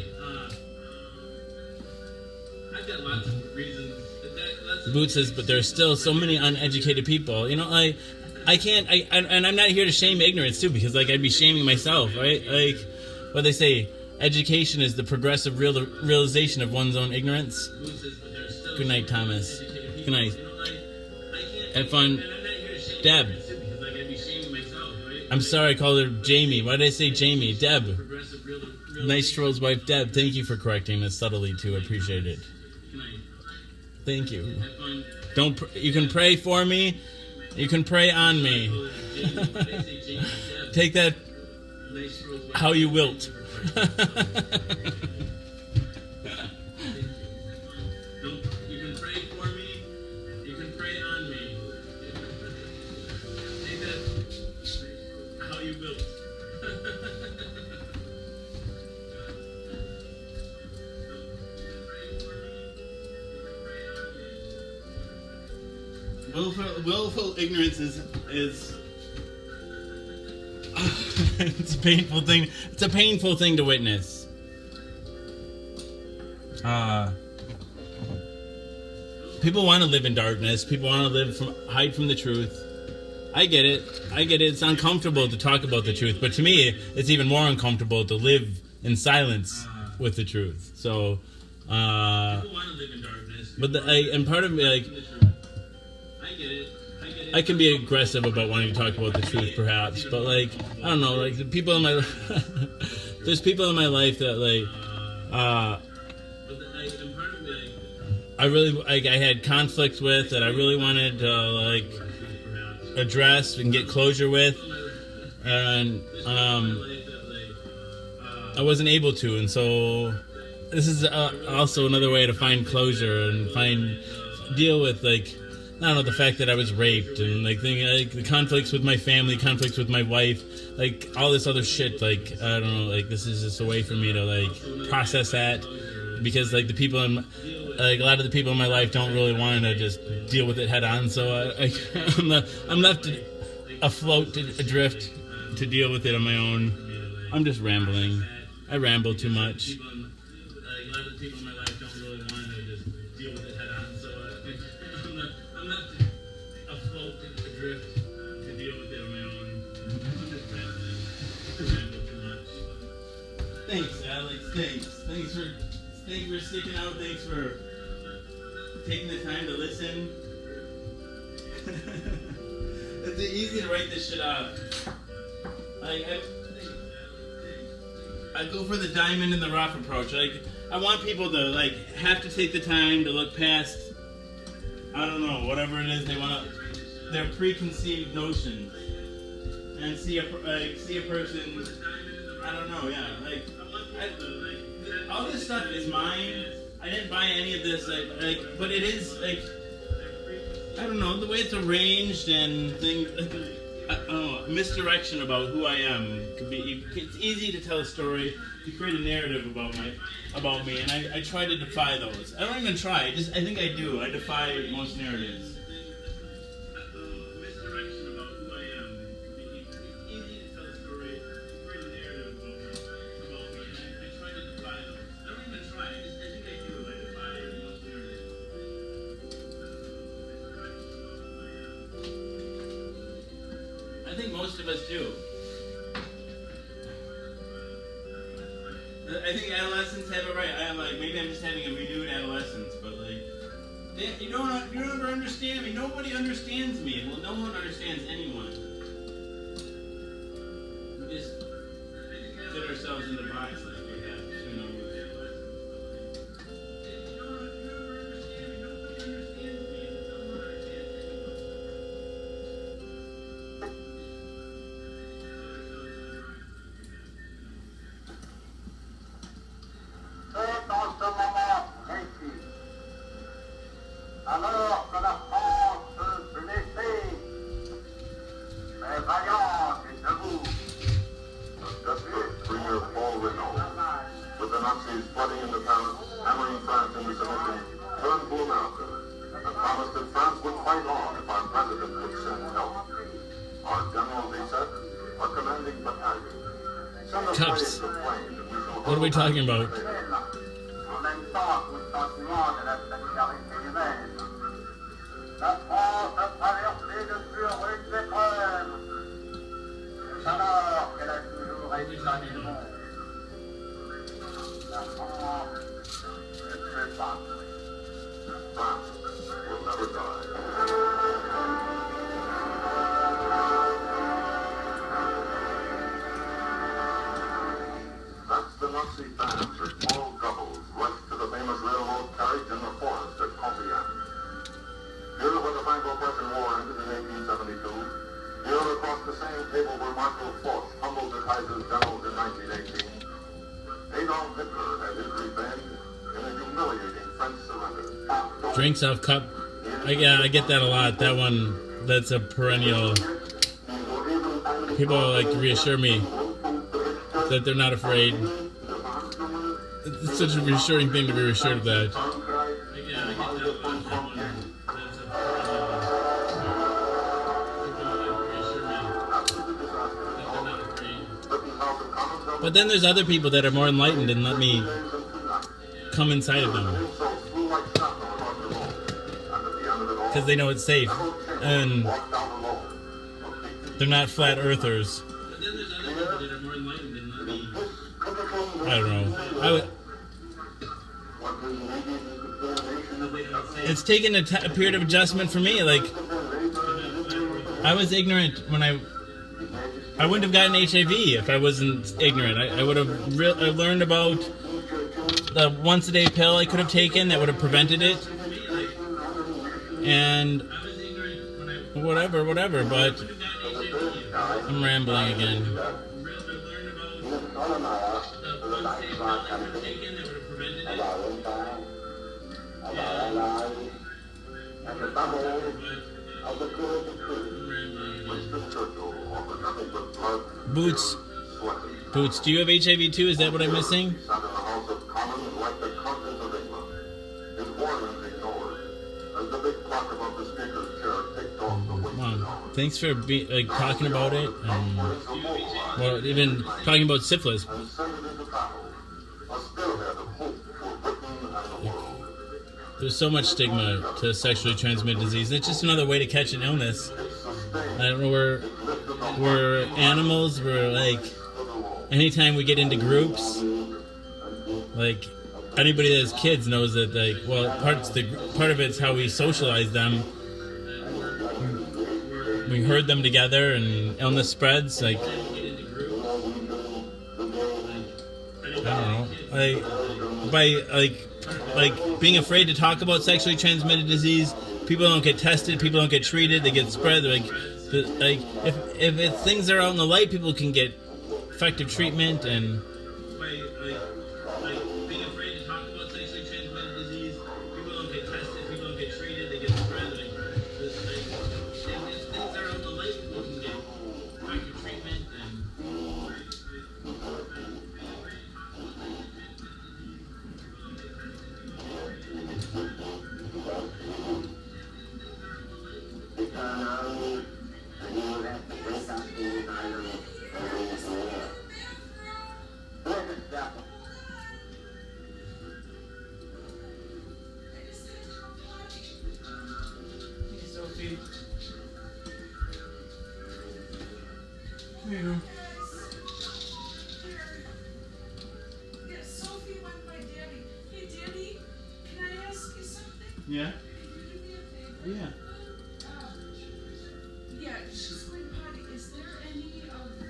I've got lots of reasons. Boot says, but there's still so many uneducated people. You know, I can't. And I'm not here to shame ignorance too, because like I'd be shaming myself, right? Like what they say, education is the progressive realization of one's own ignorance. Good night, Thomas. Good night. Have fun, Deb. I'm sorry I called her Jamie. Why did I say Jamie? Deb. Nice Troll's wife, Deb. Thank you for correcting this subtly too. I appreciate it. Thank you. You can pray for me. You can pray on me. Take that how you wilt. You can pray for me. You can pray on me. Take that how you wilt. Willful ignorance is it's a painful thing. It's a painful thing to witness. People want to live in darkness. People want to hide from the truth. I get it. It's uncomfortable to talk about the truth, but to me, it's even more uncomfortable to live in silence with the truth. So, people want to live in darkness. But and part of me, like, I can be aggressive about wanting to talk about the truth, perhaps, but like I don't know, like the people in my there's people in my life that like I really like I had conflict with that I really wanted to like address and get closure with, and I wasn't able to, and so this is also another way to find closure and deal with like. I don't know, the fact that I was raped and like the conflicts with my family, conflicts with my wife, like all this other shit. Like I don't know, like this is just a way for me to like process that, because like the people like a lot of the people in my life don't really want to just deal with it head on. So I'm left afloat, adrift, to deal with it on my own. I'm just rambling. I ramble too much. Thanks, Alex. Thanks for sticking out. Thanks for taking the time to listen. It's easy to write this shit up. I go for the diamond in the rough approach. Like I want people to like have to take the time to look past. I don't know, whatever it is they want to, their preconceived notions, and see a person. I don't know. Yeah, like. All this stuff is mine. I didn't buy any of this, but it is like I don't know the way it's arranged and things. I don't know, misdirection about who I am could be. It's easy to tell a story, to create a narrative about me, and I try to defy those. I don't even try. I think I do. I defy most narratives. I think most of us do. I think adolescents have it right. Maybe I'm just having a renewed adolescence, but like, you don't ever understand me. Nobody understands me. Well, no one understands anyone. We just fit ourselves in the box like we have. Who knows? Alors que la France blessée, mais vaillante et debout. A desperate premier Paul Renault, with the Nazis flooding into Paris, hammering France into submission, turned to America and promised that France would fight on if our president would send help. Our generals, he said, are commanding battalions, cups. What are we talking about? En même temps qu'au sentiment de la solidarité humaine, la France a traversé de plus rudes épreuves. C'est alors qu'elle a toujours épargné le monde. La France ne peut pas. France will never die. That's the Nazi fans or small couples rushed to the famous railroad carriage in the forest at Compiègne. Here, when the Franco-Prussian War ended in 1872, here across the same table where Marshal Foch humbled the Kaiser's generals in 1918, Adolf Hitler had his revenge in a humiliating French surrender. Drinks off cup. I get that a lot. That one, that's a perennial. People like to reassure me that they're not afraid. It's such a reassuring thing to be reassured of that. But then there's other people that are more enlightened and let me come inside of them. Because they know it's safe. And they're not flat earthers. I don't know. It's taken a period of adjustment for me. Like, I was ignorant when I wouldn't have gotten HIV if I wasn't ignorant. I would have I learned about the once-a-day pill I could have taken that would have prevented it. And whatever, but I'm rambling again. Boots, do you have HIV too? Is that what I'm missing? Thanks for talking about it. Well, even talking about syphilis. There's so much stigma to sexually transmitted disease. It's just another way to catch an illness. I don't know, we're animals. We're like, anytime we get into groups, like anybody that has kids knows that, like, well, part of it's how we socialize them. We herd them together, and illness spreads. Like, I don't know. By being afraid to talk about sexually transmitted disease, people don't get tested, people don't get treated, they get spread. If things are out in the light, people can get effective treatment. And being afraid to talk about sexually transmitted disease, people don't get tested, people don't get treated, they get spread. If things are out in the light, people can get effective treatment. There you go. Yeah, Sophie went by Daddy. Hey, Daddy, can I ask you something? Yeah. Can you do me a favor? Yeah. Yeah, she's going potty. Is there any of the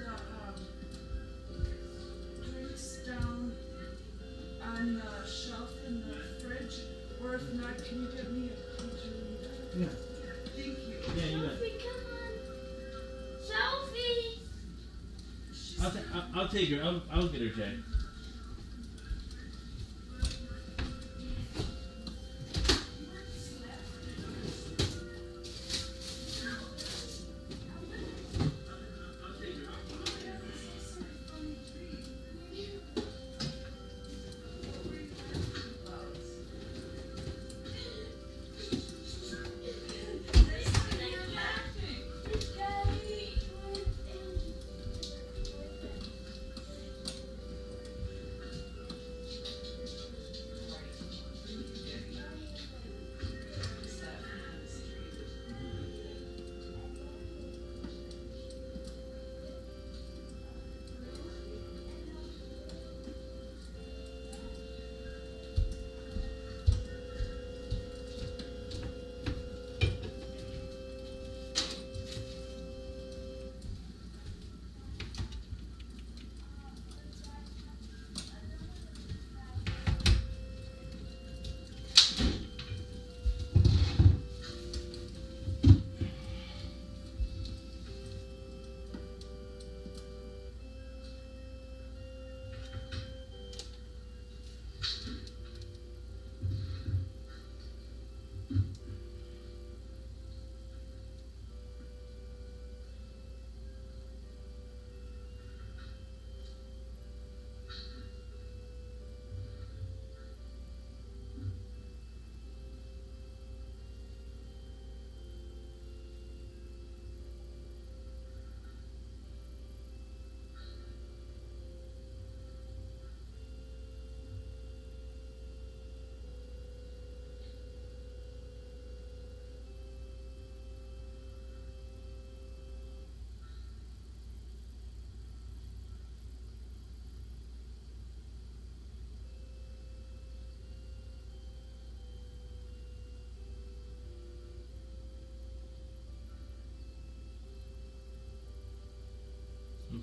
drinks down on the shelf in the fridge? Or if not, can you get me a refrigerator? Yeah. Thank you. Yeah, you bet. Sophie, come on. Sophie! I'll take her. I'll get her, Jay.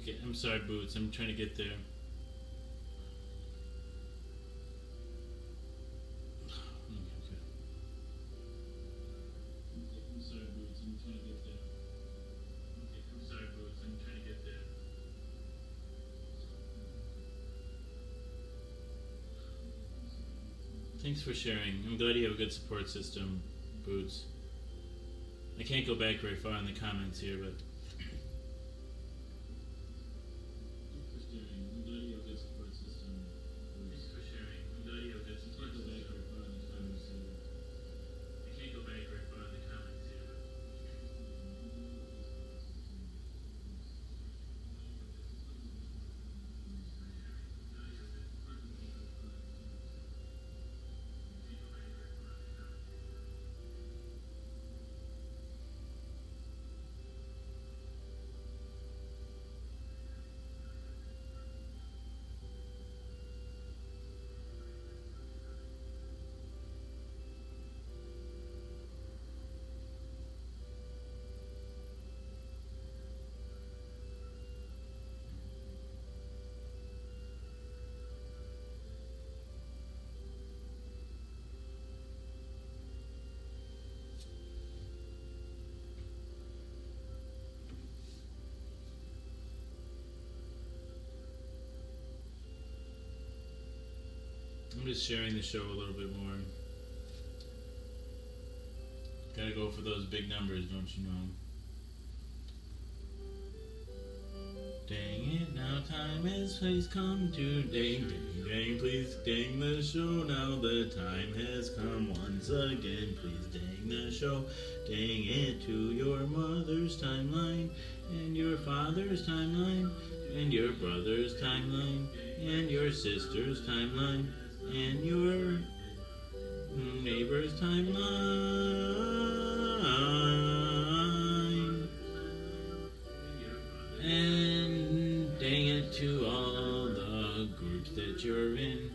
Okay, I'm sorry, Boots. I'm trying to get there. Thanks for sharing. I'm glad you have a good support system, Boots. I can't go back very far in the comments here, but... I'm just sharing the show a little bit more. Gotta go for those big numbers, don't you know? Dang it, now time has please come to dang, dang, dang, please dang the show, now the time has come once again, please dang the show, dang it to your mother's timeline, and your father's timeline, and your brother's timeline, and your sister's timeline, and your neighbor's timeline, and dang it to all the groups that you're in,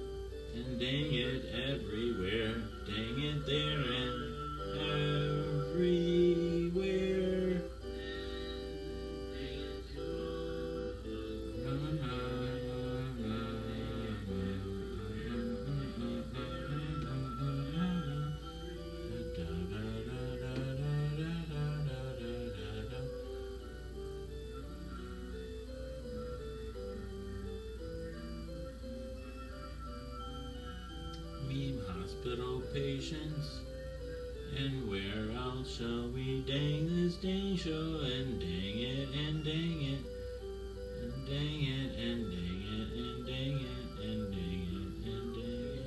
and dang it everywhere, dang it there and everywhere. Hospital patients, and where else shall we dang this dang show, and dang it, and dang it, and dang it, and dang it, and dang it, and dang it, and dang it, and dang it.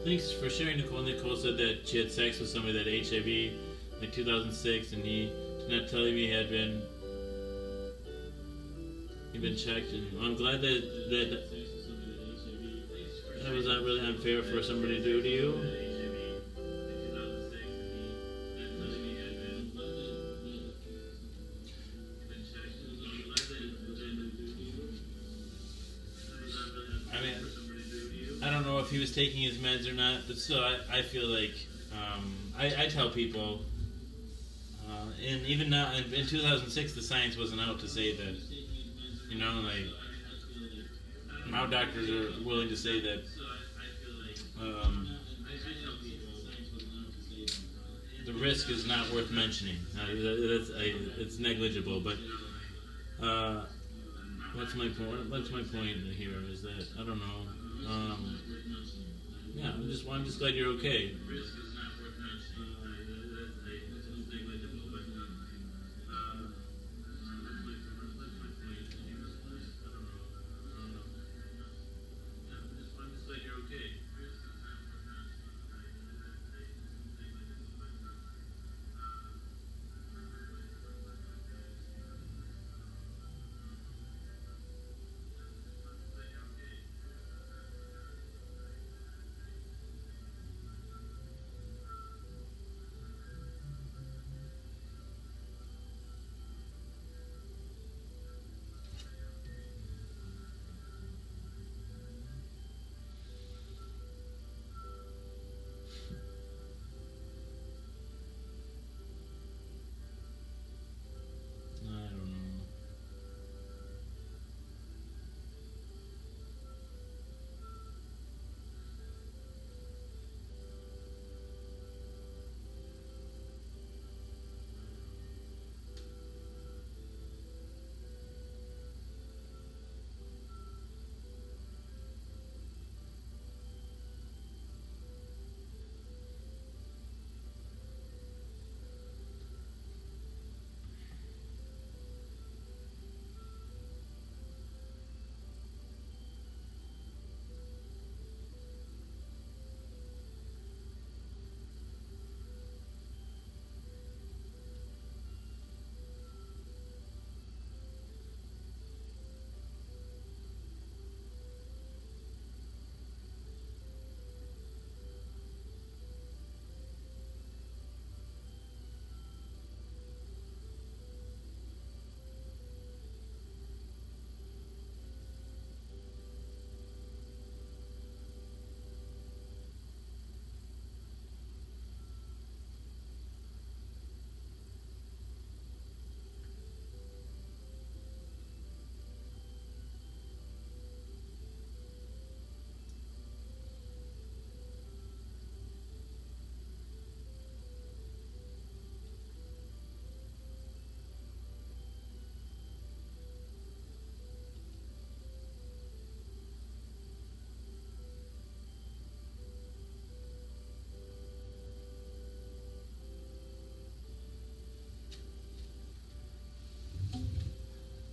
Thanks for sharing, Nicole. Nicole said that she had sex with somebody that had HIV in 2006, and he did not tell you he'd been checked. And I'm glad that was not really unfair for somebody to do to you. I mean, I don't know if he was taking his meds or not, but still, I feel like I tell people, and even now in 2006, the science wasn't out to say that, you know, like now doctors are willing to say that the risk is not worth mentioning. It's negligible, but what's my point? What's my point here is that I don't know. Yeah, I'm just glad you're okay.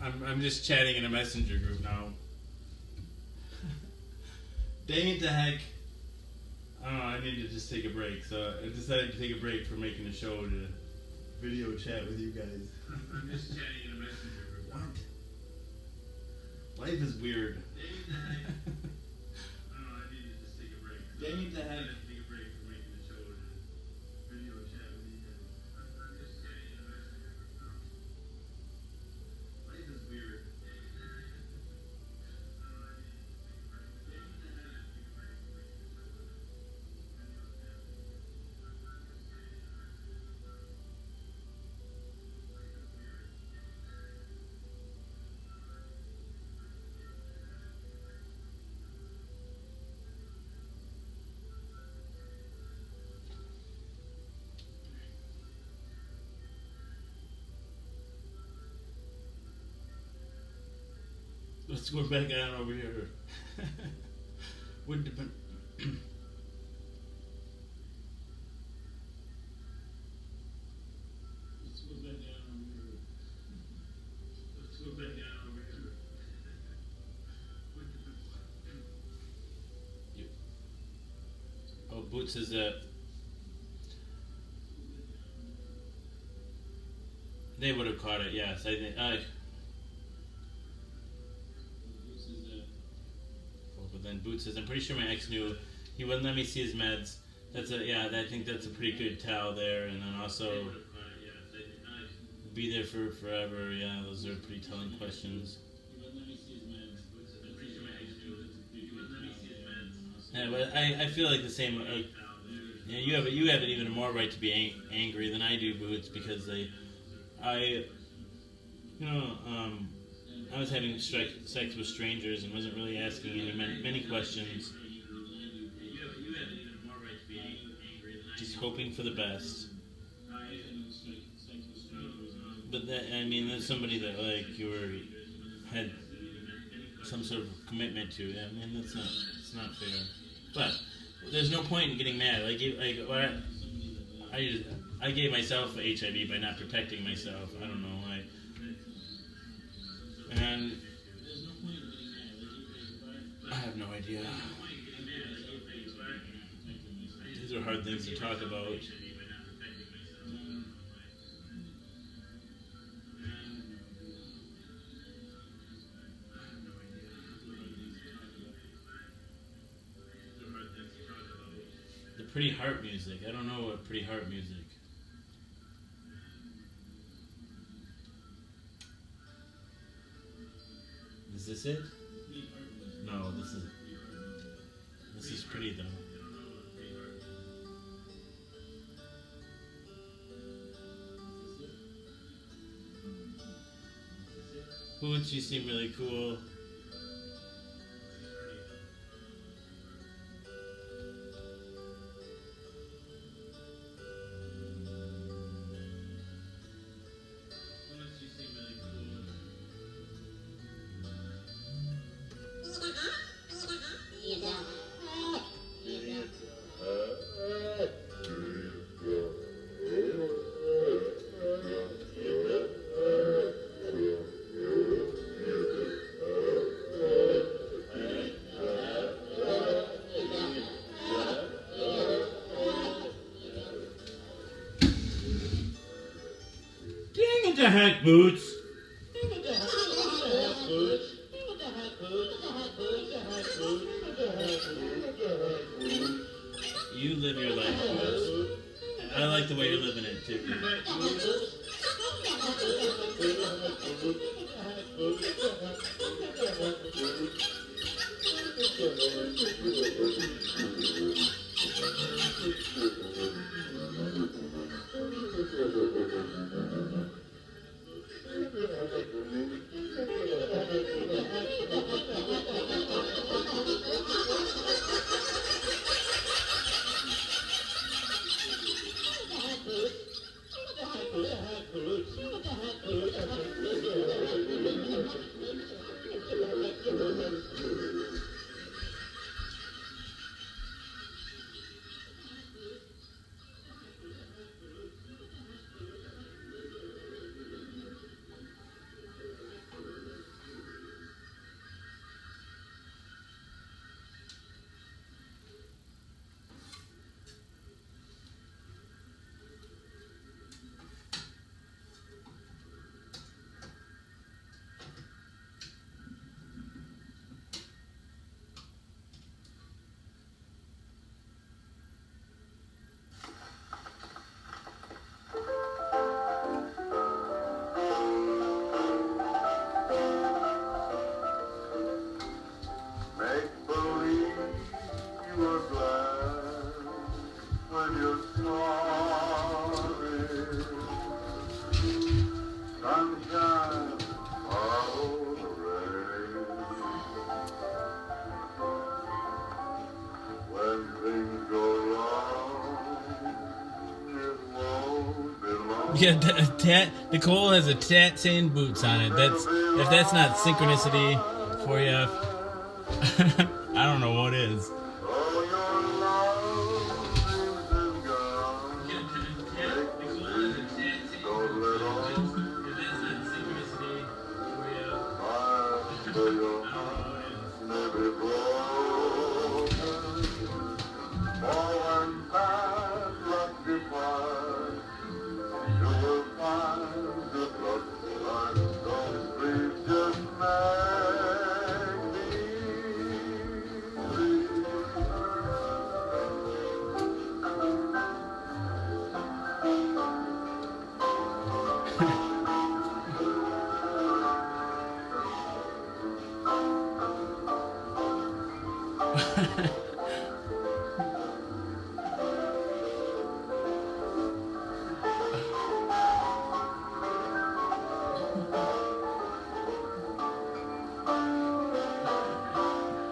I'm just chatting in a messenger group now. Dang it to heck. I don't know, I need to just take a break. So I decided to take a break from making a show to video chat with you guys. I'm just chatting in a messenger group. What? Life is weird. Dang it to heck. I don't know, I need to just take a break. Dang it to heck. Take a break from making a show to video chat with you guys. I'm just chatting in a messenger group now. Life is weird. Let's go back on over here. Would depend. Let's go back down over here. Let's go back down over here. Yep. Oh, Boots is they would have caught it. Yes, I think. But then Boots says, I'm pretty sure my ex knew he wouldn't let me see his meds. I think that's a pretty good tell there. And then also, be there for forever. Yeah, those are pretty telling questions. Yeah, but I feel like the same. You have an even more right to be angry than I do, Boots, because I was having sex with strangers and wasn't really asking many questions. Just hoping for the best. But there's somebody that had some sort of commitment to. It's not fair. But there's no point in getting mad. I gave myself HIV by not protecting myself. I don't know. And I have no idea. These are hard things to talk about. The Pretty Heart music. I don't know what Pretty Heart music. Is this it? No, this is pretty though. Boots, you seem really cool. The heck, Boots? You live your life, Boots. I like the way you're living it too. Yeah. Yeah, Nicole has a tat saying boots on it. If that's not synchronicity for you, I don't know what is. Oh, your love is gone. Don't let on for your heart may be broken. For one time left behind, you will find good luck behind. Don't please just make me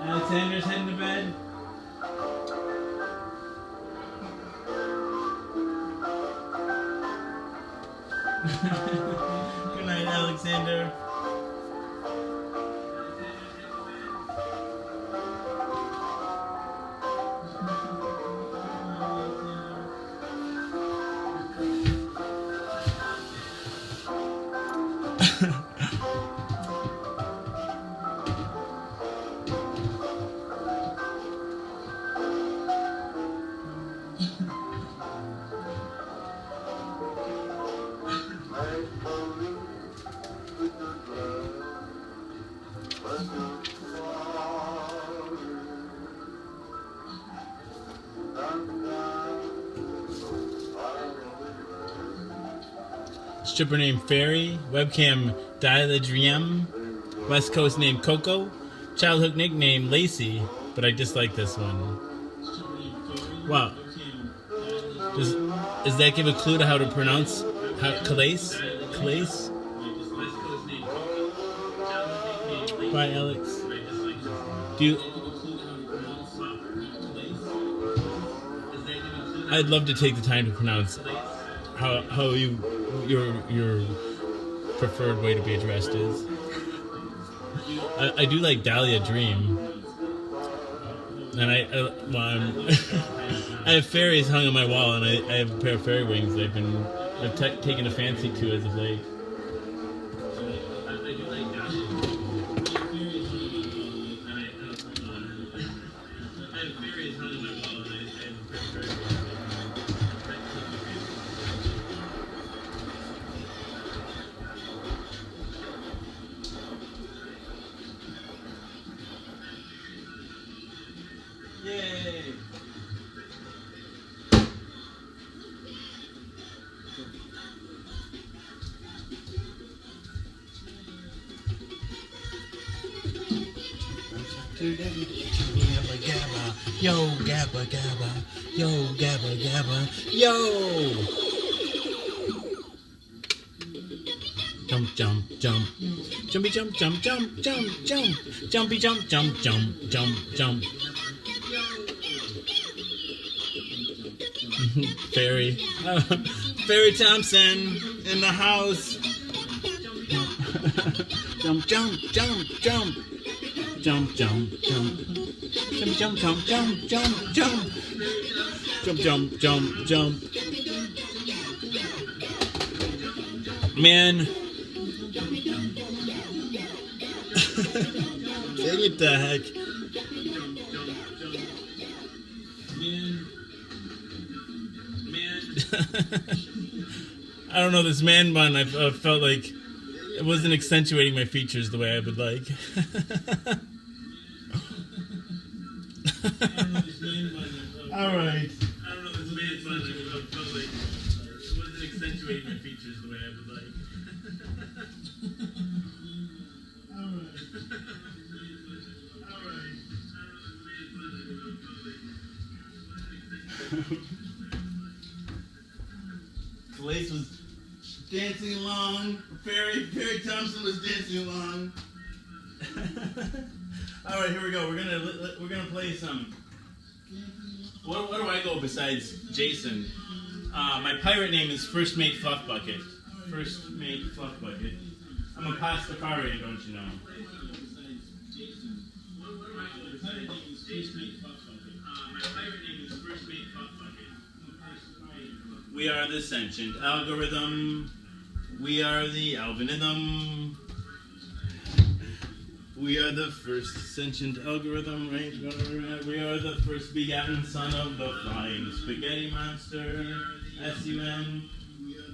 Alexander's heading to bed. Good night, Alexander. Stripper named Fairy, webcam Dialadrium, West Coast named Coco, childhood nickname Lacey, but I dislike this one. Wow. Does that give a clue to how to pronounce Calais? Calais? Bye, Alex. I'd love to take the time to pronounce how your preferred way to be addressed is. I do like Dahlia Dream, and I have fairies hung on my wall, and I have a pair of fairy wings that I've taken a fancy to as of late. Yay! Yo, gabba gabba, yo, gabba gabba, yo! Jump, jump, jump, jumpy, jump, jump, jump, jump, jump, jumpy, jump, jump, jump, jump, jump. Fairy, Fairy Thompson in the house. Jump, jump, jump, jump, jump, jump, jump. Jump, jump, jump, jump, jump, jump. Jump, jump, jump, jump. Man. Dang it, the heck. Man. I don't know, this man bun, I felt like it wasn't accentuating my features the way I would like. Alright. I don't know, this man bun, I felt like it wasn't accentuating my features the way I would like. Alright. Calais was dancing along. Fairy Thompson was dancing along. All right, here we go. We're gonna play some. What do I go besides Jason? My pirate name is First Mate Fluff Bucket. First Mate Fluff Bucket. I'm a Pastafarian, don't you know? We are the sentient algorithm. We are the albinism. We are the first sentient algorithm, right? We are the first begotten son of the flying spaghetti monster. S-U-N.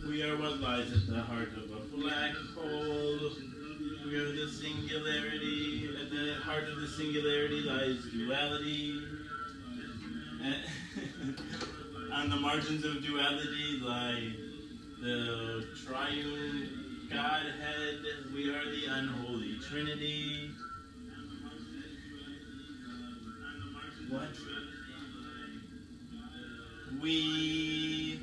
We are what lies at the heart of a black hole. We are the singularity. At the heart of the singularity lies duality. On the margins of duality lie the triune Godhead. We are the unholy Trinity. What? We,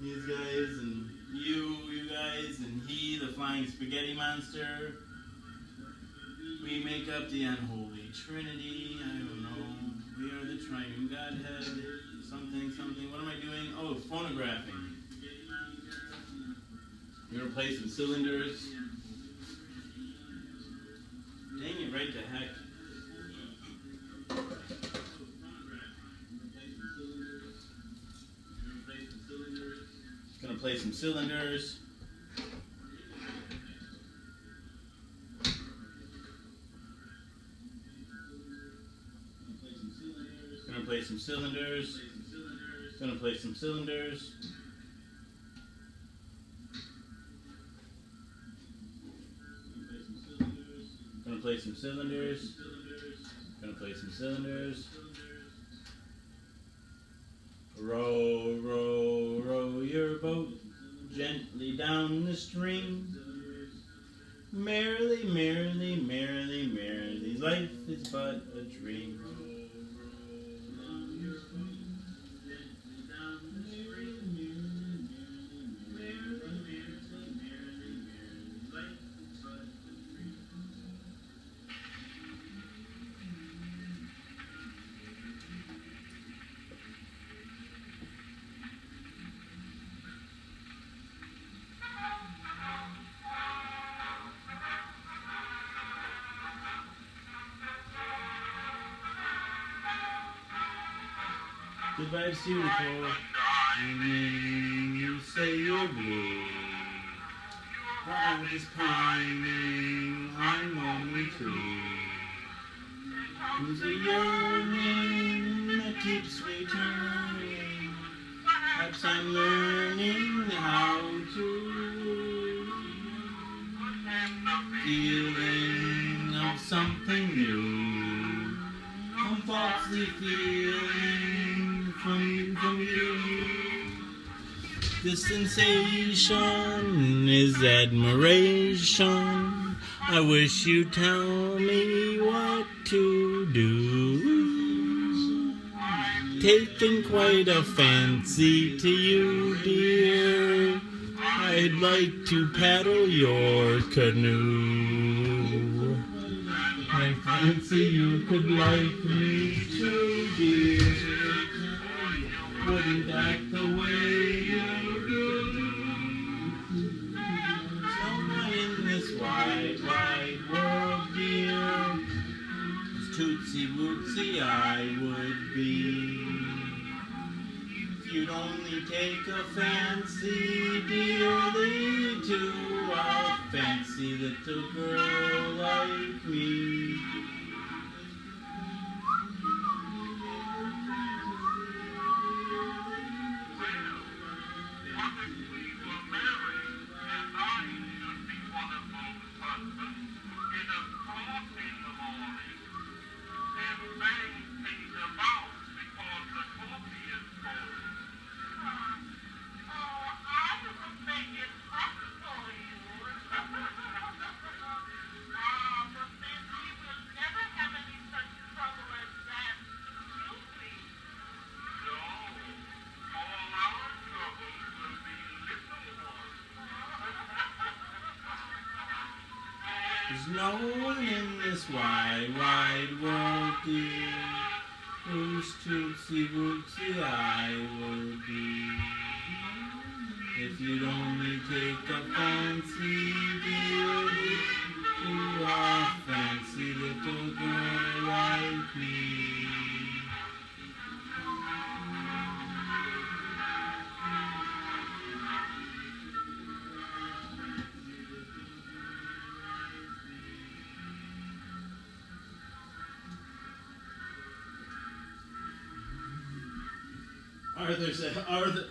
these guys, and you guys, and he, the flying spaghetti monster. We make up the unholy Trinity. I don't know. We are the triune Godhead. Something. What am I doing? Oh, phonographing. We're going to play some cylinders. Dang it, right to heck. Gonna play some cylinders. Gonna play some cylinders. Gonna play some cylinders. Gonna play some cylinders. Gonna play some cylinders. Row, row, row your boat gently down the stream. Merrily, merrily, merrily, merrily, life is but a dream. Goodbye, beautiful. You say you're blue. I'm just pining. I'm only two. Who's a yearning that keeps returning? Perhaps I'm learning how to. Feeling of something new. I'm falsely feeling from you. This sensation is admiration. I wish you'd tell me what to do. Taking quite a fancy to you, dear. I'd like to paddle your canoe. I fancy you could like me too, dear. Wouldn't act the way you do. Someone in this wide, wide world, dear. As tootsie wootsy I would be. If you'd only take a fancy, dearly, to a fancy little girl like me. There's no one in this wide, wide world, dear, Boots, Tootsie, Bootsy, I will be. If you'd only take a fancy, dearie, to a fancy little girl like me. Arthur said, Arthur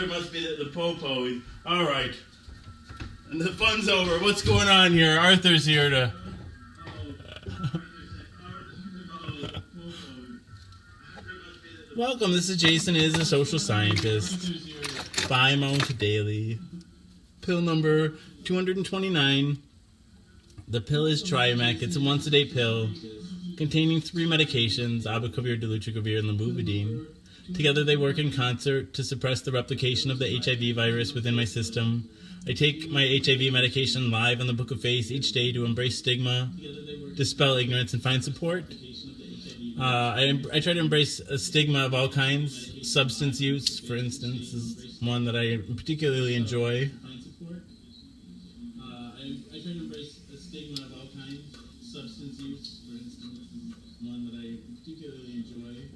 must be the popo. All right. And the fun's over. What's going on here? Arthur's here to... Welcome, this is Jason is a social scientist. By Mount Daily. Pill number 229. The pill is Triumeq. It's a once-a-day pill containing 3 medications, abacavir, dolutegravir, and lamivudine. Together they work in concert to suppress the replication of the HIV virus within my system. I take my HIV medication live on the Book of Face each day to embrace stigma, dispel ignorance, and find support. I try to embrace a stigma of all kinds. Substance use, for instance, is one that I particularly enjoy. I try to embrace a stigma of all kinds. Substance use, for instance, is one that I particularly enjoy.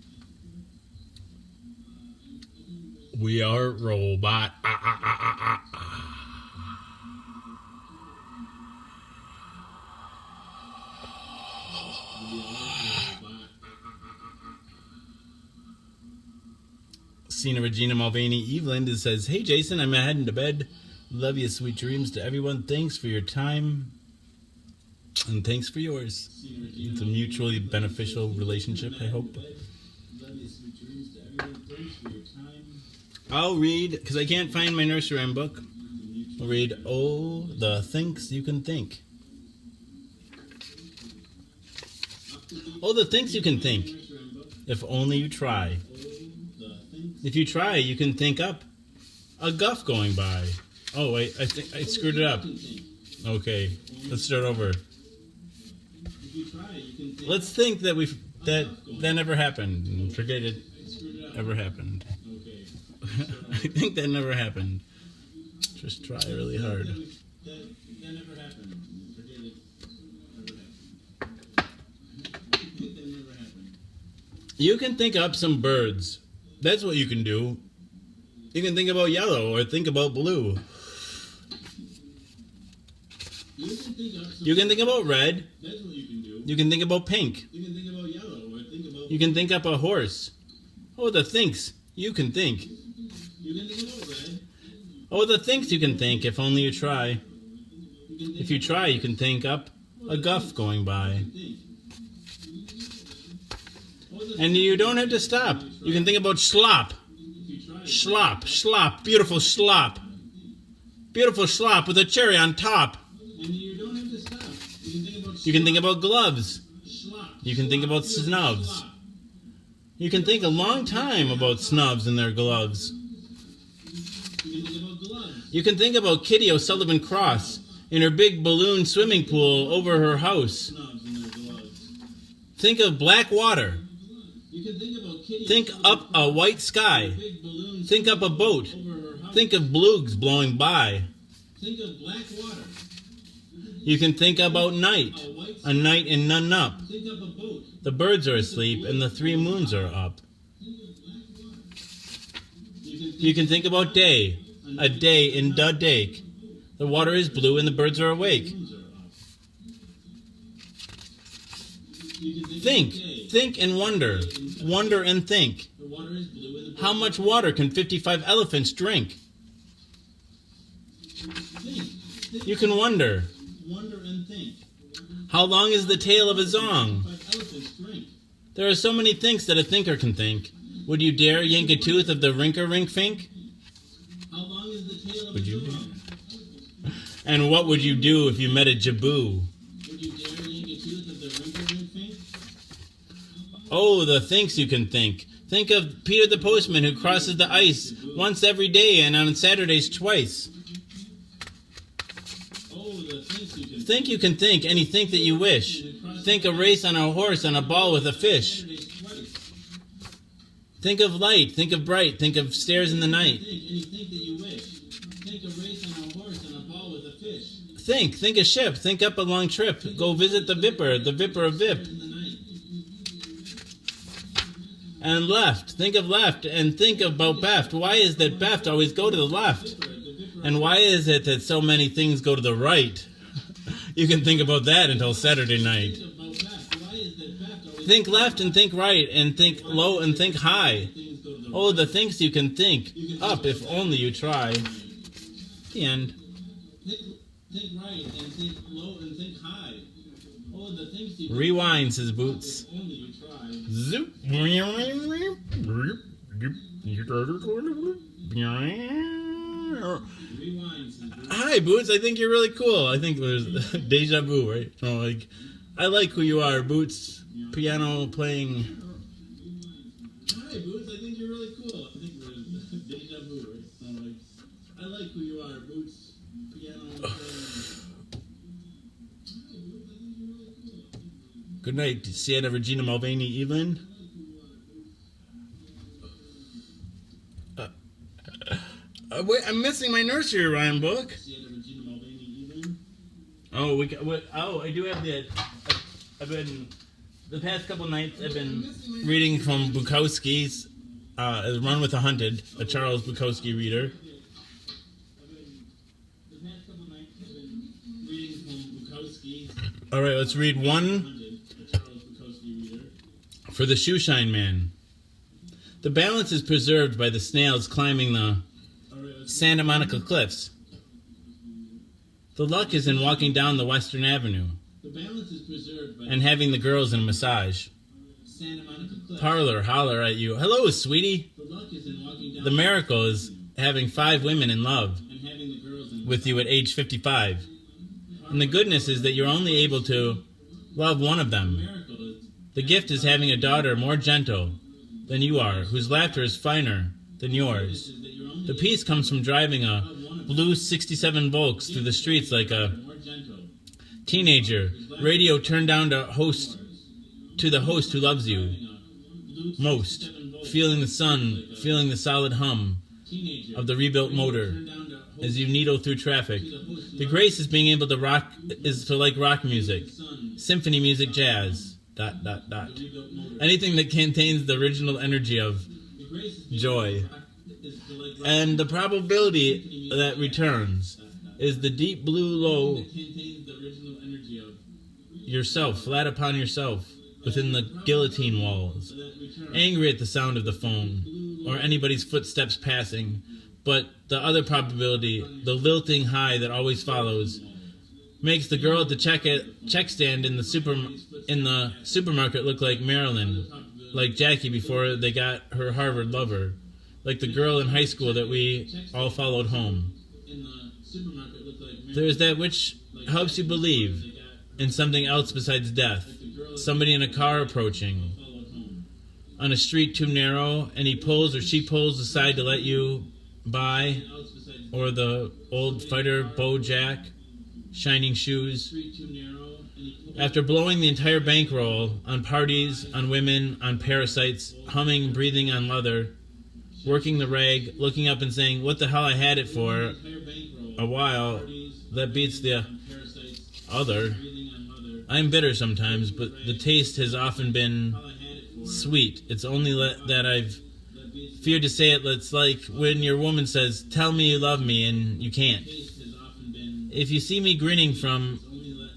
We are robot. Cena Regina Mulvaney Evelyn says, "Hey Jason, I'm heading to bed. Love you, sweet dreams to everyone. Thanks for your time. And thanks for yours." It's a mutually beneficial relationship, I hope. I'll read, because I can't find my nursery rhyme book. I'll read, Oh, the Thinks You Can Think. Oh, the things you can think, if only you try. If you try, you can think up a guff going by. Oh, wait, I think I screwed it up. Okay, let's start over. Let's think that that never happened and forget it ever happened. I think that never happened. Just try really hard. That never happened. Forget it ever happened. You can think up some birds. That's what you can do. You can think about yellow or think about blue. You can think about red. That's what you can do. You can think about pink. You can think about yellow or think about... You can think up a horse. Oh, the thinks you can think. You can think about red. Oh, the things you can think if only you try. If you try, you can think up a guff going by. And you don't have to stop. You can think about slop. Slop, slop, beautiful slop. Beautiful slop with a cherry on top. You can think about gloves. You can think about snubs. You can think a long time about snubs and their gloves. You can think about Kitty O'Sullivan Cross in her big balloon swimming pool over her house. Think of black water. Think up a white sky. Think up a boat. Think of blues blowing by. You can think about night. A night in None Up. The birds are asleep and the 3 moons are up. You can think about day. A day in Dudake. The water is blue and the birds are awake. Think and wonder. Wonder and think. How much water can 55 elephants drink? You can wonder. How long is the tail of a zong? There are so many thinks that a thinker can think. Would you dare yank a tooth of the rinker-rink-fink? Would you dare? And what would you do if you met a jaboo? Oh, the thinks you can think. Think of Peter the postman who crosses the ice once every day and on Saturdays twice. Think you can think any think that you wish. think a race on a horse on a ball with a fish. Think of light, think of bright, think of stairs in the night. Think a ship, think up a long trip. Go visit the Vipper of Vip. And left, think of left, and think about Beft. Why is that Beft always go to the left? And why is it that so many things go to the right? You can think about that until Saturday night. Think left and think right, and think low and think high. Oh, the things you can think up if only you try. The end. Think right and think low and think high. Oh, the things you rewind, says Boots. Zoop. Hi, Boots. I think you're really cool. I think there's deja vu, right? So, like, I like who you are, Boots. Piano playing. Hi, Boots. I think you're really cool. I think there's deja vu, right? So, like, I like who you are, Boots. Piano playing. Good night, Sienna Regina Mulvaney Evelyn. Wait, I'm missing my nursery rhyme book. Oh, I do have the. I've been the past couple nights. I've been reading from Bukowski's "Run with the Hunted," a Charles Bukowski reader. All right, let's read one for the Shoeshine Man. The balance is preserved by the snails climbing the Santa Monica Cliffs. The luck is in walking down the Western Avenue and having the girls in a massage. Parlor holler at you, "Hello, sweetie." The miracle is having 5 women in love with you at age 55. And the goodness is that you're only able to love one of them. The gift is having a daughter more gentle than you are, whose laughter is finer than yours. The peace comes from driving a blue 67 Volks through the streets like a teenager. Radio turned down to the host who loves you most. Feeling the sun, feeling the solid hum of the rebuilt motor as you needle through traffic. The grace is being able to like rock music, symphony music, jazz, ... Anything that contains the original energy of joy. And the probability that returns is the deep blue low yourself, flat upon yourself, within the guillotine walls, angry at the sound of the phone, or anybody's footsteps passing, but the other probability, the lilting high that always follows, makes the girl at the check stand in the supermarket look like Marilyn, like Jackie before they got her Harvard lover, like the girl in high school that we all followed home. There is that which helps you believe in something else besides death. Somebody in a car approaching on a street too narrow, and he pulls or she pulls aside to let you by, or the old fighter Bojack, shining shoes. After blowing the entire bankroll on parties, on women, on parasites, humming, breathing on leather, working the rag, looking up and saying, "What the hell I had it for," a while, that beats the other. I'm bitter sometimes, but the taste has often been sweet. It's only that I've feared to say it. It's like when your woman says, "Tell me you love me," and you can't. If you see me grinning from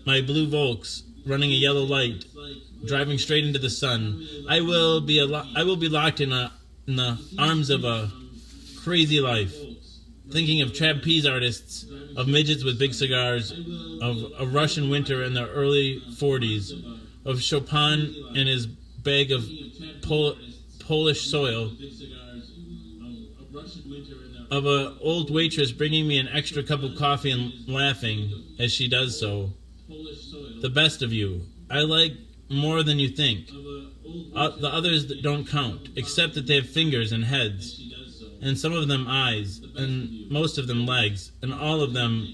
my blue Volks, running a yellow light, driving straight into the sun, I will be locked in the arms of a crazy life, thinking of trapeze artists, of midgets with big cigars, of a Russian winter in the early 40s, of Chopin and his bag of Polish soil, of an old waitress bringing me an extra cup of coffee and laughing as she does so. The best of you. I like more than you think. The others that don't count, except that they have fingers and heads, and some of them eyes, and most of them legs, and all of them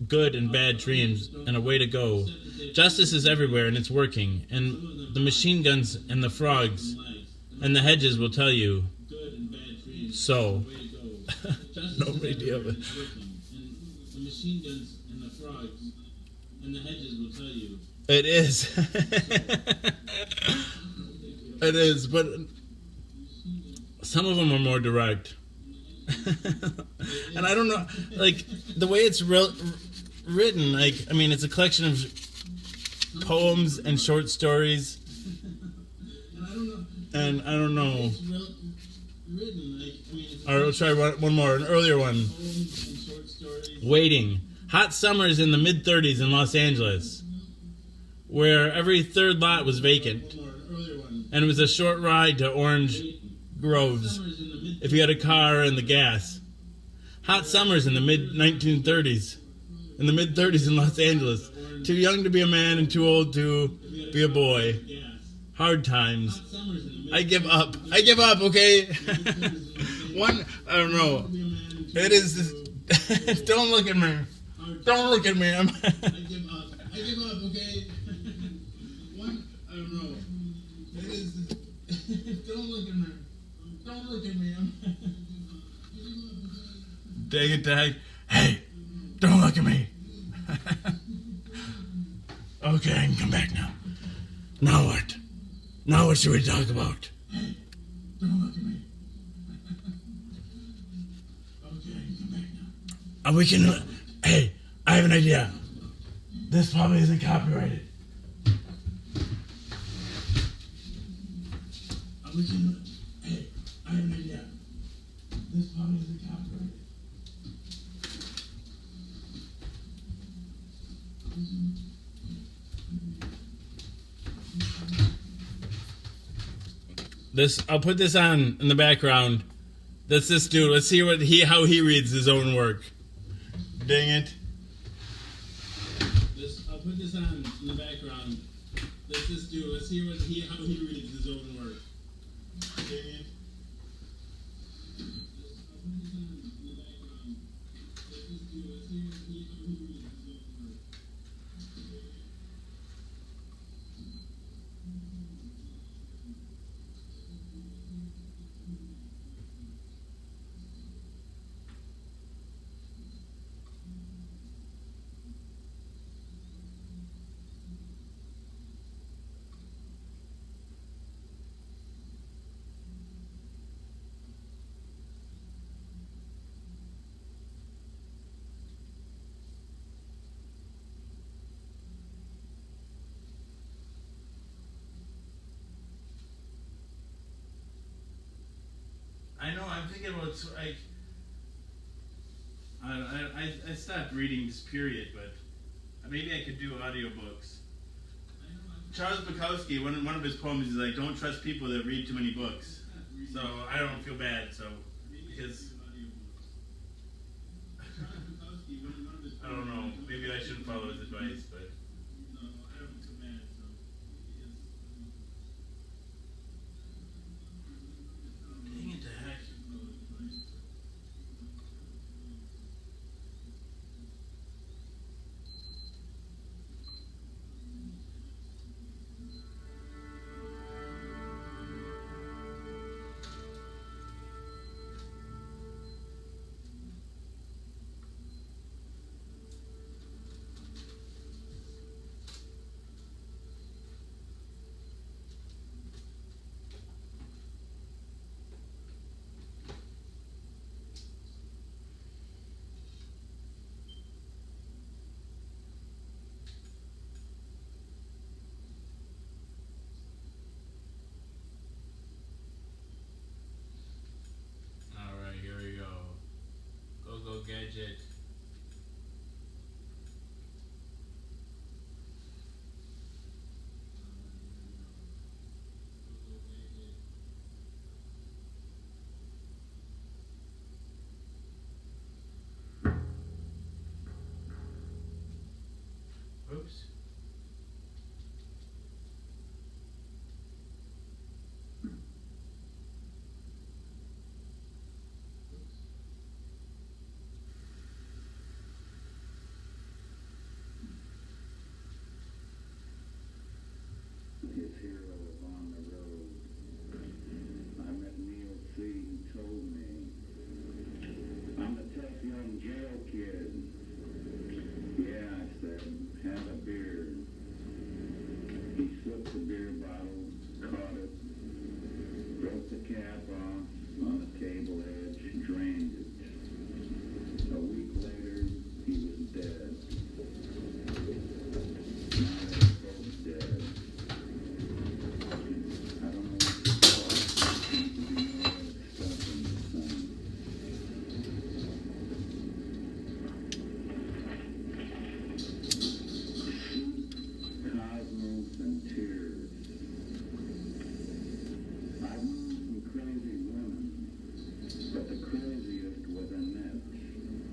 good and bad dreams and a way to go. Justice is everywhere and it's working. And the machine guns and the frogs and the hedges will tell you. So, no idea of it. The machine guns and the frogs and the hedges will tell you. It is. It is, but some of them are more direct. And I don't know, like, the way it's written, like, I mean, it's a collection of poems and short stories. And I don't know. Alright, we'll try one more, an earlier one. Waiting. Hot summers in the mid-30s in Los Angeles, where every third lot was vacant. And it was a short ride to Orange Groves if you had a car and the gas. Hot summers in the mid-1930s. In the mid-30s in Los Angeles. Too young to be a man and too old to be a boy. Hard times. I give up. I give up, okay? I don't know. It is... Don't look at me. Don't look at me. I give up. I give up, okay? I don't know. It is... Don't look at me. Don't look at me. Dang it, Dag. Hey, don't look at me. Okay, I can come back now. Now what? Now what should we talk about? Hey, don't look at me. Okay, I can come back now. We can... Hey, I have an idea. This probably isn't copyrighted. We can... Hey, I have an idea. This probably isn't copyrighted. I'll put this on in the background. That's this dude. Let's see how he reads his own work. Dang it. I'll put this on in the background. That's this dude. Let's see how he reads his own work. Dang it. I know, I'm thinking about, like, I stopped reading this period, but maybe I could do audiobooks. Charles Bukowski, one of his poems is like, don't trust people that read too many books. So I don't feel bad, because I don't know, maybe I shouldn't follow his advice, but I don't feel bad, dang it to heck. flipped the beer bottle, caught it, broke the cap off on the table edge, drained it. A week later, he was dead. Now they're both dead. I don't know what to call it. There seems to be no other stuff in the sun. Cosmos and tears. I've known some crazy women, but the craziest was Annette.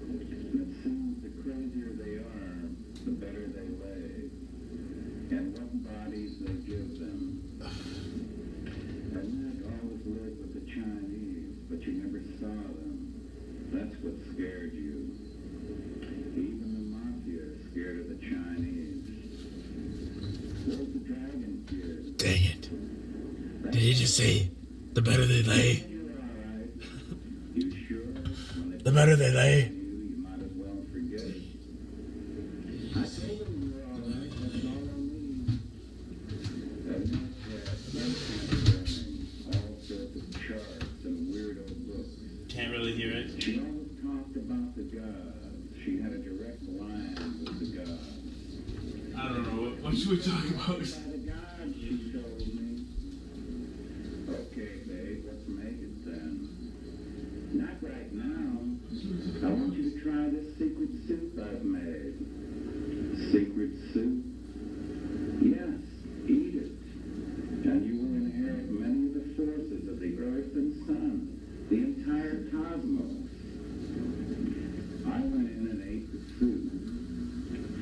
And it seems the crazier they are, the better they lay, and what bodies they give them. Annette always lived with the Chinese, but you never saw them. That's what scared you. Even the mafia is scared of the Chinese. Where's the dragon fear? Dang it. Did he just say, the better they lay? You're all right. You sure? When they The better they lay? you might as well forget it. I told them you were all right. That's all I need. Annette had all sorts of charts and weirdo books. Can't really hear it. She always talked about the gods. She had a direct line with the gods. I don't know. What should we talk about? By the gods, she told me. Okay, babe, let's make it then. Not right now. I want you to try this secret soup I've made. Secret soup? Yes, eat it. And you will inherit many of the forces of the earth and sun, the entire cosmos. I went in and ate the soup.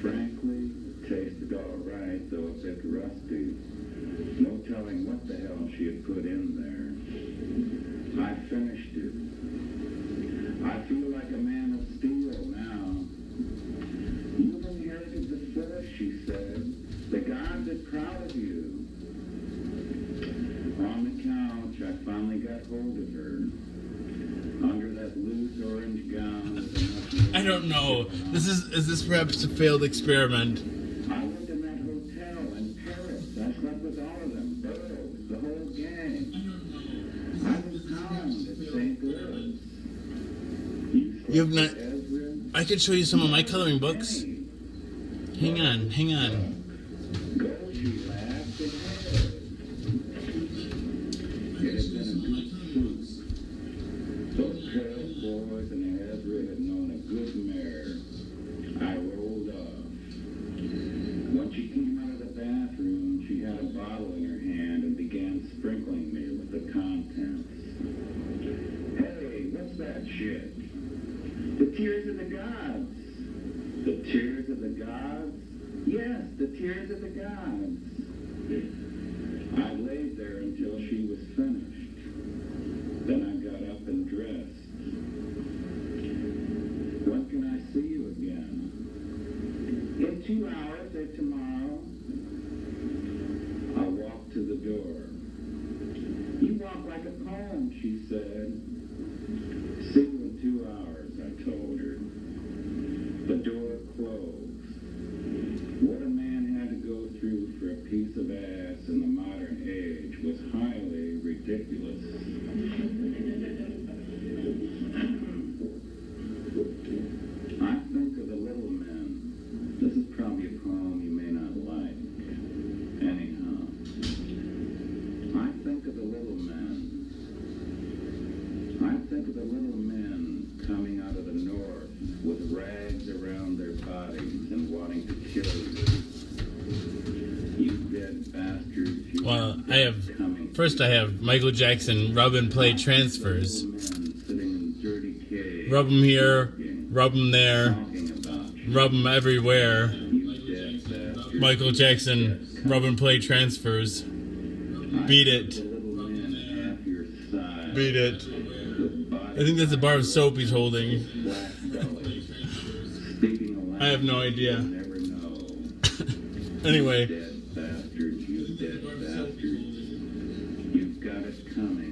Frankly, it tasted all right, though a bit rusty. No telling what the hell she had put in there. I finished it. I feel like a man of steel now. You've inherited the force, she said. The gods are proud of you. On the couch, I finally got hold of her. Under that loose orange gown with enough I don't know. Is this perhaps a failed experiment? I lived in that hotel in Paris. I slept with all of them. Burroughs, the whole gang. I was Holland at St. Louis. You've not- Ezra? I could show you some of my coloring books. Penny. Hang on. Go, she laughed and heard. It had been a good soup. Those Paris boys and Ezra had known a good mare. I rolled off. When she came out of the bathroom, she had a bottle in her hand and began sprinkling me with the contents. Hey, what's that shit? The tears of the gods. The tears of the gods? Yes, the tears of the gods. I laid there until she was finished. Then I got up and dressed. When can I see you again? In 2 hours or tomorrow. I walked to the door. You walk like a poem, she said. See you in 2 hours, I told her. The door closed. What a man had to go through for a piece of ass in the modern age was highly ridiculous. I think of the little men. This is probably a poem you may not like. Anyhow, I think of the little men. I think of the little men coming out of the north with rags around their bodies and wanting to kill you. You dead bastards. You Well, I have. coming. First, I have Michael Jackson rub and play transfers. Little men sitting in dirty caves. Rub them here, rub them there, Talking about you. rub them everywhere. You dead bastards. Michael Jackson rub and play transfers. Beat it. The little men half your size. Beat it. With bodies I think that's a bar of soap he's holding. black bellies. Speaking aloud. I have no idea. You'll never know. Anyway, Dead bastards, you dead bastards. You've got it coming.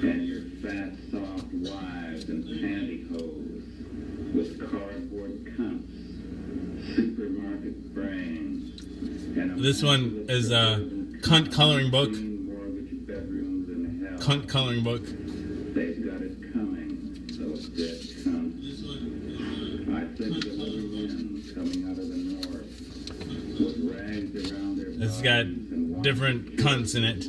And your fat, soft wives and pantyhose with cardboard cunts, supermarket brains, This one is a cunt coloring book. Cunt coloring book. They've got it coming, those dead cunts. I think the little men coming out of the north with rags around their It's got bodies and different cunts in it.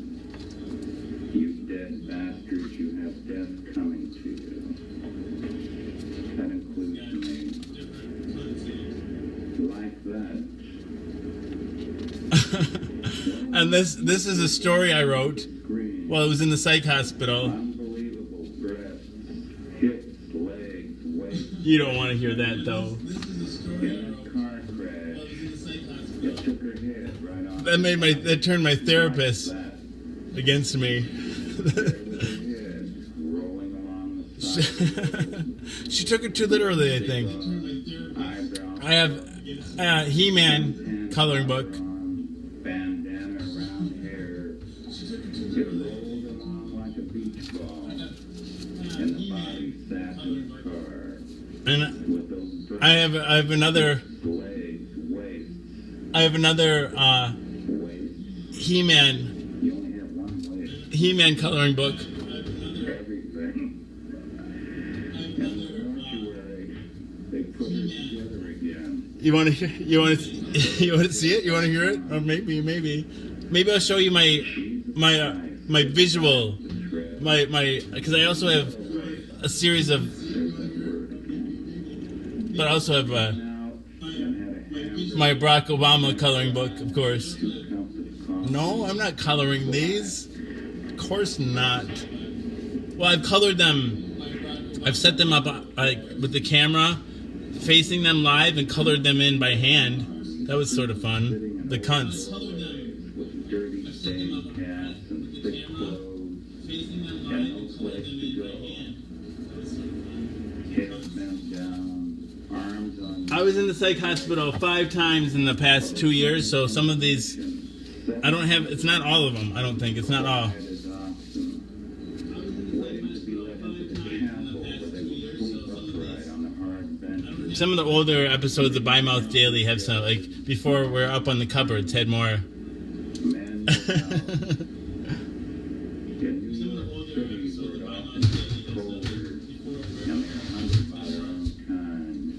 You dead bastards, you have death coming to you. That includes me. Like that. And this is a story I wrote Green. while I was in the psych hospital. Unbelievable breasts, hips, legs, waist. You don't want to hear that though. In a car crash, it took her head right off. That turned my therapist That. against me. There was her head rolling along the side. She took it too literally, I think. Eyebrow. I have He-Man coloring book. Bandana around hair. It rolled along like a beach ball. And the body sat in the car And with those I have another legs, waist, waist. He-Man You only have one waist. He-Man coloring book. Everything. And the mortuary, they put her together again. You want to see it? You want to hear it? Or maybe I'll show you my visual, my because I also have a series of, but I also have Now, and had a ham my Barack Obama coloring book, of course. come to the cost. No, I'm not coloring these. Of course not. Well, I've colored them. I've set them up like with the camera, facing them live, and colored them in by hand. That was sort of fun. The cunts. With dirty stained cats and thick clothes and no place to go. Hips bent down, arms on I was in the psych hospital 5 times in the past 2 years, so some of these I don't have. It's not all of them. I don't think it's not all. headed oxen, waiting to be let into the chapel where they would sleep upright on the hard benches. Some of the older episodes of By Mouth Daily have some, like before we're up on the cupboards, had more. Men were out. In New York City, where it often gets colder, and they're hunted by their own kind,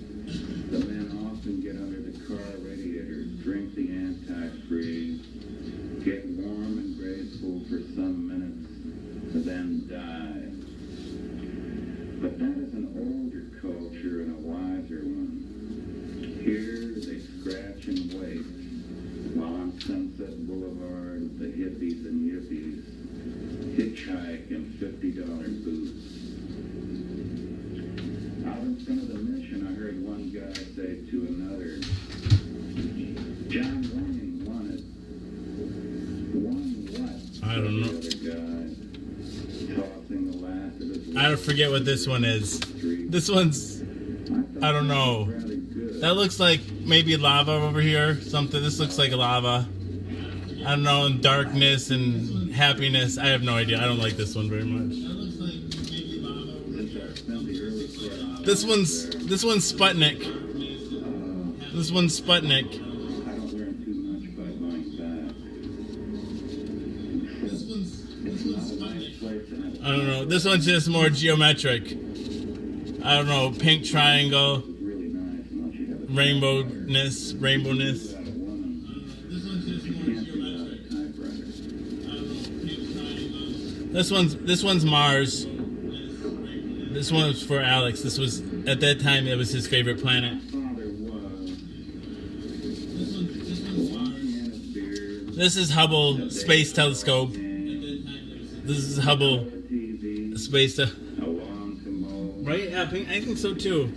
the men often get under the car radiator, drink the antifreeze, get warm and graceful for some minutes, then die. But that is an older culture and a wiser one. Here they scratch and wait, while on Sunset Boulevard, the hippies and yippies hitchhike in $50 boots. Out in front of the mission, I heard one guy say to another, John Wayne wanted. Won what? I don't know. The other guy, tossing the last of his I don't forget what this one is. street. This one's. I don't know. Rather good. That looks like maybe lava over here. Something. This looks like lava. I don't know. And darkness and happiness. I have no idea. I don't like this one very much. This one's Sputnik. This one's Sputnik. I don't learn too much by going back. It's not a nice place to have I don't know. This one's just more geometric. I don't know. Pink triangle. It's really nice unless you have a Rainbowness. Rainbowness. without a woman. You can't do without a typewriter. This one's Mars. This one was for Alex. This was at that time it was his favorite planet. Father was. One can of beer. This is Hubble Space Telescope. This is Hubble TV. Space. A lawn to mow. Right? Yeah, I think so too.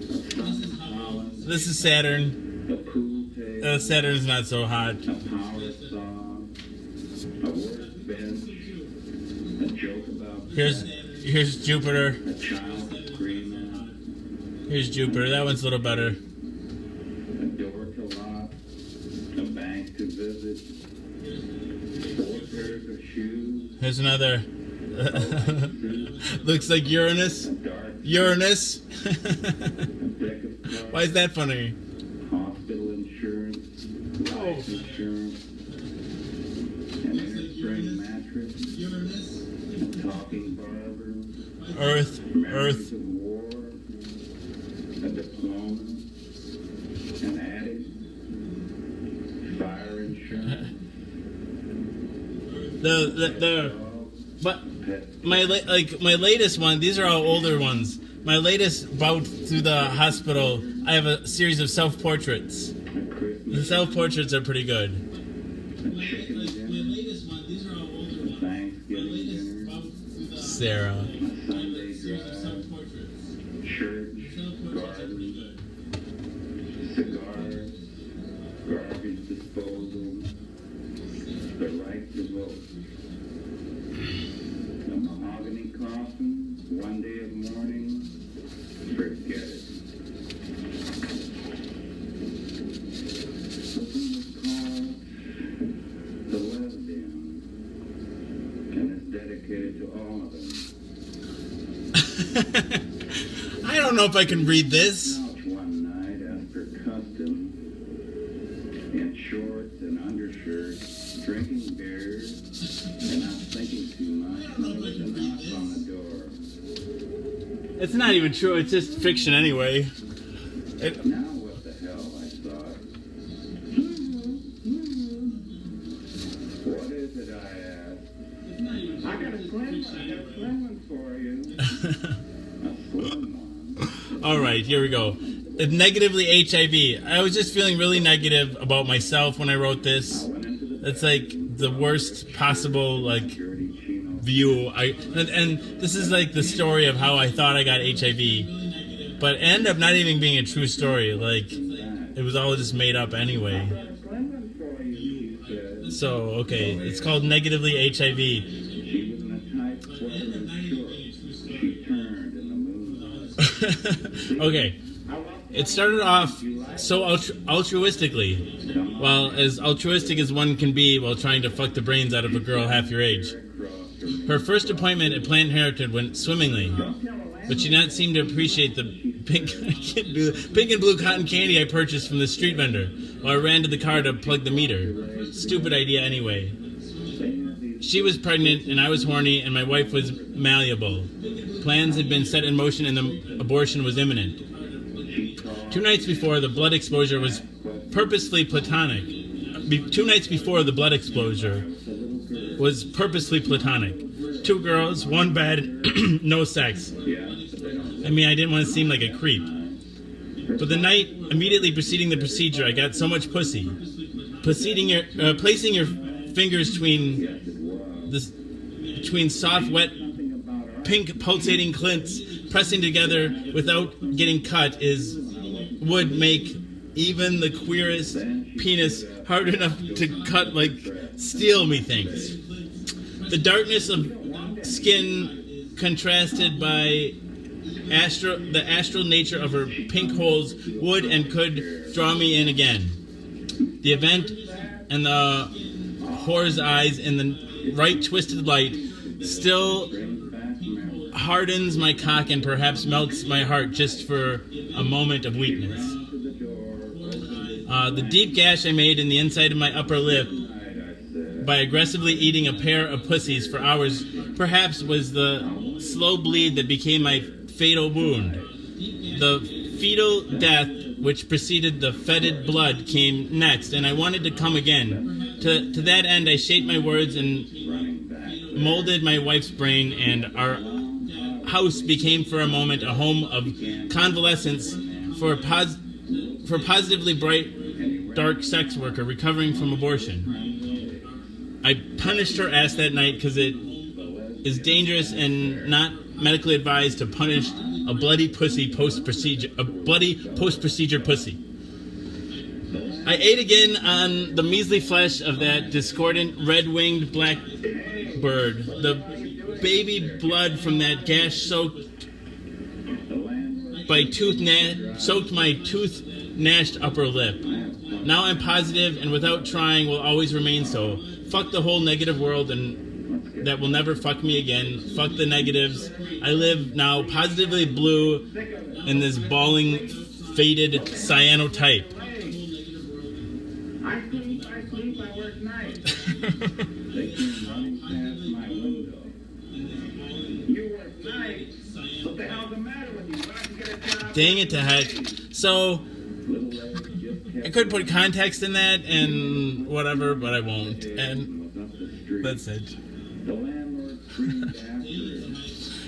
Holland. This is Saturn. A pool table. Saturn's not so hot. A power saw. A workbench. A joke about Here's Jupiter. a child screaming. Here's Jupiter. That one's a little better. A door to lock. A bank to visit. 4 pairs of shoes. Here's another. Looks like Uranus. A dark Uranus. deck of cards. Why is that funny? Hospital insurance. Life insurance. You remember this? Talking barber. Earth. Memories of war. A diploma. An attic. Fire insurance. But my latest one. These are all older ones. My latest bout through the hospital, I have a series of self-portraits. The self-portraits are pretty good. My latest one, these are all older ones. My latest bout through the Sarah. Series of self-portraits. Church. Self-portraits are pretty good. Cigars. Garbage disposal. The right to vote. A mahogany coffin. One day of mourning. Forget it. The thing is called The Lesbian, and it's dedicated to all of them. I don't know if I can read this. Couch one night as per custom, in shorts and undershirt, drinking beer, and not thinking too much. There was a knock on the door. It's not even true. It's just fiction anyway. Now what the hell, I thought. What is it, I asked? I got a slim one for you. A slim one. All right, here we go. Negatively HIV. I was just feeling really negative about myself when I wrote this. It's like the worst possible view. And this is like the story of how I thought I got HIV, but it ended up not even being a true story. Like it was all just made up anyway. So okay, it's called Negatively HIV. She was in a tight sweater and shorts. She turned in the moonlight. Okay, it started off so altruistically. Well, as altruistic as one can be while trying to fuck the brains out of a girl half your age. Her first appointment at Planned Parenthood went swimmingly, but she did not seem to appreciate the pink and blue cotton candy I purchased from the street vendor while I ran to the car to plug the meter. Stupid idea anyway. She was pregnant and I was horny and my wife was malleable. Plans had been set in motion and the abortion was imminent. 2 nights before, the blood exposure was purposely platonic. 2 nights before the blood exposure was purposely platonic. 2 girls, 1 bed, no sex. I mean, I didn't want to seem like a creep. But the night immediately preceding the procedure, I got so much pussy. Placing your fingers between soft, wet, pink, pulsating clints, pressing together without getting cut would make even the queerest penis hard enough to cut like steel, methinks. The darkness of skin contrasted by the astral nature of her pink holes would and could draw me in again. The event and the whore's eyes in the right twisted light still hardens my cock and perhaps melts my heart just for a moment of weakness. The deep gash I made in the inside of my upper lip by aggressively eating a pair of pussies for hours perhaps was the slow bleed that became my fatal wound. The fetal death which preceded the fetid blood came next, and I wanted to come again. To that end, I shaped my words and molded my wife's brain, and our house became for a moment a home of convalescence for positively bright, dark sex worker recovering from abortion. I punished her ass that night because it is dangerous and not medically advised to punish a bloody post-procedure pussy. I ate again on the measly flesh of that discordant red-winged blackbird. The baby blood from that gash soaked my tooth-gnashed upper lip. Now I'm positive and without trying will always remain so. Fuck the whole negative world and that will never fuck me again. Fuck the negatives. I live now positively blue in this bawling, faded cyanotype. I sleep, I work nights. They came running past my window. You work nights. What the hell's the matter with you? Why don't you get a job? Dang it to heck. So, Little legs just kept I could put context in that and whatever, but I won't. And up the street. that's it. The landlord screamed after it.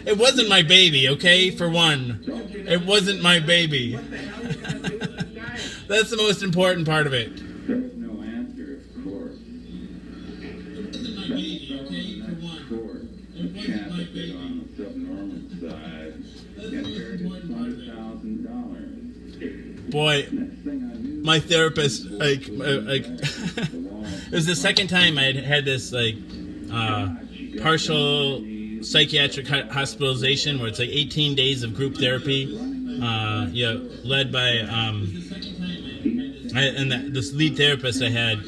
It wasn't my baby, okay? For one. It wasn't my baby. That's the most important part of it. There was no answer, of course. The candidate on the subnormal side inherited $20,000. Boy, Next thing I knew, my therapist, like it was the second time I had this, like, partial psychiatric hospitalization where it's like 18 days of group therapy, led by, this lead therapist I had,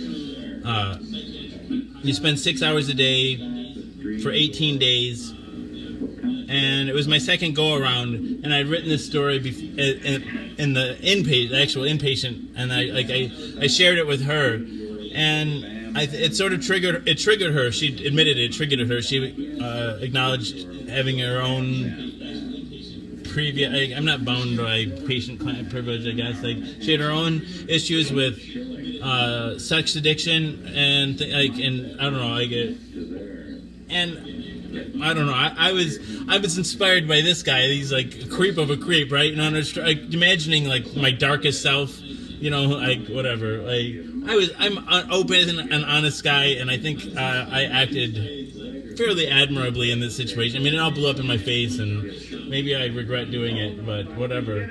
you spend 6 hours a day for 18 days, and it was my second go-around, and I'd written this story in the actual inpatient, and I shared it with her, and it sort of triggered her. She admitted it triggered her. She acknowledged having her own previous. I'm not bound by patient-client privilege, I guess. Like, she had her own issues with sex addiction and and I don't know. And I don't know. I was inspired by this guy. He's like a creep of a creep, right? You know, imagining like my darkest self. You know, like whatever. Like I'm an open and honest guy, and I think I acted fairly admirably in this situation. I mean, it all blew up in my face, and maybe I regret doing it, but whatever.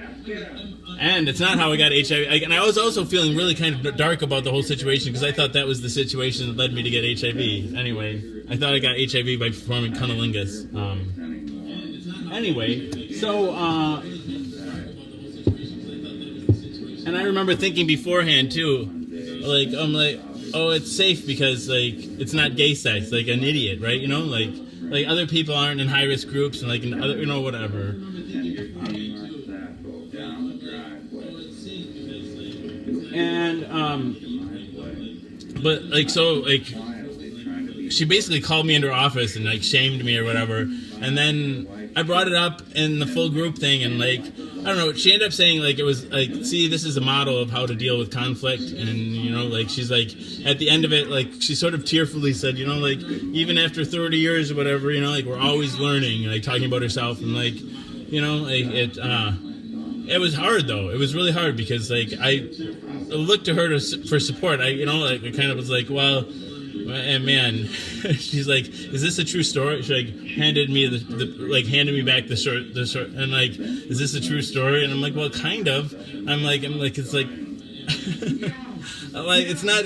And it's not how I got HIV. And I was also feeling really kind of dark about the whole situation because I thought that was the situation that led me to get HIV. Anyway, I thought I got HIV by performing cunnilingus. Anyway, so, and I remember thinking beforehand too, like, I'm like, oh, it's safe because, like, it's not gay sex, like an idiot, right? You know, like other people aren't in high-risk groups and, like, in other, you know, whatever. And, but, like, so, like, she basically called me into her office and, like, shamed me or whatever. And then I brought it up in the full group thing and, like, I don't know, she ended up saying, like, it was, like, see, this is a model of how to deal with conflict. And, you know, like, she's, like, at the end of it, like, she sort of tearfully said, you know, like, even after 30 years or whatever, you know, like, we're always learning, like, talking about herself. And, like, you know, like, it was hard, though. It was really hard because, like, I looked to her for support. I kind of was like, well, and man, she's like, is this a true story? She, like, handed me handed me back the short, and, like, is this a true story? And I'm like, well, kind of. I'm like, it's like, like, it's not,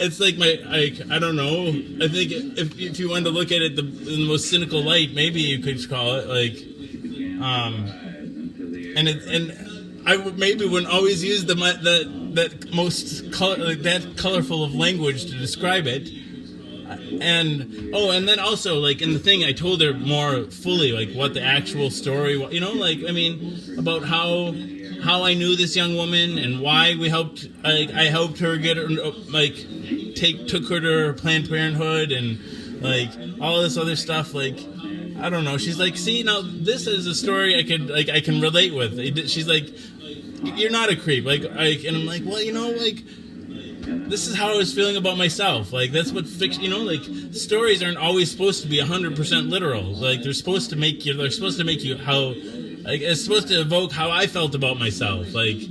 it's like I don't know. I think if you wanted to look at it in the most cynical light, maybe you could call it, like, and I maybe wouldn't always use that most colorful of language to describe it. And then also, like, in the thing, I told her more fully, like, what the actual story was, you know, like, I mean, about how I knew this young woman and why we helped, like, I helped her get her, like, took her to her Planned Parenthood and, like, all this other stuff, like, I don't know. She's like, see, now this is a story I can relate with. She's like, you're not a creep, like, and I'm like, well, you know, like, this is how I was feeling about myself. Like, that's what fiction, you know, like, stories aren't always supposed to be 100% literal. Like, they're supposed to make you how, like, it's supposed to evoke how I felt about myself. Like,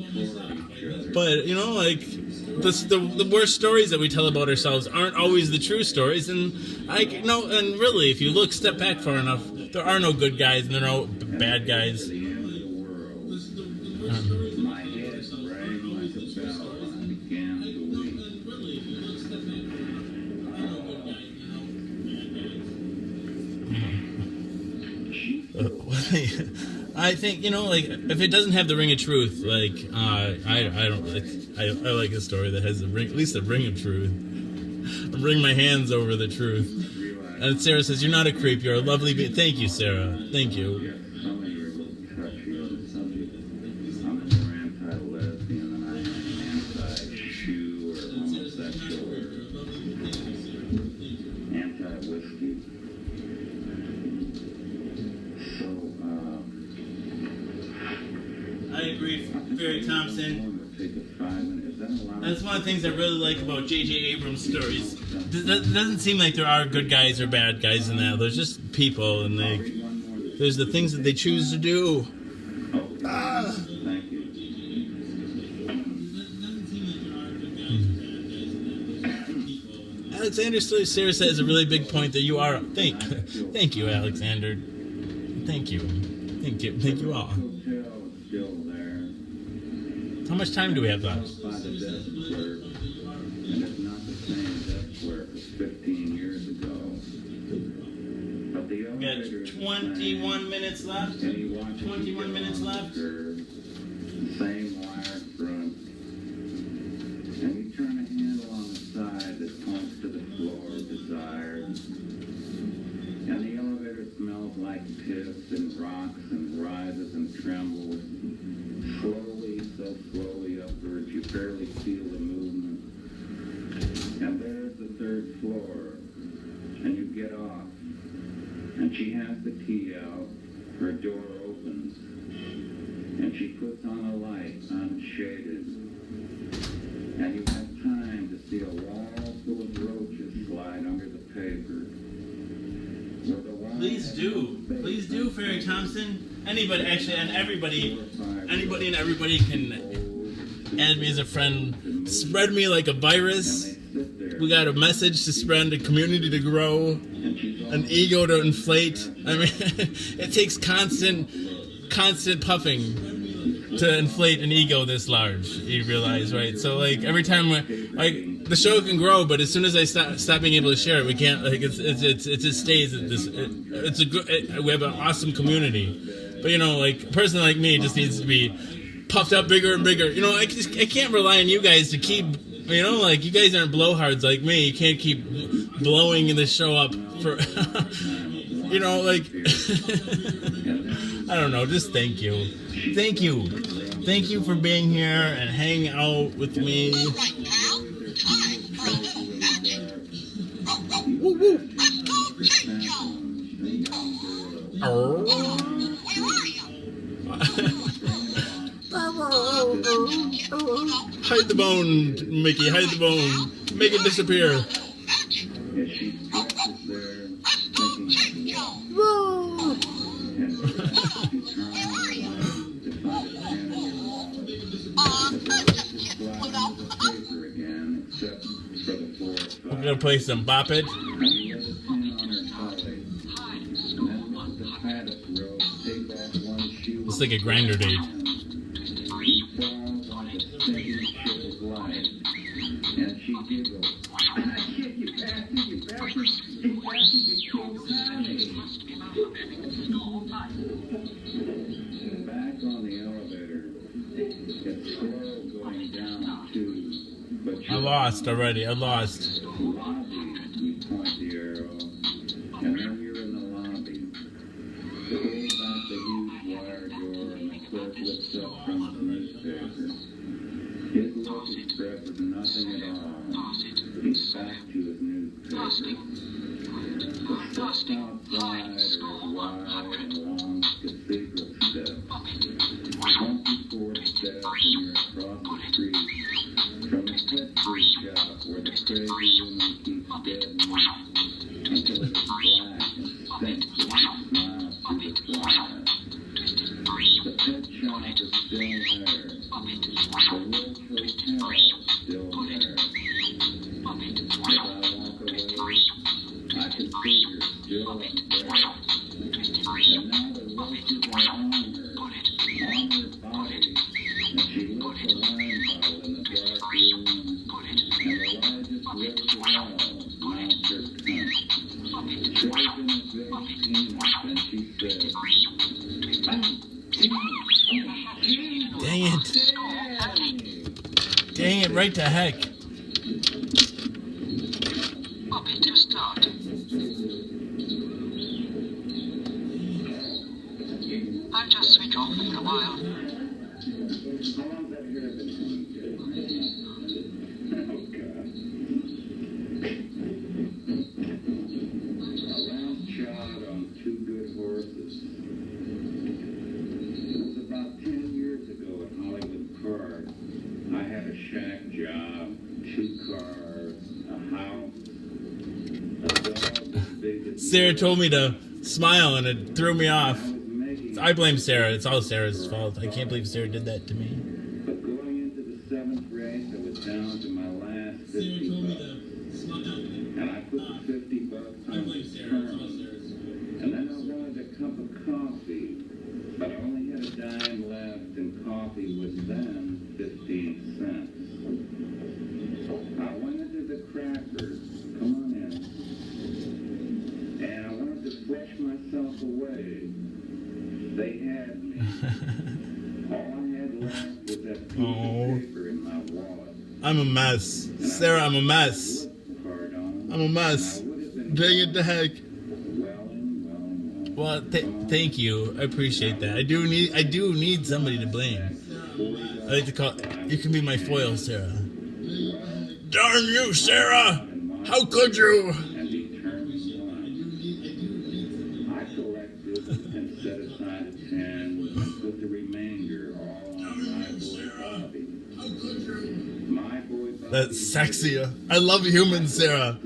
but, you know, like, the worst stories that we tell about ourselves aren't always the true stories. And and really, if you step back far enough, there are no good guys and there are no bad guys. I think, you know, like, if it doesn't have the ring of truth, like, I like a story that has at least a ring of truth. I bring my hands over the truth. And Sarah says, you're not a creep, you're a lovely Thank you, Sarah. Thank you. Fairy Thompson. That's one of the things I really like about J.J. Abrams' stories. It doesn't seem like there are good guys or bad guys in that. There's just people, and there's the things that they choose to do. Thank you. Alexander Sarah says a really big point that you are. Thank you, Alexander. Thank you all. Hotel is still there. How much time do we have left? By the desk clerk, and it's not the same desk clerk as 15 years ago. But the We elevator is got the 21 same, minutes left. and he watches you 21 get minutes on the left. curb, the same wire front, and you turn a handle on the side that points to the floor desired. And the elevator smells like piss and rocks and rises and trembles. Slowly, so slowly upwards, you barely feel the movement. And there's the third floor. And you get off. And she has the key out. Her door opens. And she puts on a light, unshaded. And you have time to see a wall full of roaches slide under the paper. Please do, Fairy Thompson. Anybody, actually, and everybody and everybody can add me as a friend. Spread me like a virus. We got a message to spread, a community to grow, an ego to inflate. I mean, it takes constant puffing to inflate an ego this large. You realize, right? So, like, every time, the show can grow, but as soon as I stop being able to share it, we can't. Like, it just stays at this. It's a good. We have an awesome community, but like a person like me just needs to be puffed up bigger and bigger. I can't rely on you guys to keep. Like, you guys aren't blowhards like me. You can't keep blowing the show up for. Like. I don't know. Just thank you. Thank you for being here and hanging out with me. Woo woo. Hide the bone, Mickey. Hide the bone. Make it disappear. We're gonna play some Bop It. It's like a grinder date. Back on the elevator, it's slow going down too, but I lost already. I lost. lobby, you point the arrow, and then you're in the lobby. Pull back the huge wire door, and the clerk looks up from the newspaper. His look expresses nothing at all. He's back to his newspaper. The steps outside are wide and long cathedral steps. 24 steps and you're across the street from the pet food shop where the crazy woman keeps dead meat until it is black and stinks as she smiles through the flies. The pet shop is still there. The Roach Hotel is still there. As I walk away, I can see you're still up there. And now the roaches are on her body, and she looks a wine bottle in the dark room, and the largest roach of all mounts her cunt. Shows in his big penis, and she says, Dang it. Dang it, right to heck. I'll just switch off for a while. how long has that hair been coming to? Oh, God. A round shot on two good horses. It was about 10 years ago at Hollywood Park. shack job, 2 cars, a house, a dog as big as Sarah told me to smile and it threw me off. I was making I blame Sarah. It's all Sarah's fault. I can't believe Sarah did that to me. But going into the 7th race, I was down to my last 50 bucks. And I put the 50 bucks on the term. And then I wanted a cup of coffee. But I only had a dime left, and coffee was then 15 cents. I went into the Crackers. Come on in. And I wanted to flush myself away. They had me. All I had left was that piece of paper in my wallet. I'm a mess. Sarah, I'm a mess. Card on. I'm a mess. Dang it, the heck. Well, thank you. I appreciate that. I do need somebody to blame. I like to call. You can be my foil, Sarah. Darn you, Sarah! How could you? And he turned one. I collected and set aside a 10 and put the remainder all on my boy Bobby. My boy Bobby. That's sexy. I love humans, Sarah.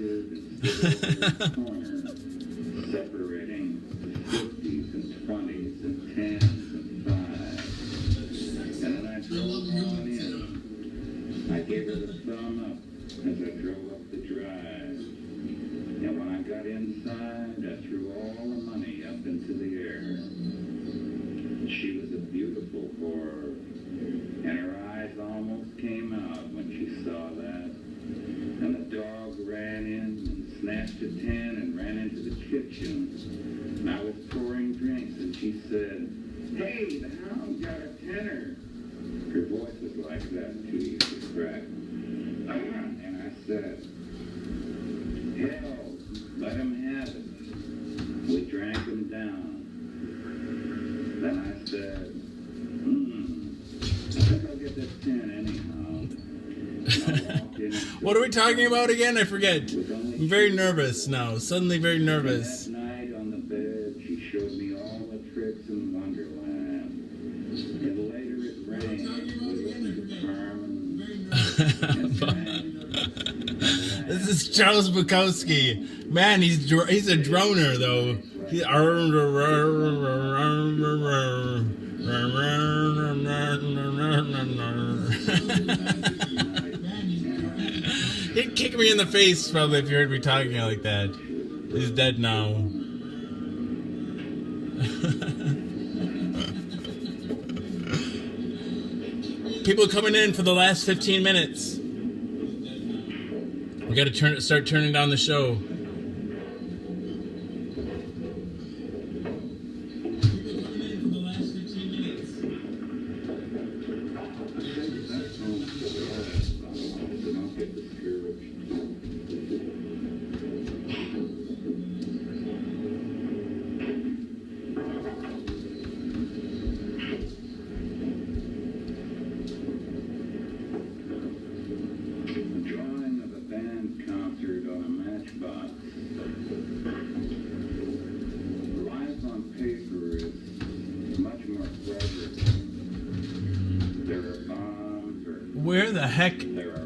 Separating 50s and 20s and 10s and 5s. And then I drove on in. I gave her the thumb up as I drove up the drive. And when I got inside, I threw all the money up into the air. She was a beautiful whore, and her eyes almost came out when she saw that. And the dog ran in and snatched a 10 and ran into the kitchen. And I was pouring drinks, and she said, "Hey, the hound got a tenner." Her voice was like that, too easy to crack. And I said, "Hell, let him have it." We drank him down. Then I said, I think I'll get that 10 anyhow. And I walked in. What are we talking about again? I forget. I'm very nervous now. Suddenly very nervous. That night on the bed, she showed me all the tricks in Wonderland. And later it rained. We listened to Carmen and sang. This is Charles Bukowski. Man, he's a droner though. He'd kick me in the face probably if you heard me talking like that. He's dead now. People coming in for the last 15 minutes. We got to start turning down the show. Where the heck?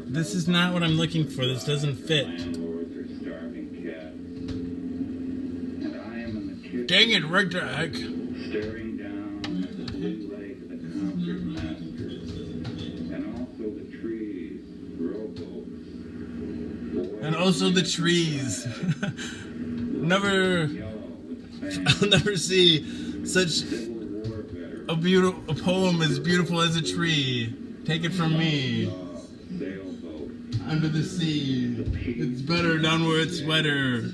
This is not what I'm looking for. This doesn't fit. Dang it, right the heck. Staring down at the blue lake of the concert masters, and also the trees, rowboats. And also the trees. I'll never see such a poem as beautiful as a tree. Take it from me. Under the sea. It's better down where it's wetter.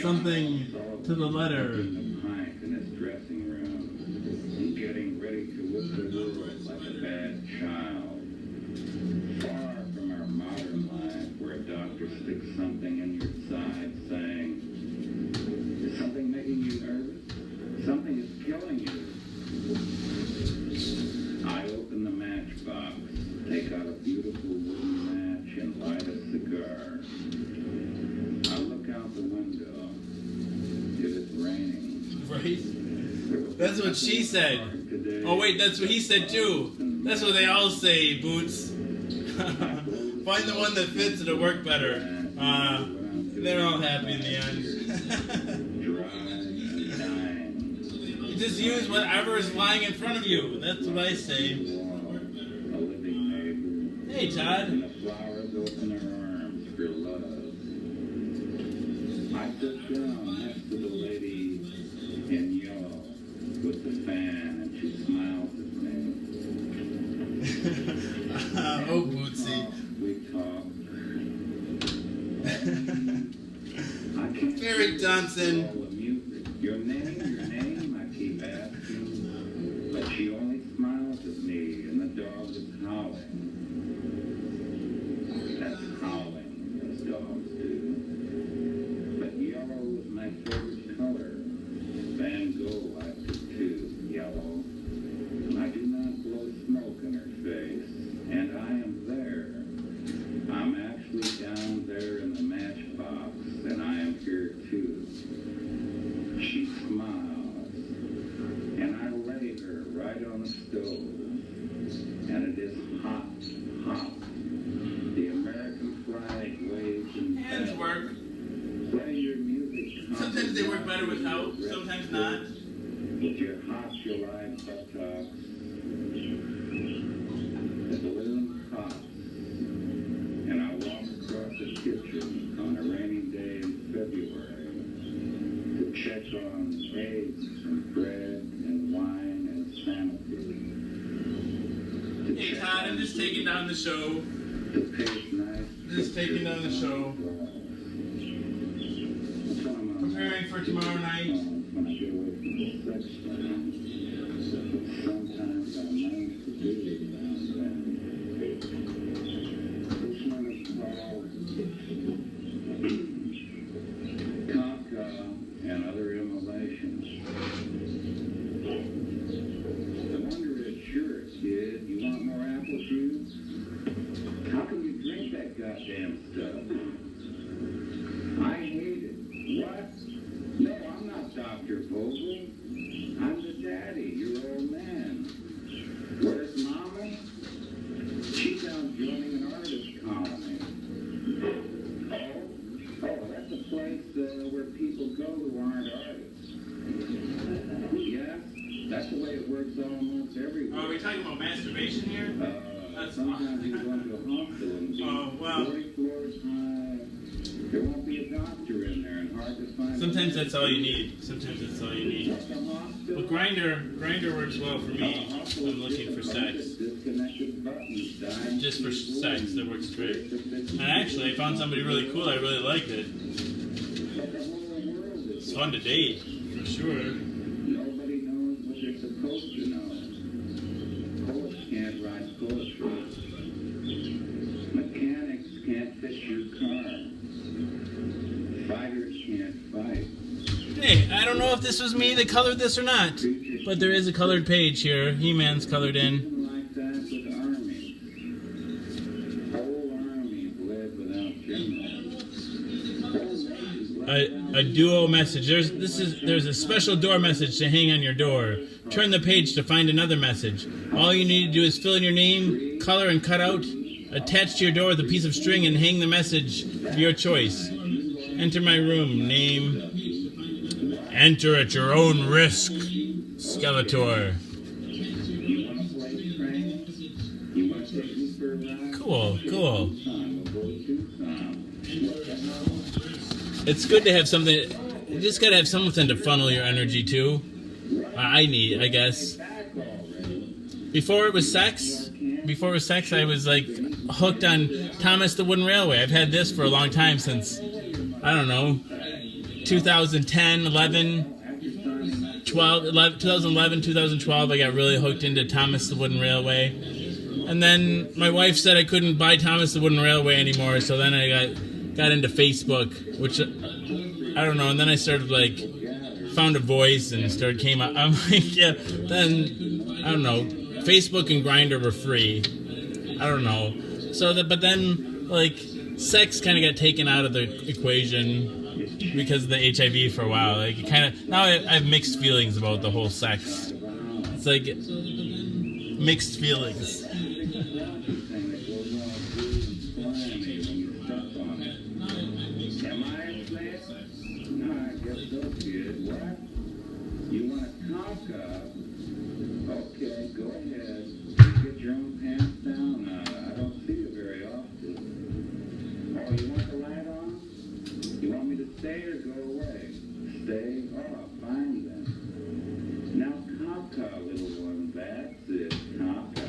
Something to the letter. Getting ready to whip the world like a bad child. Far from our modern life where a doctor sticks something in your side saying, "Is something making you nervous? Something is killing you." I open the matchbox, take out a beautiful wooden match, and light a cigar. I look out the window. It is raining. Right? That's what she said. Oh wait, that's what he said too. That's what they all say, Boots. Find the one that fits, it'll work better. They're all happy in the end. You just use whatever is lying in front of you. That's what I say. Hey, Todd. And the flowers open their arms for love. I sit down next to the lady in yellow with the fan, and she smiles at me. Oh, Bootsy. We talk. I can't Eric Johnson. all the music. Your name, I keep asking. But she only smiles at me, and the dog is howling. That's howling, as dogs do. But yellow is my favorite color. Van Gogh liked it too, yellow. I do not blow smoke in her face, and I am there. I'm actually down there in the matchbox, and I am here too. She smiles, and I lay her right on the stove, and it is hot, hot. The American flag waves in Hands bed. work. Play your music. Sometimes they work better with help, sometimes not. With your hot July buttocks. The balloon pops, and I walk across the kitchen on a rainy day in February to check on eggs and bread and wine and sanity. To Hey, check Todd, I'm on just taking down the show. to taste nice Just taking down the show. Preparing for tomorrow night. When I get away from the sex thing, sometimes I manage to do it now and then. This one is called Kafka and Other Immolations. The wonder is, sure, kid, you want more apple juice? How can you drink that goddamn stuff? I hate it. What? No, I'm not Dr. Vogel. I'm the daddy, your old man. Where's Mama? She's out joining an artist colony. Oh, that's a place where people go who aren't artists. Yeah, that's the way it works almost everywhere. Are we talking about masturbation here? Sometimes you go into a hospital and be Oh, wow. 40 floors high. There won't be a doctor in there and hard to find. Sometimes that's all you need. Sometimes that's all you need. What's a hospital? Well, Grinder works well for me. I'm looking for sex. Disconnected buttons, dying Just for people, sex, that works great. and And actually, I found somebody really cool. I really liked it. but the whole world is It's fun to date, for sure. Nobody knows what they're supposed to know. Poets can't write poetry. Mechanics can't fix your car. Fighters can't fight. Hey, I don't know if this was me that colored this or not, but there is a colored page here. He-Man's colored in. Something like that with armies. Whole armies led without generals. Whole nations led A duo message. There's a special door message to hang on your door. Turn the page to find another message. All you need to do is fill in your name, color, and cut out. Attach to your door with a piece of string and hang the message of your choice. Enter my room. Name. Enter at your own risk. Skeletor. You want to play trains? You want to take me for a ride? Cool. We'll go Tucson. What the hell? It's good to have something. You just gotta have something to funnel your energy to. I guess. Back already. Before it was sex, I was like hooked on Thomas the Wooden Railway. I've had this for a long time, since, I don't know, 2010, 11, 2011, 2012. I got really hooked into Thomas the Wooden Railway. And then my wife said I couldn't buy Thomas the Wooden Railway anymore, so then I got into Facebook, which, I don't know, and then I started found a voice and came out. I'm like, yeah, then, I don't know, Facebook and Grindr were free. I don't know. But then, sex kind of got taken out of the equation because of the HIV for a while. Now I have mixed feelings about the whole sex. It's mixed feelings. Thing that goes all blue and slimy when you step on it. Am I a snake? No, I guess so, kid. What? You want a conca? Okay, go ahead. Get your own pants down. I don't see you very often. Oh, you want the light on? You want me to stay or go away? Stay? Oh, fine then. Now, conca, little one. That's it, conca.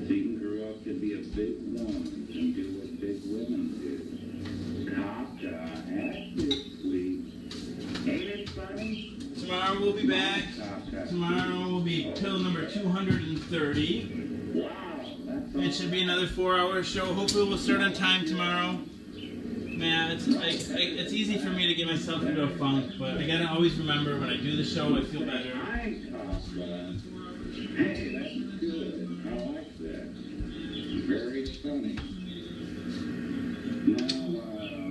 So you can grow up to be a big woman and do what big women do. Conca, that's it, sweet. Ain't it funny? Tomorrow we'll be back. Conca. Tomorrow will be pill number 230. Wow, that's It should be another 4-hour show. Hopefully we'll start on time tomorrow. Man, it's easy for me to get myself into a funk, but I gotta always remember when I do the show, I feel better. I ain't conca. Hey, that's good. I like that. Very funny. Now,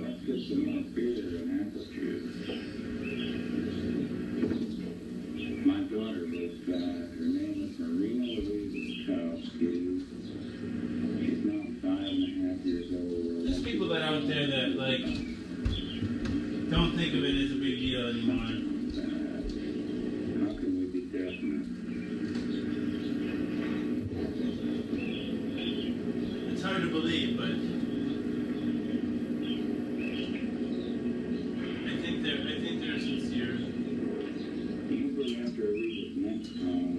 let's get some more beer and apple juice. My daughter lives back. Her name is Marina Louise Kowski. She's now 5.5 years old. There's people that out there that, like, don't think of it as a big deal anymore. How can we be definite? It's hard to believe, but I think they're sincere. Usually after I read this next poem,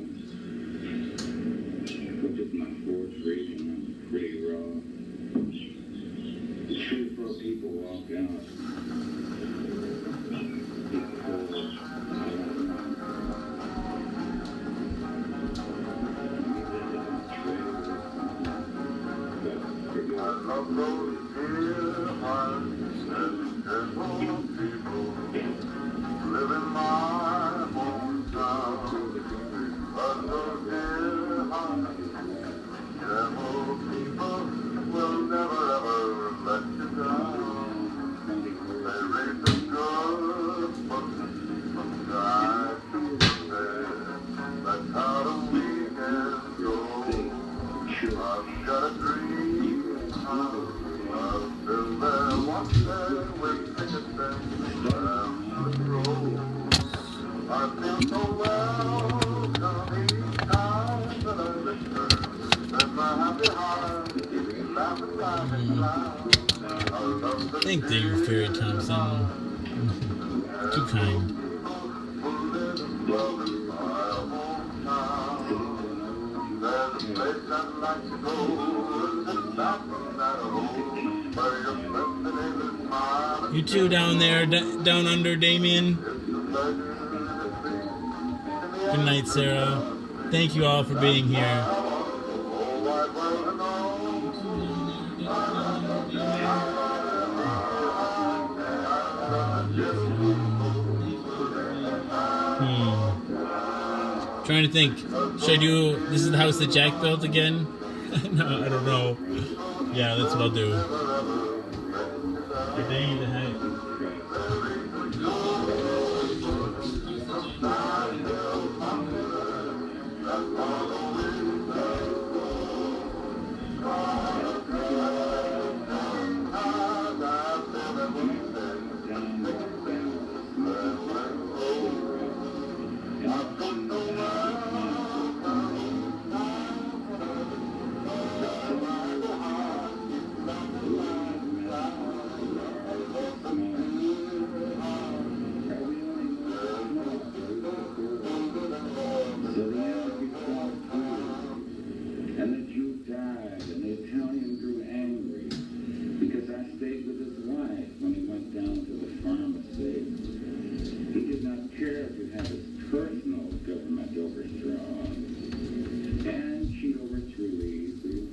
which is my fourth reading, I'm pretty raw. 3 or 4 people walk out. It's cold. I don't know. I love those dear hearts and careful people live in my hometown. But those dear hearts, careful people will never ever let you down. They raise a good books from sky to bed. That's how the weekend goes. I've got a dream of build there once there with tickets and down the road. I feel so welcome each time that I return. There's my happy heart, laughing, laughing loud. I love the Thank you, Fairy Thompson. Too kind. There's a place I'd like to go, it's not that old, where your blessed is mine. You too down there, down under, Damien. Good night, Sarah. Thank you all for being here. Trying to think. Should I do this is the house that Jack built again? No, I don't know. Yeah, that's what I'll do. Good day to heck. And the Jew died, and the Italian grew angry because I stayed with his wife when he went down to the farm estate. He did not care to have his personal government overthrown, and she overthrew easy.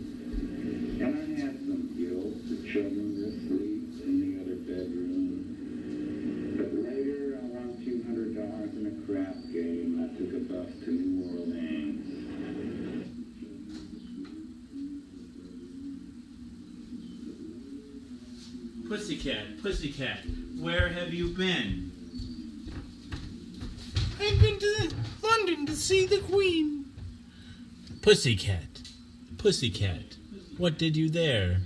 And I had some guilt. The children were asleep in the other bedroom. But later, I won $200 in a crap game. I took a bus to New Orleans. Pussycat, Pussycat, where have you been? I've been to London to see the Queen. Pussycat. Pussycat. What did you there?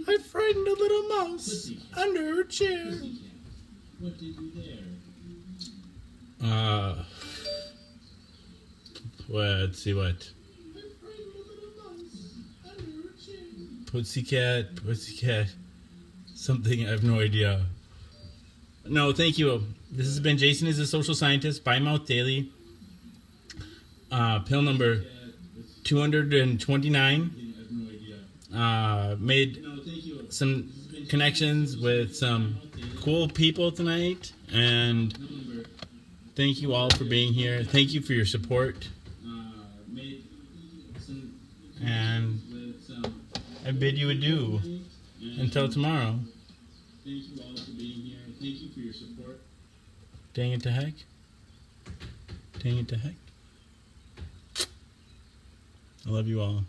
I frightened a little mouse under her chair. What did you there? Let's see what. Pussycat, pussycat. Something, I have no idea. No, thank you. This has been Jason is a Social Scientist by Mouth Daily. Pill number 229. Made some connections with some cool people tonight, and thank you all for being here. Thank you for your support. And I bid you adieu until tomorrow. Thank you all for being here. Thank you for your support. Dang it to heck. Dang it to heck. I love you all.